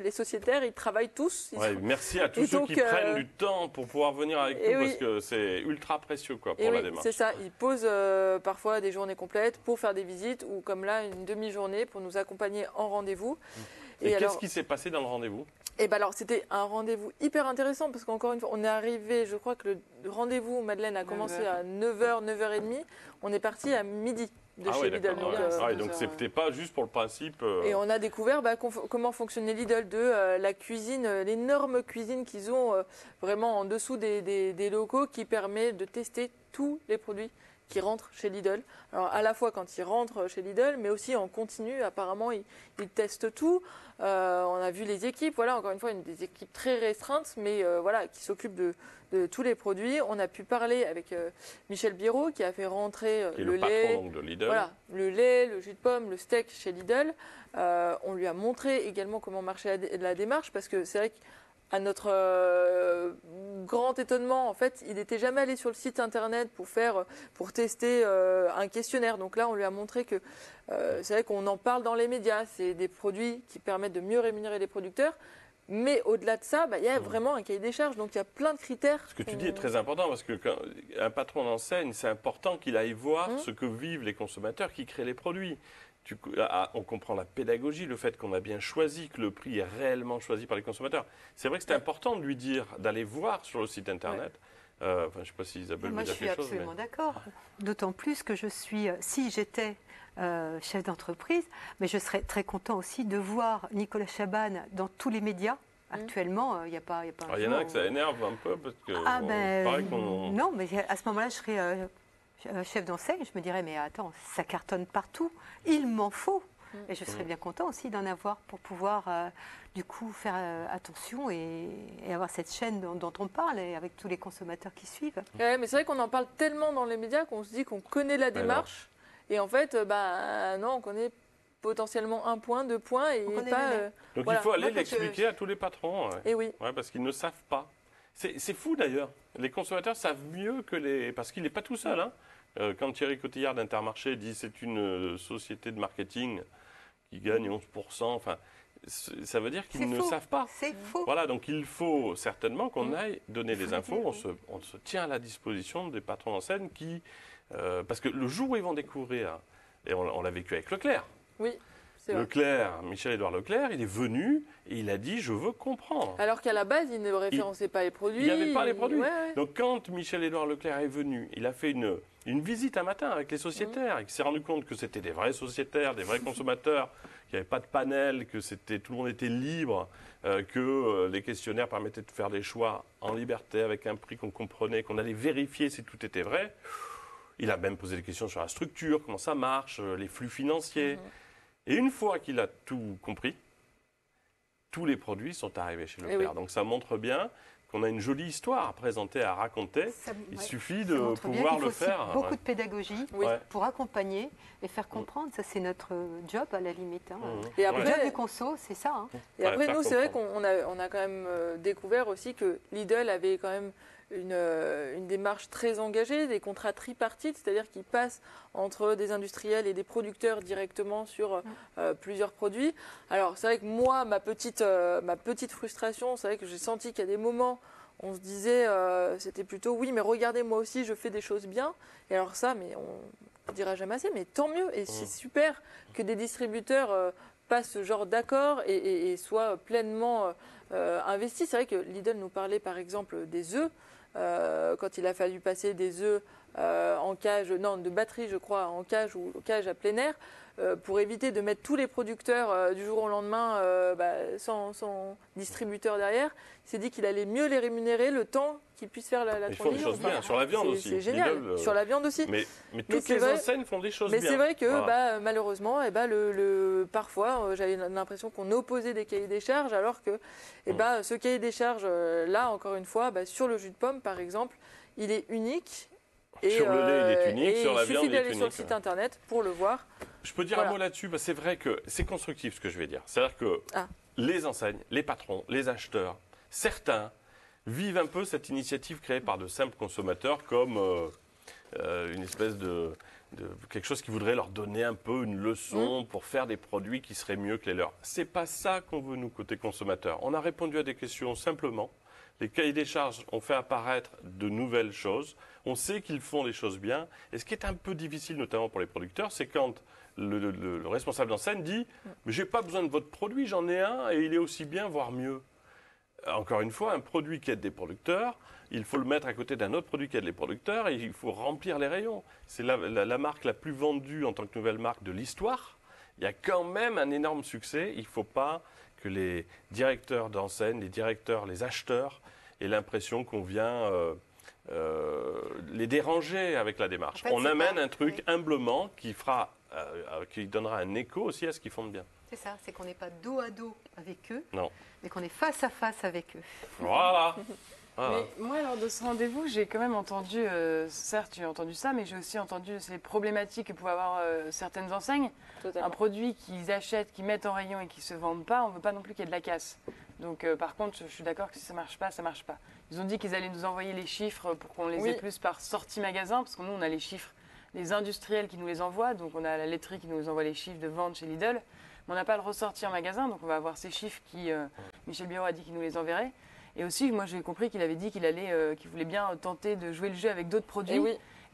les sociétaires ils travaillent tous. Merci à tous ceux qui prennent du temps pour pouvoir venir avec nous parce que c'est ultra précieux pour la démarche. C'est ça, ils posent parfois des journées complètes pour faire des visites ou comme là une demi-journée pour nous accompagner en rendez-vous. Et qu'est-ce qui s'est passé dans le rendez-vous ? Alors c'était un rendez-vous hyper intéressant parce qu'encore une fois, on est arrivé, je crois que le rendez-vous, Madeleine, a commencé à 9h, 9h30. On est parti à midi de chez Lidl. Donc c'était pas juste pour le principe. Et on a découvert comment fonctionnait Lidl, la cuisine, l'énorme cuisine qu'ils ont vraiment en dessous des locaux qui permet de tester tous les produits qui rentrent chez Lidl. Alors à la fois quand ils rentrent chez Lidl, mais aussi en continu. Apparemment, ils testent tout. On a vu les équipes. Voilà, encore une fois, des équipes très restreintes, mais qui s'occupent de tous les produits. On a pu parler avec Michel Biraud qui a fait rentrer le lait, patron, donc, de Lidl. Voilà, le lait, le jus de pomme, le steak chez Lidl. On lui a montré également comment marchait la démarche parce que c'est vrai que à notre grand étonnement, en fait, il n'était jamais allé sur le site internet pour tester un questionnaire. Donc là, on lui a montré que c'est vrai qu'on en parle dans les médias. C'est des produits qui permettent de mieux rémunérer les producteurs. Mais au-delà de ça, il y a vraiment un cahier des charges. Donc il y a plein de critères. Ce que tu dis est très important parce que quand un patron d'enseigne, c'est important qu'il aille voir ce que vivent les consommateurs qui créent les produits. On comprend la pédagogie, le fait qu'on a bien choisi, que le prix est réellement choisi par les consommateurs. C'est vrai que c'est important de lui dire, d'aller voir sur le site internet. Je ne sais pas si Isabelle vous a quelque chose. Moi, je suis absolument d'accord. D'autant plus que je suis, si j'étais chef d'entreprise, mais je serais très content aussi de voir Nicolas Chaban dans tous les médias. Actuellement, il n'y a pas. Il y en a que ça énerve un peu parce que paraît qu'on. Non, mais à ce moment-là, je serais chef d'enseigne, je me dirais, mais attends, ça cartonne partout, il m'en faut. Et je serais bien content aussi d'en avoir pour pouvoir, du coup, faire attention et avoir cette chaîne dont on parle et avec tous les consommateurs qui suivent. Ouais, mais c'est vrai qu'on en parle tellement dans les médias qu'on se dit qu'on connaît la démarche. Et en fait, non, on connaît potentiellement 1 point, 2 points. Et pas, donc il faut aller l'expliquer à tous les patrons. Et oui. Parce qu'ils ne savent pas. C'est fou d'ailleurs. Les consommateurs savent mieux que les. Parce qu'il n'est pas tout seul. Quand Thierry Cotillard d'Intermarché dit c'est une société de marketing qui gagne 11%, enfin, ça veut dire qu'ils ne savent pas. C'est faux. Voilà, donc il faut certainement qu'on aille donner les infos. On se tient à la disposition des patrons d'enseigne qui. Parce que le jour où ils vont découvrir, et on l'a vécu avec Leclerc. Oui. Leclerc, Michel-Édouard Leclerc, il est venu et il a dit « je veux comprendre ». Alors qu'à la base, il ne référençait pas les produits. Il n'y avait pas les produits. Ouais. Donc quand Michel-Édouard Leclerc est venu, il a fait une visite un matin avec les sociétaires et il s'est rendu compte que c'était des vrais sociétaires, des vrais consommateurs, qu'il n'y avait pas de panel, que tout le monde était libre, que les questionnaires permettaient de faire des choix en liberté avec un prix qu'on comprenait, qu'on allait vérifier si tout était vrai. Il a même posé des questions sur la structure, comment ça marche, les flux financiers. Et une fois qu'il a tout compris, tous les produits sont arrivés chez Leclerc. Donc ça montre bien qu'on a une jolie histoire à présenter, à raconter. Il suffit de pouvoir le faire. Beaucoup de pédagogie pour accompagner et faire comprendre. Ça, c'est notre job à la limite. Et après, le job du conso, c'est ça. Et après, nous, c'est vrai qu'on a quand même découvert aussi que Lidl avait quand même une démarche très engagée, des contrats tripartites, c'est-à-dire qu'ils passent entre des industriels et des producteurs directement sur plusieurs produits. Alors c'est vrai que moi, ma petite frustration, c'est vrai que j'ai senti qu'à des moments, on se disait, c'était plutôt, oui, mais regardez, moi aussi, je fais des choses bien. Et alors ça, mais on ne dira jamais assez, mais tant mieux. Et c'est super que des distributeurs passent ce genre d'accord et soient pleinement investis. C'est vrai que Lidl nous parlait, par exemple, des œufs. Quand il a fallu passer des œufs en cage, non, de batterie, je crois, en cage ou cage à plein air, pour éviter de mettre tous les producteurs du jour au lendemain sans distributeur derrière. Il s'est dit qu'il allait mieux les rémunérer le temps qu'ils puissent faire la transition. Ils font des choses bien, sur la viande aussi. C'est génial, Lidl, sur la viande aussi. Mais toutes les enseignes font des choses bien. Mais c'est vrai que malheureusement, parfois, j'avais l'impression qu'on opposait des cahiers des charges, alors que ce cahier des charges, là, encore une fois, sur le jus de pomme, par exemple, il est unique. Et, sur le lait, il est unique, sur la viande, il est unique. Il suffit d'aller sur le site internet pour le voir. Je peux dire un mot là-dessus, c'est vrai que c'est constructif ce que je vais dire. C'est-à-dire que les enseignes, les patrons, les acheteurs, certains vivent un peu cette initiative créée par de simples consommateurs comme une espèce de quelque chose qui voudrait leur donner un peu une leçon pour faire des produits qui seraient mieux que les leurs. C'est pas ça qu'on veut nous côté consommateurs. On a répondu à des questions simplement. Les cahiers des charges ont fait apparaître de nouvelles choses. On sait qu'ils font des choses bien. Et ce qui est un peu difficile, notamment pour les producteurs, c'est quand le responsable d'enseigne dit « Mais j'ai pas besoin de votre produit, j'en ai un et il est aussi bien, voire mieux ». Encore une fois, un produit qui aide des producteurs, il faut le mettre à côté d'un autre produit qui aide les producteurs et il faut remplir les rayons. C'est la marque la plus vendue en tant que nouvelle marque de l'histoire. Il y a quand même un énorme succès. Il ne faut pas que les directeurs d'enseigne, les directeurs, les acheteurs aient l'impression qu'on vient les déranger avec la démarche. On amène un truc humblement qui donnera un écho aussi à ce qu'ils font de bien. C'est ça, c'est qu'on n'est pas dos à dos avec eux, non, mais qu'on est face à face avec eux. Voilà. Mais moi, lors de ce rendez-vous, j'ai quand même entendu, certes, j'ai entendu ça, mais j'ai aussi entendu ces problématiques que pouvaient avoir certaines enseignes. Totalement. Un produit qu'ils achètent, qu'ils mettent en rayon et qui ne se vendent pas, on ne veut pas non plus qu'il y ait de la casse. Donc, par contre, je suis d'accord que si ça ne marche pas, ça ne marche pas. Ils ont dit qu'ils allaient nous envoyer les chiffres pour qu'on les ait plus par sortie magasin, parce que nous, on a les chiffres, les industriels qui nous les envoient, donc on a la laiterie qui nous envoie les chiffres de vente chez Lidl. Mais on n'a pas le ressorti en magasin, donc on va avoir ces chiffres qui, Michel Birot a dit qu'il nous les enverrait. Et aussi, moi, j'ai compris qu'il avait dit qu'il voulait bien tenter de jouer le jeu avec d'autres produits.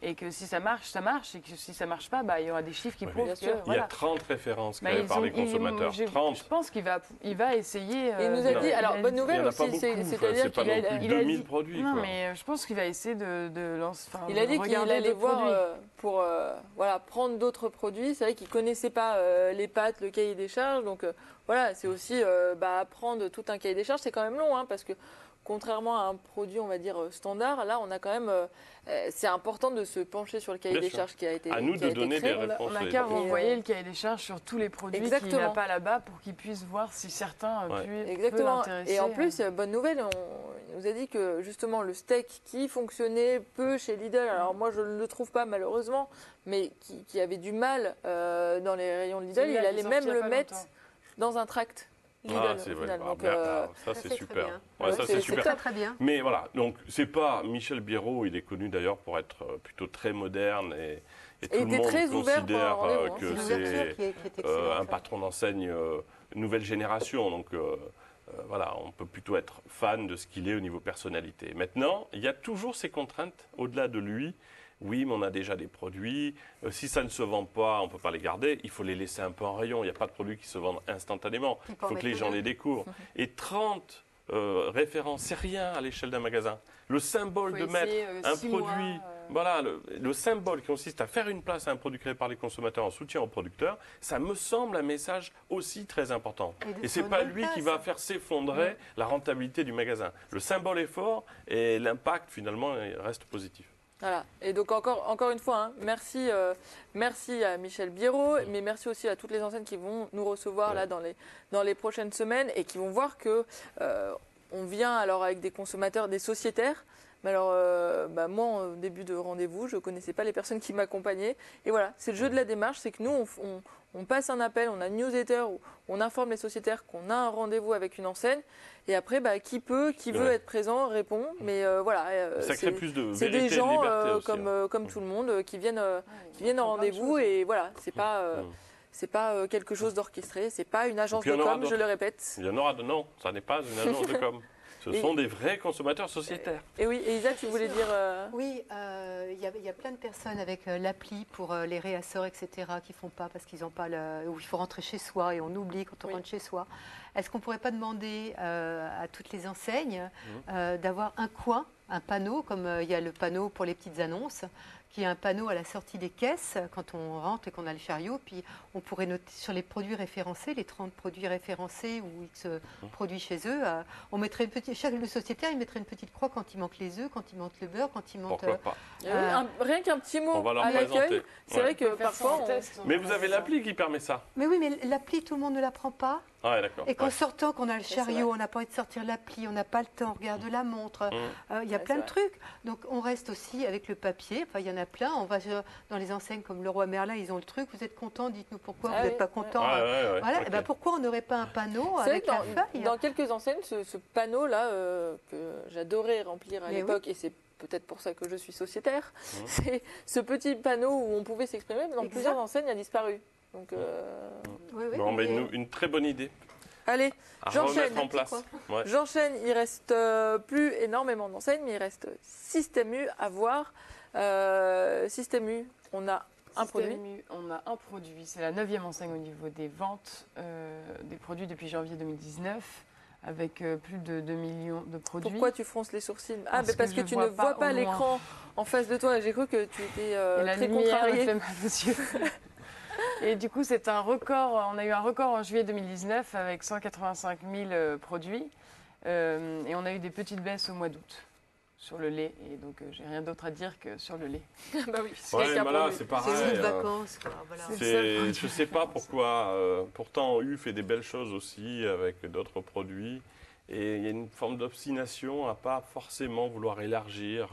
Et que si ça marche, ça marche. Et que si ça ne marche pas, il y aura des chiffres qui prouvent que... Il y a 30 références créées par les consommateurs. 30. Je pense qu'il va essayer... Il nous a dit... Alors, bonne nouvelle aussi, c'est-à-dire qu'il a dit... 2000 produits. Non, mais je pense qu'il va essayer de lancer... Il a dit qu'il allait voir pour prendre d'autres produits. C'est vrai qu'il ne connaissait pas les pâtes, le cahier des charges. Donc, c'est aussi apprendre tout un cahier des charges. C'est quand même long, parce que contrairement à un produit, on va dire, standard, là, on a quand même... c'est important de se pencher sur le cahier des charges qui a été créé. À nous de donner des réponses. On n'a qu'à renvoyer le cahier des charges sur tous les produits qu'il n'a pas là-bas pour qu'ils puissent voir si certains peuvent l'intéresser. Et en plus, bonne nouvelle, on nous a dit que justement le steak qui fonctionnait peu chez Lidl, alors moi je ne le trouve pas malheureusement, mais qui avait du mal dans les rayons de Lidl, il allait même le mettre dans un tract. C'est vrai. Donc, ça c'est super. Ça c'est super. Très bien. Mais voilà, donc c'est pas Michel Birot, il est connu d'ailleurs pour être plutôt très moderne et tout le monde considère que c'est un patron d'enseigne nouvelle génération. Donc on peut plutôt être fan de ce qu'il est au niveau personnalité. Maintenant, il y a toujours ces contraintes au-delà de lui. Oui, mais on a déjà des produits. Si ça ne se vend pas, on ne peut pas les garder. Il faut les laisser un peu en rayon. Il n'y a pas de produits qui se vendent instantanément. Il faut que les gens les découvrent. Et 30 références, c'est rien à l'échelle d'un magasin. Le symbole de mettre un produit... Voilà, le symbole qui consiste à faire une place à un produit créé par les consommateurs en soutien aux producteurs, ça me semble un message aussi très important. Et ce n'est pas lui qui va faire s'effondrer la rentabilité du magasin. Le symbole est fort et l'impact, finalement, reste positif. Voilà. Et donc encore une fois, merci à Michel Birot, mais merci aussi à toutes les enseignes qui vont nous recevoir là dans les prochaines semaines et qui vont voir que on vient alors avec des consommateurs, des sociétaires. Mais alors, moi, au début de rendez-vous, je ne connaissais pas les personnes qui m'accompagnaient. Et voilà, c'est le jeu de la démarche, c'est que nous, on passe un appel, on a une newsletter où on informe les sociétaires qu'on a un rendez-vous avec une enseigne. Et après, qui veut être présent, répond. Mais voilà, ça crée plus de c'est vérité des gens et de liberté aussi, comme tout le monde qui viennent en rendez-vous. Et voilà, c'est pas quelque chose d'orchestré, c'est pas une agence de com, je le répète. Il y en aura non, ça n'est pas une agence de com. Ce sont des vrais consommateurs sociétaires. Et oui, et Isa, tu voulais dire... Oui, il y a plein de personnes avec l'appli pour les réasseurs, etc., qui ne font pas parce qu'ils n'ont pas où il faut rentrer chez soi et on oublie quand on rentre chez soi. Est-ce qu'on ne pourrait pas demander à toutes les enseignes d'avoir un coin, un panneau, comme il y a le panneau pour les petites annonces, qui est un panneau à la sortie des caisses quand on rentre et qu'on a le chariot, puis on pourrait noter sur les produits référencés, les 30 produits référencés ou X produits chez eux, on mettrait chaque sociétaire il mettrait une petite croix quand il manque les œufs, quand il manque le beurre, quand il manque... Pourquoi pas rien qu'un petit mot à l'accueil, présenter. C'est vrai que parfois... Mais vous avez l'appli qui permet ça. Mais oui, mais l'appli, tout le monde ne la prend pas. Ah, d'accord. Et qu'en sortant, qu'on a le chariot, on n'a pas envie de sortir l'appli, on n'a pas le temps, on regarde la montre, il y a plein de trucs. Donc on reste aussi avec le papier, enfin il y en a plein, on va dans les enseignes comme Leroy Merlin, ils ont le truc, vous êtes content, dites-nous pourquoi, vous n'êtes pas content. Voilà, okay. Et pourquoi on n'aurait pas un panneau avec la feuille? Dans quelques enseignes, ce panneau-là, que j'adorais remplir à l'époque, et c'est peut-être pour ça que je suis sociétaire, c'est ce petit panneau où on pouvait s'exprimer, mais dans plusieurs enseignes, a disparu. Donc, une très bonne idée. Allez, j'enchaîne. J'enchaîne, il reste plus énormément d'enseignes, mais il reste Système U à voir. Système U, on a un produit. On a un produit, c'est la 9e enseigne au niveau des ventes des produits depuis janvier 2019, avec plus de 2 millions de produits. Pourquoi tu fronces les sourcils? Parce que tu ne vois pas l'écran en face de toi. J'ai cru que tu étais très contrarié. Fait mal aux yeux. Et du coup, c'est un record. On a eu un record en juillet 2019 avec 185 000 produits. Et on a eu des petites baisses au mois d'août sur le lait. Et donc, j'ai rien d'autre à dire que sur le lait. Bah oui, c'est pareil. C'est une vacances, quoi. Voilà. Je ne sais pas pourquoi. Pourtant, U fait des belles choses aussi avec d'autres produits. Et il y a une forme d'obstination à pas forcément vouloir élargir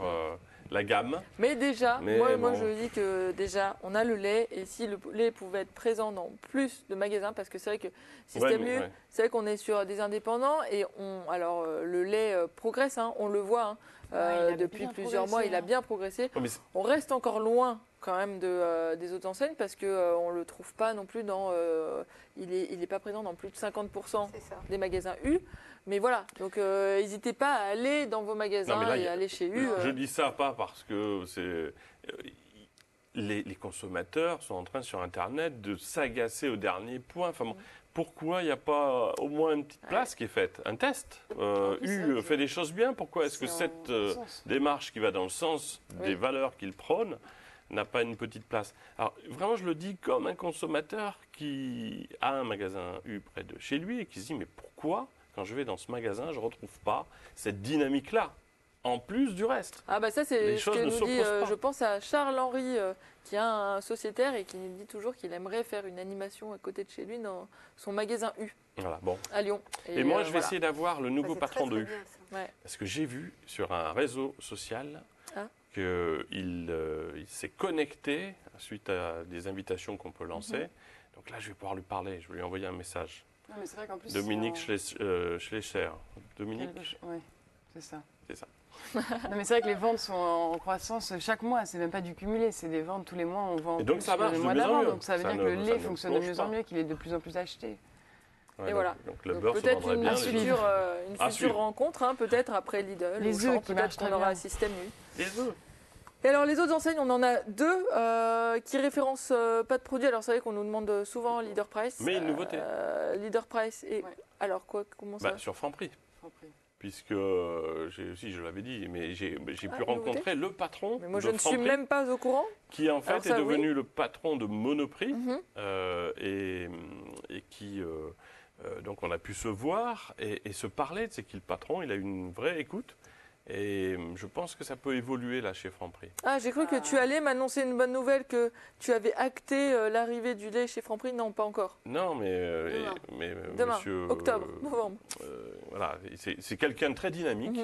la gamme. Mais déjà, moi je dis que déjà, on a le lait. Et si le lait pouvait être présent dans plus de magasins, parce que c'est vrai que Système U, c'est vrai qu'on est sur des indépendants. Et le lait progresse, on le voit. Depuis plusieurs mois, il a bien progressé. On reste encore loin quand même des autres enseignes parce qu'on ne le trouve pas non plus il n'est pas présent dans plus de 50% des magasins U. Mais voilà, donc n'hésitez pas à aller dans vos magasins et aller chez U. Je dis ça pas parce que les consommateurs sont en train sur Internet de s'agacer au dernier point. Enfin, pourquoi il n'y a pas au moins une petite place qui est faite? Un test. U fait des choses bien. Pourquoi est-ce que cette démarche qui va dans le sens des valeurs qu'il prône n'a pas une petite place? Alors vraiment, je le dis comme un consommateur qui a un magasin U près de chez lui et qui se dit mais pourquoi quand je vais dans ce magasin, je ne retrouve pas cette dynamique-là, en plus du reste. Ça, c'est ce que nous dit, je pense à Charles-Henri, qui est un sociétaire et qui nous dit toujours qu'il aimerait faire une animation à côté de chez lui dans son magasin U, à Lyon. Et moi, je vais essayer d'avoir le nouveau patron de U. Parce que j'ai vu sur un réseau social qu'il s'est connecté suite à des invitations qu'on peut lancer. Donc là, je vais pouvoir lui parler, je vais lui envoyer un message. Non, mais c'est vrai qu'en plus, Dominique Schleicher. Dominique Oui, c'est ça. C'est ça. Non, mais c'est vrai que les ventes sont en croissance chaque mois. C'est même pas du cumulé, c'est des ventes tous les mois. On vend et donc ça marche de mieux en mieux. Donc ça veut dire que le lait fonctionne de mieux en mieux, qu'il est de plus en plus acheté. Et voilà. Donc le beurre peut-être une future rencontre, peut-être après Lidl. Les œufs, peut-être qu'on aura un Système U. Les œufs. Et alors les autres enseignes, on en a deux qui référencent pas de produits. Alors c'est vrai qu'on nous demande souvent Leader Price. Mais une nouveauté. Leader Price et alors quoi, comment ça? Sur Franprix. Puisque je l'avais dit, mais j'ai pu rencontrer le patron. Mais moi je ne suis même pas au courant. Qui en fait est devenu le patron de Monoprix et qui donc on a pu se voir et se parler. C'est qui le patron? Il a une vraie écoute. Et je pense que ça peut évoluer là chez Franprix. Ah, j'ai cru que tu allais m'annoncer une bonne nouvelle, que tu avais acté l'arrivée du lait chez Franprix. Non, pas encore. Non, mais Demain, monsieur, octobre, novembre. Voilà, c'est quelqu'un de très dynamique,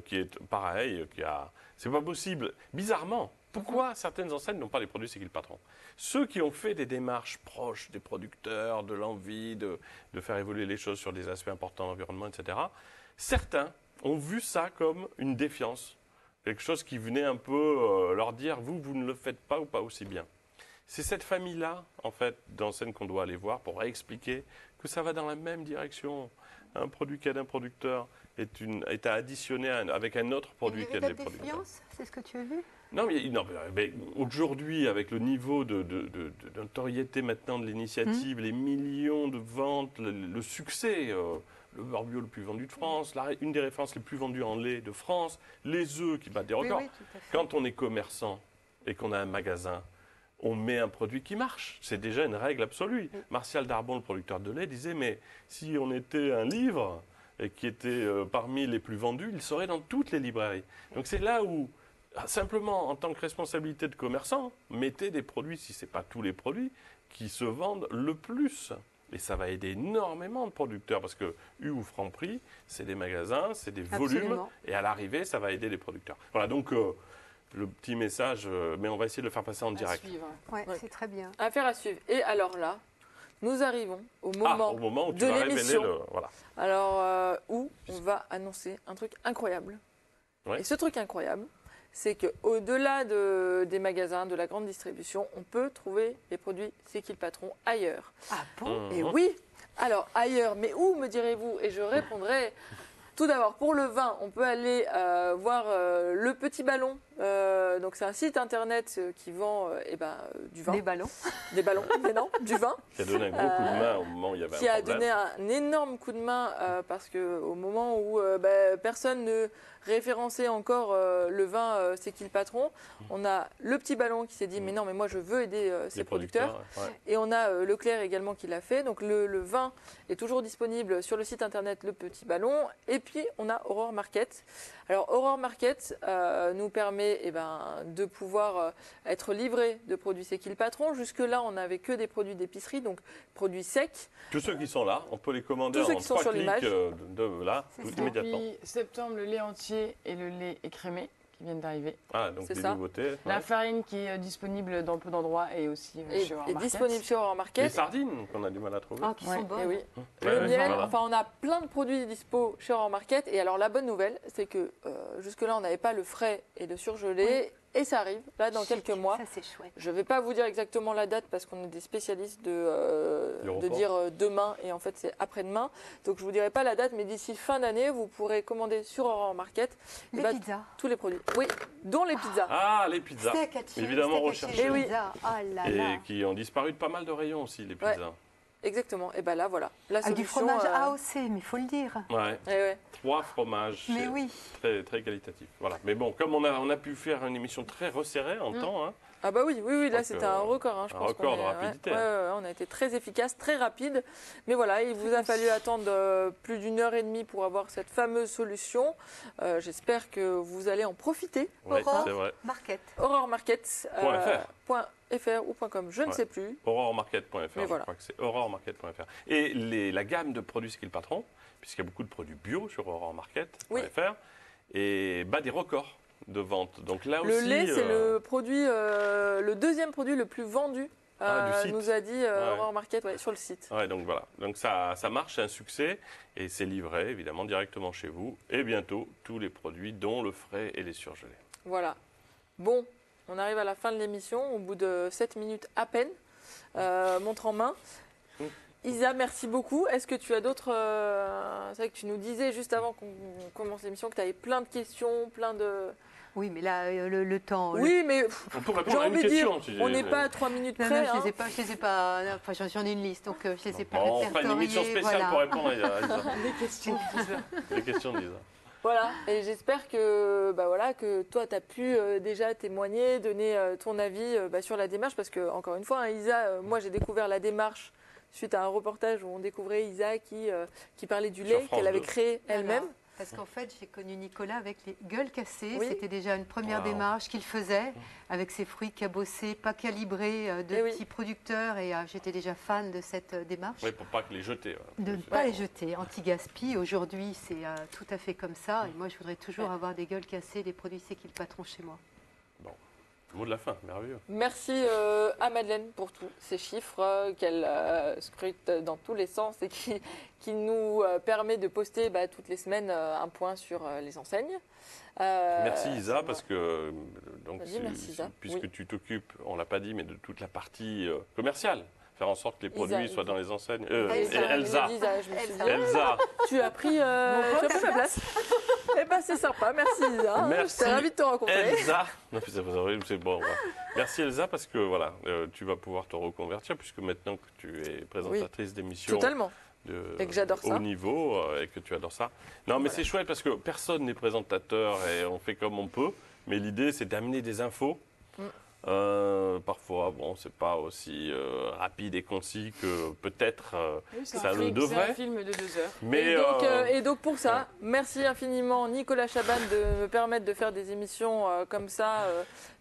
qui est pareil, c'est pas possible. Bizarrement, pourquoi certaines enseignes n'ont pas les produits C'est qui le patron? Ceux qui ont fait des démarches proches des producteurs, de l'envie de faire évoluer les choses sur des aspects importants de l'environnement, etc., certains ont vu ça comme une défiance, quelque chose qui venait un peu leur dire vous ne le faites pas ou pas aussi bien. C'est cette famille-là, en fait, d'enseignes qu'on doit aller voir pour expliquer que ça va dans la même direction. Un produit qui aide un producteur est à additionner avec un autre produit qui aide les producteurs. Défiance, c'est ce que tu as vu? Non, mais aujourd'hui, avec le niveau de notoriété maintenant de l'initiative, les millions de ventes, le succès, le beurre bio le plus vendu de France, une des références les plus vendues en lait de France, les œufs qui battent des records. Oui, tout à fait. Quand on est commerçant et qu'on a un magasin, on met un produit qui marche. C'est déjà une règle absolue. Martial Darbon, le producteur de lait, disait, mais si on était un livre et qui était parmi les plus vendus, il serait dans toutes les librairies. Donc c'est là où, simplement, en tant que responsabilité de commerçant, mettez des produits, si ce n'est pas tous les produits, qui se vendent le plus. Et ça va aider énormément de producteurs, parce que U ou Franprix, c'est des magasins, c'est des volumes, Absolument. et à l'arrivée, ça va aider les producteurs. Voilà, donc le petit message, mais on va essayer de le faire passer en direct. Ouais, Ouais. c'est très bien. Affaire à suivre. Et alors là, nous arrivons au moment Où tu de vas révéler l'émission. voilà. Alors, où on va annoncer un truc incroyable. Ouais. Et ce truc incroyable, c'est qu'au-delà des magasins, de la grande distribution, on peut trouver les produits C'est qui le patron ailleurs. Ah bon? Et oui, alors ailleurs, mais où, me direz-vous? Et je répondrai, tout d'abord, pour le vin, on peut aller voir Le Petit Ballon. Donc c'est un site internet qui vend du vin. Des ballons. Des ballons, mais non, du vin. Qui a donné un gros coup de main au moment où il y avait Qui un a problème. donné un énorme coup de main parce qu'au moment où personne ne référençait encore le vin C'est qui le patron, on a Le Petit Ballon qui s'est dit mais non, mais moi je veux aider ces Les producteurs. ouais. Et on a Leclerc également qui l'a fait. Donc le vin est toujours disponible sur le site internet Le Petit Ballon. Et puis on a Aurore Market. Alors Aurore Market nous permet de pouvoir être livré de produits C'est qui le patron. Jusque-là, on n'avait que des produits d'épicerie, donc produits secs. Tous ceux qui sont là, on peut les commander Tous ceux en qui sont 3 sur clics l'image. là, C'est tout ça. immédiatement. Depuis septembre, le lait entier et le lait écrémé qui viennent d'arriver. Ah, donc C'est des ça. nouveautés. La ouais. farine qui est disponible dans peu d'endroits et aussi chez Aurore est Market. disponible sur Aurore Les Market. sardines qu'on a du mal à trouver. Ah, qui Ouais. sont Et bonnes. oui. Ouais, Le ouais, miel, voilà. enfin on a plein de produits dispo chez Aurore Market. Et alors la bonne nouvelle, c'est que jusque-là, on n'avait pas le frais et le surgelé. Et ça arrive, là, dans quelques mois. Ça, c'est chouette. Je ne vais pas vous dire exactement la date parce qu'on est des spécialistes de report. dire demain et en fait c'est après-demain. Donc je ne vous dirai pas la date, mais d'ici fin d'année, vous pourrez commander sur Aurore Market Les pizzas. tous les produits. Oui, dont les pizzas. Ah, les pizzas. Steak haché, Évidemment steak haché, recherchées. Eh oui. pizza. Ah là Et là. qui ont disparu de pas mal de rayons aussi, les Ouais. pizzas. Exactement. Et bien là, voilà. La Avec du solution, fromage AOC, mais il faut le dire. Ouais. eh ouais. 3 fromages. Mais c'est oui. Très, très qualitatif. Voilà. Mais bon, comme on a pu faire une émission très resserrée en temps, hein, Ah bah oui, là crois c'était que un record. Hein, je un pense record qu'on de est- rapidité, ouais, on a été très efficace, très rapide. Mais voilà, il vous a fallu attendre plus d'une heure et demie pour avoir cette fameuse solution. J'espère que vous allez en profiter. ouais, Aurore. c'est vrai. Market. Aurore Market. .fr. .fr ou .com, je ne Ouais. sais plus. Auroremarket.fr, Mais je voilà. crois que c'est auroremarket.fr. Et la gamme de produits C'est qui le patron, puisqu'il y a beaucoup de produits bio sur auroremarket.fr, Oui. et bat des records de vente. Donc là Le aussi, lait, c'est le produit, le deuxième produit le plus vendu, du site. nous a dit Aurore Market sur le site. Ouais, donc voilà. Donc ça marche, c'est un succès, et c'est livré évidemment directement chez vous. Et bientôt, tous les produits, dont le frais et les surgelés. Voilà. Bon, on arrive à la fin de l'émission, au bout de 7 minutes à peine, montre en main. Isa, merci beaucoup. Est-ce que tu as d'autres... c'est vrai que tu nous disais juste avant qu'on commence l'émission que tu avais plein de questions, plein de... Oui, mais là, le temps. Oui, mais On peut j'ai répondre à une envie de dire, question. on n'est pas à 3 minutes Non, près. non, je hein. les ai pas. Enfin, j'en ai une liste, donc je les ai pas Bon, on fera une émission répertoriées. spéciale Voilà. pour répondre à Isa. Des questions. Les questions d'Isa. Voilà, et j'espère que, que toi, tu as pu déjà témoigner, donner ton avis sur la démarche, parce que, encore une fois, hein, Isa, moi j'ai découvert la démarche suite à un reportage où on découvrait Isa qui parlait du Sur lait France qu'elle avait 2. créé elle-même. Parce qu'en fait, j'ai connu Nicolas avec les gueules cassées. Oui. C'était déjà une première démarche qu'il faisait avec ses fruits cabossés, pas calibrés, de petits producteurs. Et j'étais déjà fan de cette démarche. Oui, pour pas que les jeter. De ne pas les jeter. Anti-gaspi, aujourd'hui, c'est tout à fait comme ça. Et moi, je voudrais toujours avoir des gueules cassées, des produits C'est qui le patron chez moi. Bon. Mot de la fin, merveilleux. Merci à Madeleine pour tous ces chiffres qu'elle scrute dans tous les sens et qui nous permet de poster toutes les semaines un point sur les enseignes. Merci Isa, parce que donc, merci, Isa. Puisque tu t'occupes, on ne l'a pas dit, mais de toute la partie commerciale. Faire en sorte que les produits soient dans les enseignes. Elsa. Tu as pris ma place. Eh ben c'est sympa, merci Elsa. Merci. J'étais ravie de te rencontrer. Elsa. Non, c'est bon. Merci Elsa, parce que voilà, tu vas pouvoir te reconvertir, puisque maintenant que tu es présentatrice d'émissions. Totalement. Et que j'adore ça. Haut niveau, et que tu adores ça. Non, mais c'est chouette parce que personne n'est présentateur et on fait comme on peut. Mais l'idée, c'est d'amener des infos. Parfois, bon, c'est pas aussi rapide et concis que peut-être ça le devrait. C'est un film de 2 heures. Mais et donc pour ça, merci infiniment Nicolas Chaban de me permettre de faire des émissions comme ça,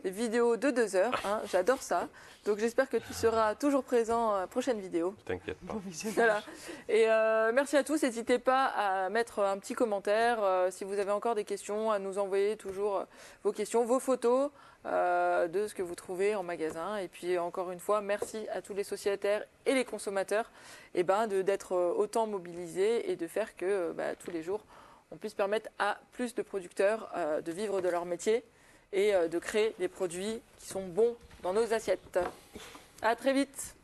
des vidéos de 2 heures. Hein, j'adore ça. Donc j'espère que tu seras toujours présent à la prochaine vidéo. T'inquiète pas. Voilà. Et merci à tous. N'hésitez pas à mettre un petit commentaire si vous avez encore des questions, à nous envoyer toujours vos questions, vos photos. De ce que vous trouvez en magasin. Et puis encore une fois, merci à tous les sociétaires et les consommateurs d'être autant mobilisés et de faire que tous les jours, on puisse permettre à plus de producteurs de vivre de leur métier et de créer des produits qui sont bons dans nos assiettes. À très vite.